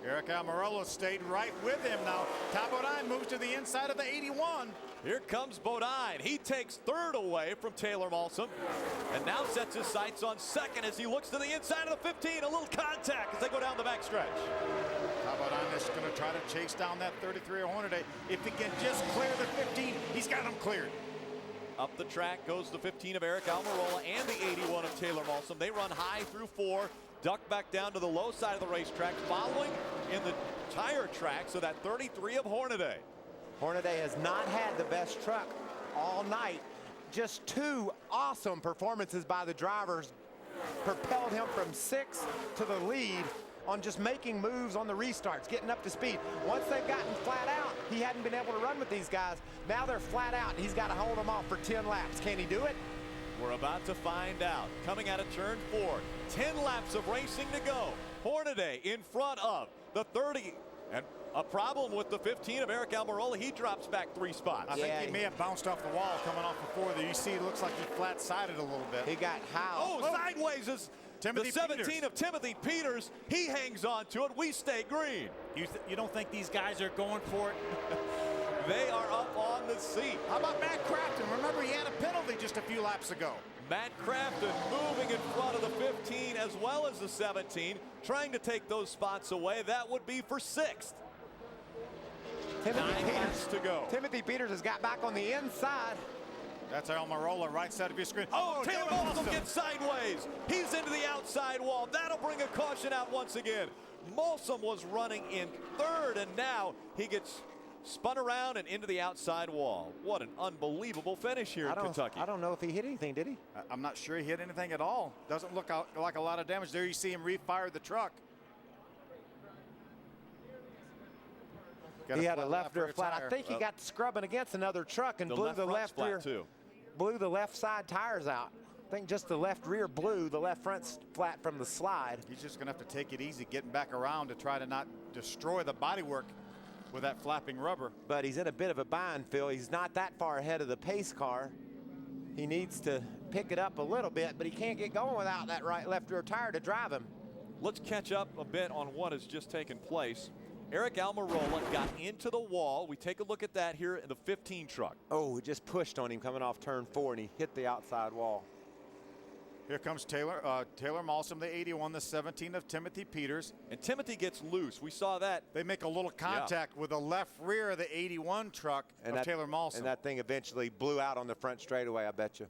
Eric Almirola stayed right with him now. Tom Bodine moves to the inside of the 81. Here comes Bodine. He takes 3rd away from Taylor Malsom and now sets his sights on 2nd as he looks to the inside of the 15. A little contact as they go down the backstretch. Tom Bodine is going to try to chase down that 33 of Hornaday. If he can just clear the 15, he's got him cleared. Up the track goes the 15 of Eric Almirola and the 81 of Taylor Malsom. They run high through 4. Duck back down to the low side of the racetrack, following in the tire tracks of that 33 of Hornaday. Hornaday has not had the best truck all night. Just 2 awesome performances by the drivers propelled him from 6th to the lead on just making moves on the restarts, getting up to speed. Once they've gotten flat out, he hadn't been able to run with these guys. Now they're flat out, and he's got to hold them off for 10 laps. Can he do it? We're about to find out. Coming out of turn 4, 10 laps of racing to go. Hornaday in front of the 30, and a problem with the 15 of Eric Almirola. He drops back 3 spots. I think he may have bounced off the wall coming off before there. You see, it looks like he flat-sided a little bit. He got howled. Oh, sideways is Timothy the 17 Peters. of Timothy Peters. He hangs on to it. We stay green. You don't think these guys are going for it? They are up on the seat. How about Matt Crafton? Remember, he had a penalty just a few laps ago. Matt Crafton moving in front of the 15 as well as the 17, trying to take those spots away. That would be for 6th. 9 laps to go. Timothy Peters has got back on the inside. That's Almirola, right side of your screen. Oh, Taylor Malsom gets sideways. He's into the outside wall. That'll bring a caution out once again. Malsom was running in 3rd, and now he gets spun around and into the outside wall. What an unbelievable finish here in Kentucky. I don't know if he hit anything, did he? I'm not sure he hit anything at all. Doesn't look like a lot of damage. There you see him refire the truck. He had a left rear flat. I think he got scrubbing against another truck and blew the left rear. Blew the left side tires out. I think just the left rear blew, the left front's flat from the slide. He's just going to have to take it easy getting back around to try to not destroy the bodywork with that flapping rubber. But he's in a bit of a bind, Phil. He's not that far ahead of the pace car. He needs to pick it up a little bit, but he can't get going without that left rear tire to drive him. Let's catch up a bit on what has just taken place. Eric Almirola got into the wall. We take a look at that here in the 15 truck. Oh, he just pushed on him coming off turn 4, and he hit the outside wall. Here comes Taylor Malsom, the 81, the 17 of Timothy Peters. And Timothy gets loose. We saw that. They make a little contact with the left rear of the 81 truck of Taylor Malsom. And that thing eventually blew out on the front straightaway, I bet you.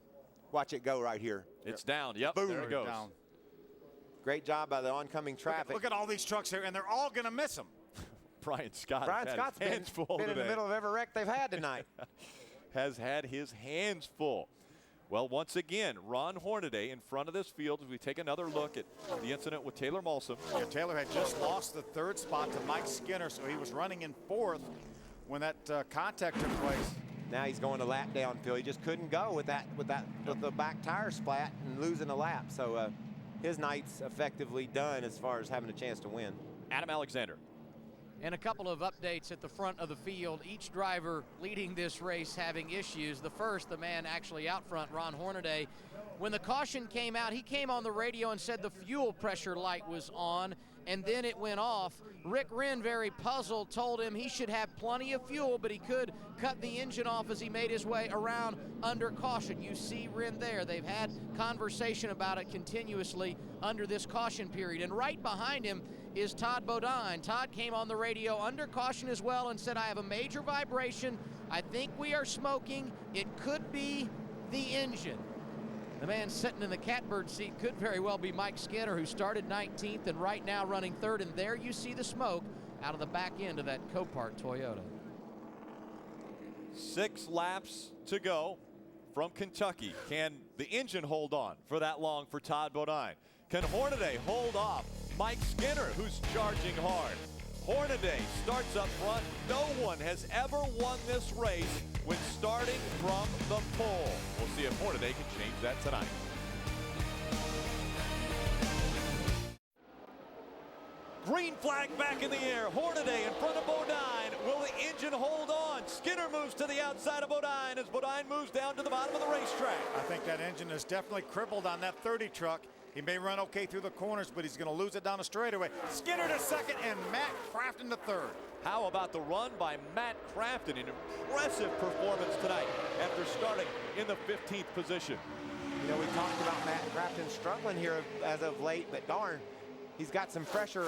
Watch it go right here. It's down. Yep, boom, there it goes. Down. Great job by the oncoming traffic. Look at all these trucks here, and they're all going to miss him. Brian Scott's been in the middle of every wreck they've had tonight. Has had his hands full. Well, once again, Ron Hornaday in front of this field as we take another look at the incident with Taylor Malsom. Yeah, Taylor had just lost the 3rd spot to Mike Skinner, so he was running in 4th when that contact took place. Now he's going a lap down, Phil. He just couldn't go with the back tire splat and losing a lap. So his night's effectively done as far as having a chance to win. Adam Alexander. And a couple of updates at the front of the field. Each driver leading this race having issues. The first, the man actually out front, Ron Hornaday. When the caution came out, he came on the radio and said the fuel pressure light was on, and then it went off. Rick Wren, very puzzled, told him he should have plenty of fuel, but he could cut the engine off as he made his way around under caution. You see Wren there. They've had conversation about it continuously under this caution period. And right behind him is Todd Bodine. Todd came on the radio under caution as well and said, I have a major vibration. I think we are smoking. It could be the engine. The man sitting in the catbird seat could very well be Mike Skinner, who started 19th and right now running 3rd. And there you see the smoke out of the back end of that Copart Toyota. 6 laps to go from Kentucky. Can the engine hold on for that long for Todd Bodine? Can Hornaday hold off Mike Skinner, who's charging hard? Hornaday starts up front. No one has ever won this race when starting from the pole. We'll see if Hornaday can change that tonight. Green flag back in the air. Hornaday in front of Bodine. Will the engine hold on? Skinner moves to the outside of Bodine as Bodine moves down to the bottom of the racetrack. I think that engine is definitely crippled on that 30 truck. He may run okay through the corners, but he's going to lose it down the straightaway. Skinner to 2nd and Matt Crafton to 3rd. How about the run by Matt Crafton? An impressive performance tonight after starting in the 15th position. You know, we talked about Matt Crafton struggling here as of late, but darn, he's got some fresher.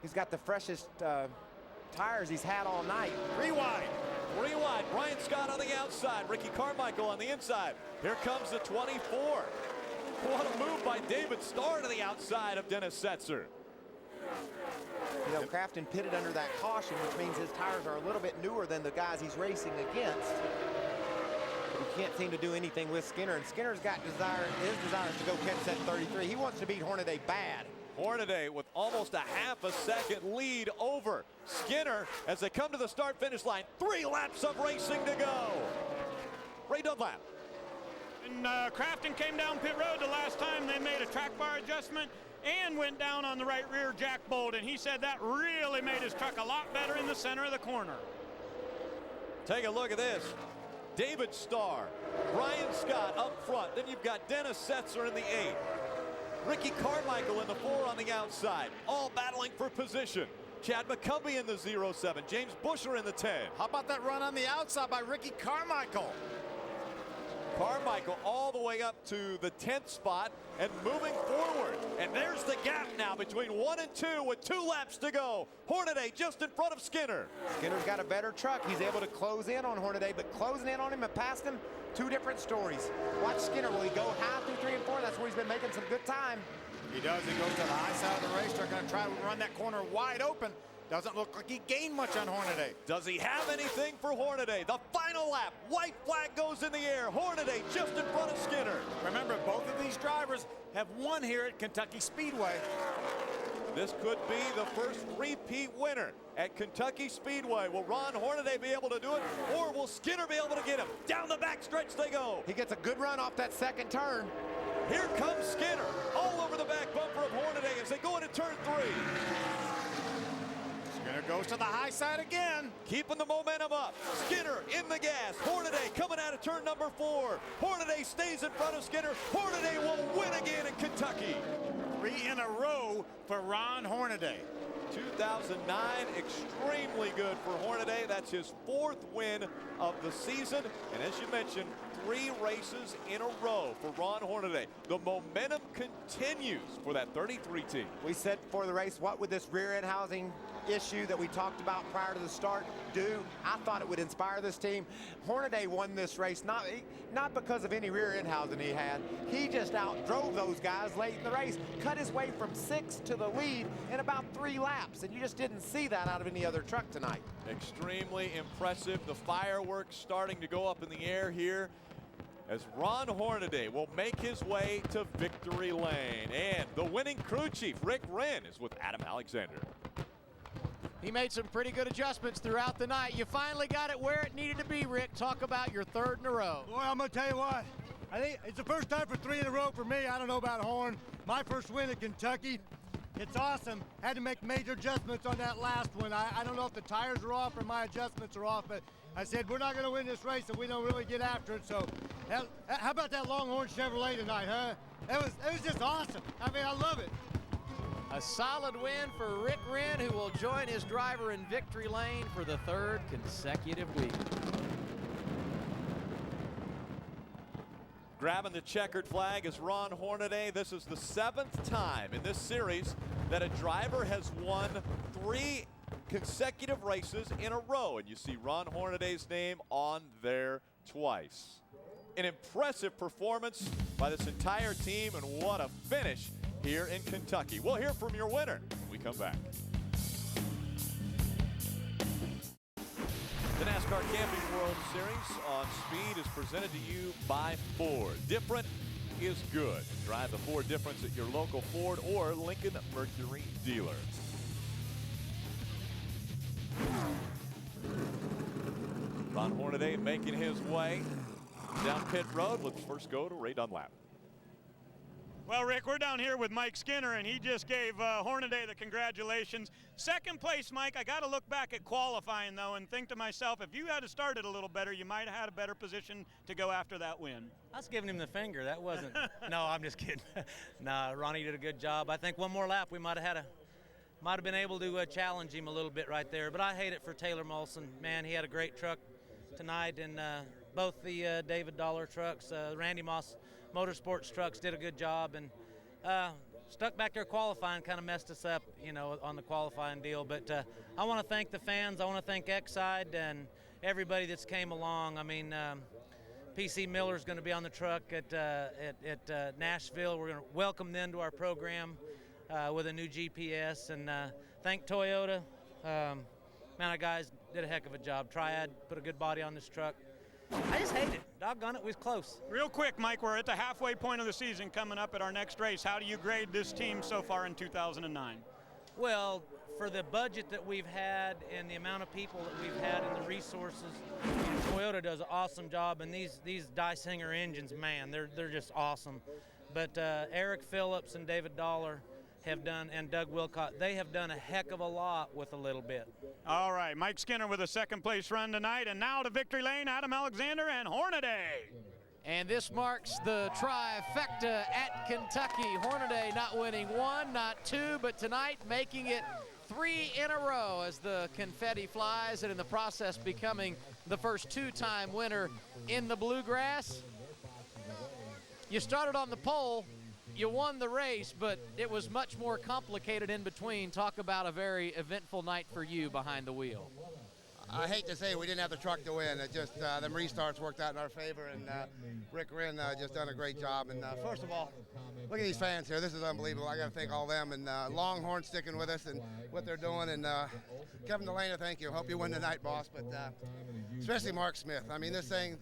He's got the freshest tires he's had all night. 3 wide. 3 wide. Brian Scott on the outside. Ricky Carmichael on the inside. Here comes the 24. What a move by David Starr to the outside of Dennis Setzer. You know, Crafton pitted under that caution, which means his tires are a little bit newer than the guys he's racing against. He can't seem to do anything with Skinner, and Skinner's got his desires to go catch that 33. He wants to beat Hornaday bad. Hornaday with almost a half a second lead over Skinner as they come to the start-finish line. 3 laps of racing to go. Ray Dunlap. And Crafton came down pit road the last time they made a track bar adjustment and went down on the right rear jack bolt, and he said that really made his truck a lot better in the center of the corner. Take a look at this. David Starr, Brian Scott up front. Then you've got Dennis Setzer in the 8. Ricky Carmichael in the 4 on the outside, all battling for position. Chad McCumbee in the 07, James Buescher in the 10. How about that run on the outside by Ricky Carmichael? Carmichael all the way up to the 10th spot and moving forward. And there's the gap now between 1 and 2 with 2 laps to go. Hornaday just in front of Skinner. Skinner's got a better truck. He's able to close in on Hornaday, but closing in on him and past him, 2 different stories. Watch Skinner. Will he go high through 3 and 4? That's where he's been making some good time. He does. He goes to the high side of the racetrack. Going to try to run that corner wide open. Doesn't look like he gained much on Hornaday. Does he have anything for Hornaday? The final lap. White flag goes in the air. Hornaday just in front of Skinner. Remember, both of these drivers have won here at Kentucky Speedway. This could be the first repeat winner at Kentucky Speedway. Will Ron Hornaday be able to do it, or will Skinner be able to get him? Down the backstretch they go. He gets a good run off that second turn. Here comes Skinner all over the back bumper of Hornaday as they go into turn 3. Skinner goes to the high side again. Keeping the momentum up. Skinner in the gas. Hornaday coming out of turn number 4. Hornaday stays in front of Skinner. Hornaday will win again in Kentucky. 3 in a row for Ron Hornaday. 2009, extremely good for Hornaday. That's his 4th win of the season. And as you mentioned, 3 races in a row for Ron Hornaday. The momentum continues for that 33 team. We said before the race, what would this rear end housing issue that we talked about prior to the start do? I thought it would inspire this team. Hornaday won this race not because of any rear end housing he had. He just outdrove those guys late in the race, cut his way from 6th to the lead in about 3 laps, and you just didn't see that out of any other truck tonight. Extremely impressive. The fireworks starting to go up in the air here as Ron Hornaday will make his way to victory lane. And the winning crew chief, Rick Wren, is with Adam Alexander. He made some pretty good adjustments throughout the night. You finally got it where it needed to be, Rick. Talk about your 3rd in a row. Boy, I'm going to tell you what. I think it's the first time for 3 in a row for me. I don't know about Horn. My first win at Kentucky. It's awesome. Had to make major adjustments on that last one. I don't know if the tires are off or my adjustments are off, but I said we're not going to win this race if we don't really get after it. So how about that Longhorn Chevrolet tonight, huh? It was just awesome. I mean, I love it. A solid win for Rick Wren, who will join his driver in victory lane for the 3rd consecutive week. Grabbing the checkered flag is Ron Hornaday. This is the 7th time in this series that a driver has won 3 consecutive races in a row. And you see Ron Hornaday's name on there twice. An impressive performance by this entire team, and what a finish here in Kentucky. We'll hear from your winner when we come back. The NASCAR Camping World Series on Speed is presented to you by Ford. Different is good. Drive the Ford difference at your local Ford or Lincoln Mercury dealer. Ron Hornaday making his way down pit road. Let's first go to Ray Dunlap. Well, Rick, we're down here with Mike Skinner, and he just gave Hornaday the congratulations. 2nd place, Mike. I got to look back at qualifying, though, and think to myself, if you had started a little better, you might have had a better position to go after that win. I was giving him the finger. That wasn't. No, I'm just kidding. No, Ronnie did a good job. I think one more lap, we might have been able to challenge him a little bit right there. But I hate it for Taylor Molson. Man, he had a great truck tonight, and both the David Dlrs trucks, Randy Moss Motorsports trucks did a good job, and stuck back there qualifying, kind of messed us up, you know, on the qualifying deal. But I want to thank the fans. I want to thank Exide and everybody that's came along. I mean, PC Miller's going to be on the truck at Nashville. We're going to welcome them to our program with a new GPS, and thank Toyota. Man, our guys did a heck of a job. Triad put a good body on this truck. I just hate it. Doggone it, we was close. Real quick, Mike, we're at the halfway point of the season coming up at our next race. How do you grade this team so far in 2009? Well, for the budget that we've had and the amount of people that we've had and the resources, Toyota does an awesome job, and these Dysinger engines, man, they're just awesome. But Eric Phillips and David Dlrs have done, and Doug Wilcott, they have done a heck of a lot with a little bit. All right, Mike Skinner with a 2nd place run tonight, and now to victory lane, Adam Alexander and Hornaday. And this marks the trifecta at Kentucky. Hornaday not winning 1, not 2, but tonight making it 3 in a row as the confetti flies, and in the process becoming the first 2-time winner in the Bluegrass. You started on the pole, you won the race, but it was much more complicated in between. Talk about a very eventful night for you behind the wheel. I hate to say we didn't have the truck to win. It just, them restarts worked out in our favor, and Rick Wren just done a great job. And first of all, look at these fans here. This is unbelievable. I got to thank all them, and Longhorn sticking with us and what they're doing. And Kevin Delana, thank you. Hope you win tonight, boss. But especially Mark Smith. I mean, this thing.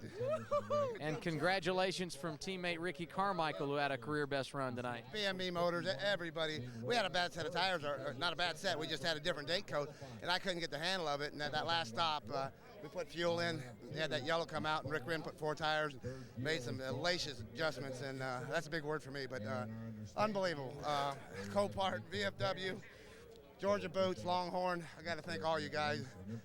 And congratulations from teammate Ricky Carmichael, who had a career best run tonight. BME Motors, everybody. We had a bad set of tires, or not a bad set. We just had a different date code, and I couldn't get the handle of it. And that last stop, we put fuel in. We had that yellow come out, and Rick Wren put 4 tires, made some hellacious adjustments, and that's a big word for me, but unbelievable. Copart, VFW, Georgia Boots, Longhorn. I got to thank all you guys,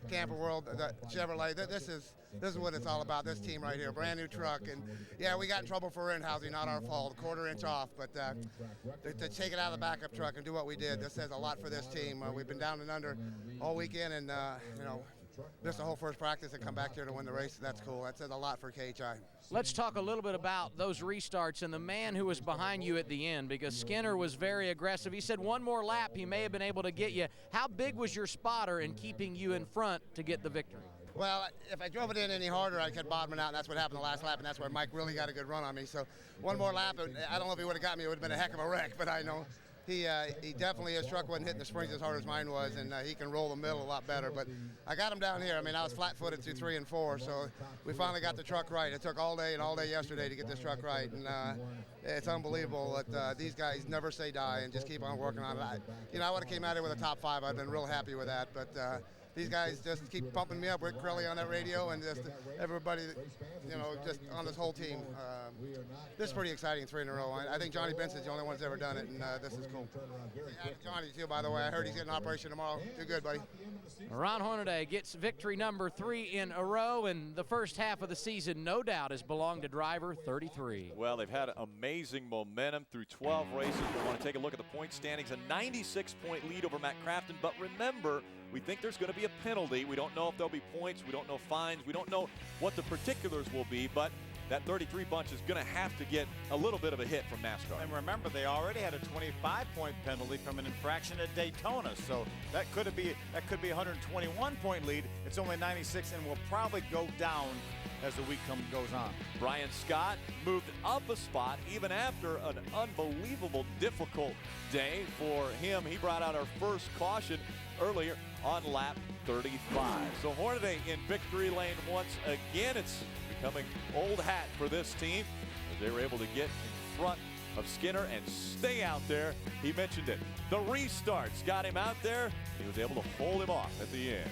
Camper World, the Chevrolet. This is this is what it's all about, this team right here, brand new truck. And yeah, we got in trouble for end housing, not our fault, a quarter inch off, but to take it out of the backup truck and do what we did, this says a lot for this team. We've been down and under all weekend, and you know, missed the whole first practice and come back here to win the race. That's cool. That says a lot for KHI. Let's talk a little bit about those restarts and the man who was behind you at the end, because Skinner was very aggressive. He said one more lap he may have been able to get you. How big was your spotter in keeping you in front to get the victory? Well, if I drove it in any harder, I kept bottoming out, and that's what happened the last lap, and that's where Mike really got a good run on me. So one more lap, I don't know if he would have got me. It would have been a heck of a wreck, but I know he definitely, his truck wasn't hitting the springs as hard as mine was, and he can roll the middle a lot better. But I got him down here. I mean, I was flat-footed through 3 and 4, so we finally got the truck right. It took all day and all day yesterday to get this truck right, and it's unbelievable that these guys never say die and just keep on working on it. You know, I would have came out here with a top 5. I've been real happy with that, but these guys just keep pumping me up. Rick Crowley on that radio, and just everybody, you know, just on this whole team. This is pretty exciting, 3 in a row. I think Johnny Benson's the only one that's ever done it, and this is cool. Johnny, too, by the way. I heard he's getting an operation tomorrow. Do good, buddy. Ron Hornaday gets victory number 3 in a row, and the first half of the season, no doubt, has belonged to driver 33. Well, they've had amazing momentum through 12 races. We want to take a look at the point standings. A 96-point lead over Matt Crafton, but remember, we think there's going to be a penalty. We don't know if there'll be points. We don't know fines. We don't know what the particulars will be, but that 33 bunch is going to have to get a little bit of a hit from NASCAR. And remember, they already had a 25-point penalty from an infraction at Daytona, so that could be a 121-point lead. It's only 96, and will probably go down as the week goes on. Brian Scott moved up a spot even after an unbelievable difficult day for him. He brought out our first caution earlier on lap 35. So Hornaday in victory lane once again. It's becoming old hat for this team as they were able to get in front of Skinner and stay out there. He mentioned it. The restarts got him out there. He was able to hold him off at the end.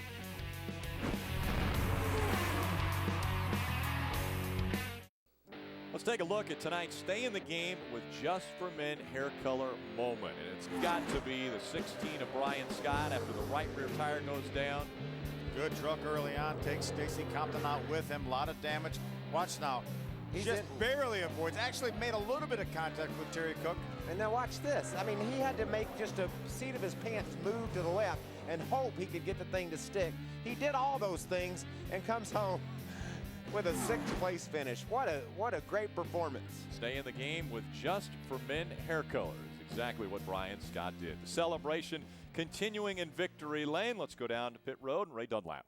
Let's take a look at tonight's Stay in the Game with Just for Men hair color moment. And it's got to be the 16 of Brian Scott after the right rear tire goes down. Good truck early on, takes Stacy Compton out with him. A lot of damage. Watch now. He just barely avoids. Actually made a little bit of contact with Terry Cook. And now watch this. I mean, he had to make just a seat of his pants move to the left and hope he could get the thing to stick. He did all those things and comes home with a 6th place finish. What a great performance. Stay in the game with Just for Men hair colors. Exactly what Brian Scott did. The celebration continuing in victory lane. Let's go down to pit road and Ray Dunlap.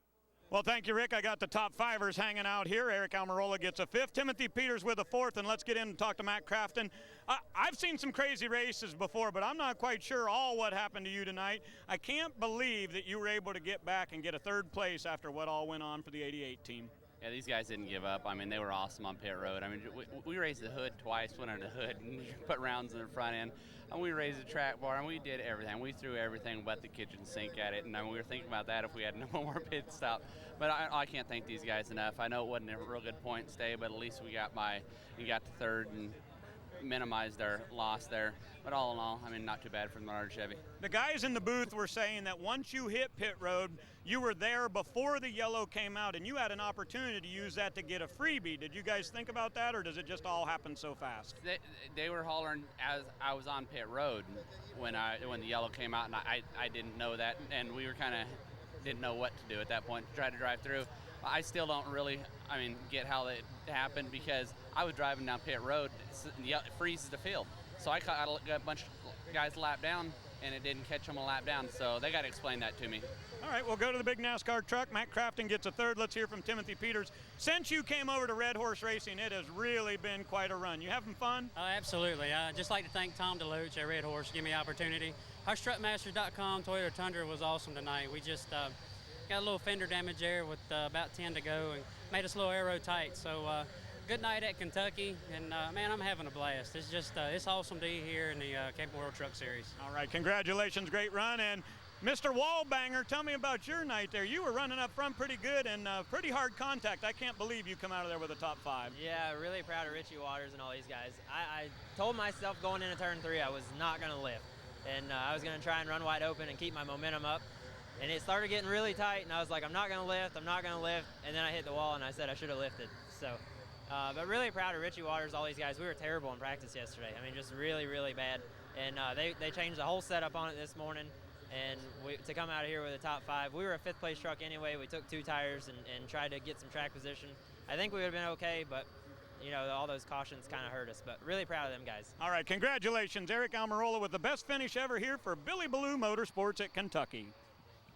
Well, thank you, Rick. I got the top 5ers hanging out here. Eric Almirola gets a 5th. Timothy Peters with a 4th, and let's get in and talk to Matt Crafton. I've seen some crazy races before, but I'm not quite sure all what happened to you tonight. I can't believe that you were able to get back and get a 3rd place after what all went on for the 88 team. Yeah, these guys didn't give up. I mean, they were awesome on pit road. I mean, we raised the hood twice, went under the hood, and put rounds in the front end. And we raised the track bar, and we did everything. We threw everything but the kitchen sink at it. And I mean, we were thinking about that if we had no more pit stop. But I can't thank these guys enough. I know it wasn't a real good point stay, but at least we got to 3rd and minimized our loss there. But all in all, I mean, not too bad for the large Chevy. The guys in the booth were saying that once you hit pit road, you were there before the yellow came out, and you had an opportunity to use that to get a freebie. Did you guys think about that, or does it just all happen so fast? They were hollering as I was on pit road when the yellow came out, and I didn't know that, and we were kind of didn't know what to do at that point. Tried to drive through. I still don't really, get how it happened, because I was driving down pit road, it freezes the field. So I got a bunch of guys lap down, and it didn't catch them a lap down. So they got to explain that to me. All right, we'll go to the big NASCAR truck. Matt Crafton gets a 3rd. Let's hear from Timothy Peters. Since you came over to Red Horse Racing, it has really been quite a run. You having fun? Absolutely. I'd just like to thank Tom DeLuch at Red Horse for giving me the opportunity. HushTruckMasters.com Toyota Tundra was awesome tonight. We just got a little fender damage there with about 10 to go and made us a little aero tight. So good night at Kentucky, and man, I'm having a blast. It's just it's awesome to be here in the Cape World Truck Series. All right, congratulations, great run. And Mr. Wallbanger, tell me about your night there. You were running up front pretty good and pretty hard contact. I can't believe you come out of there with a top 5. Yeah, really proud of Richie Waters and all these guys. I told myself going into turn 3 I was not going to lift, and I was going to try and run wide open and keep my momentum up. And it started getting really tight, and I was like, I'm not going to lift, and then I hit the wall, and I said I should have lifted. So, but really proud of Richie Waters, all these guys. We were terrible in practice yesterday. I mean, just really, really bad. And they changed the whole setup on it this morning, and to come out of here with a top 5. We were a 5th place truck anyway. We took 2 tires and tried to get some track position. I think we would have been okay, but you know, all those cautions kind of hurt us, but really proud of them guys. All right, congratulations, Eric Almirola with the best finish ever here for Billy Ballou Motorsports at Kentucky.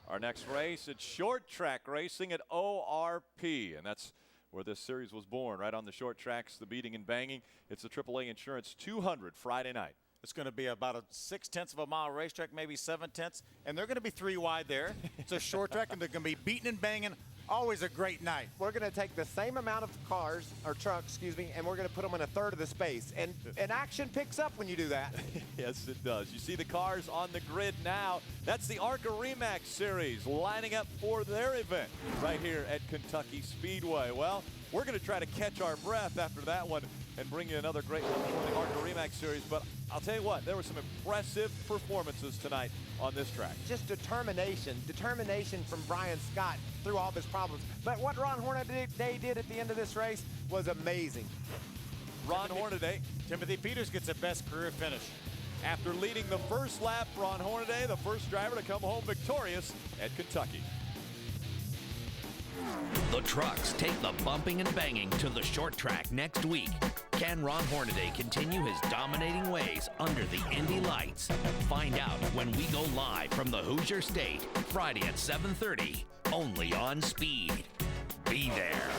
Our next race, it's short track racing at ORP, and that's where this series was born, right on the short tracks, the beating and banging. It's the AAA Insurance 200 Friday night. It's going to be about a 6/10 of a mile racetrack, maybe 7/10, and they're going to be 3 wide there. It's a short track, and they're going to be beating and banging. Always a great night. We're going to take the same amount of cars, or trucks, excuse me, and we're going to put them in a third of the space. And action picks up when you do that. Yes, it does. You see the cars on the grid now. That's the Arca Remax Series lining up for their event right here at Kentucky Speedway. Well, we're going to try to catch our breath after that one and bring you another great one from the Arca Remax Series. But I'll tell you what, there were some impressive performances tonight on this track. Just determination from Brian Scott through all of his problems. But what Ron Hornaday did at the end of this race was amazing. Ron Hornaday. Timothy Peters gets a best career finish. After leading the first lap, Ron Hornaday, the first driver to come home victorious at Kentucky. The trucks take the bumping and banging to the short track next week. Can Ron Hornaday continue his dominating ways under the Indy lights? Find out when we go live from the Hoosier State, Friday at 7:30, only on Speed. Be there.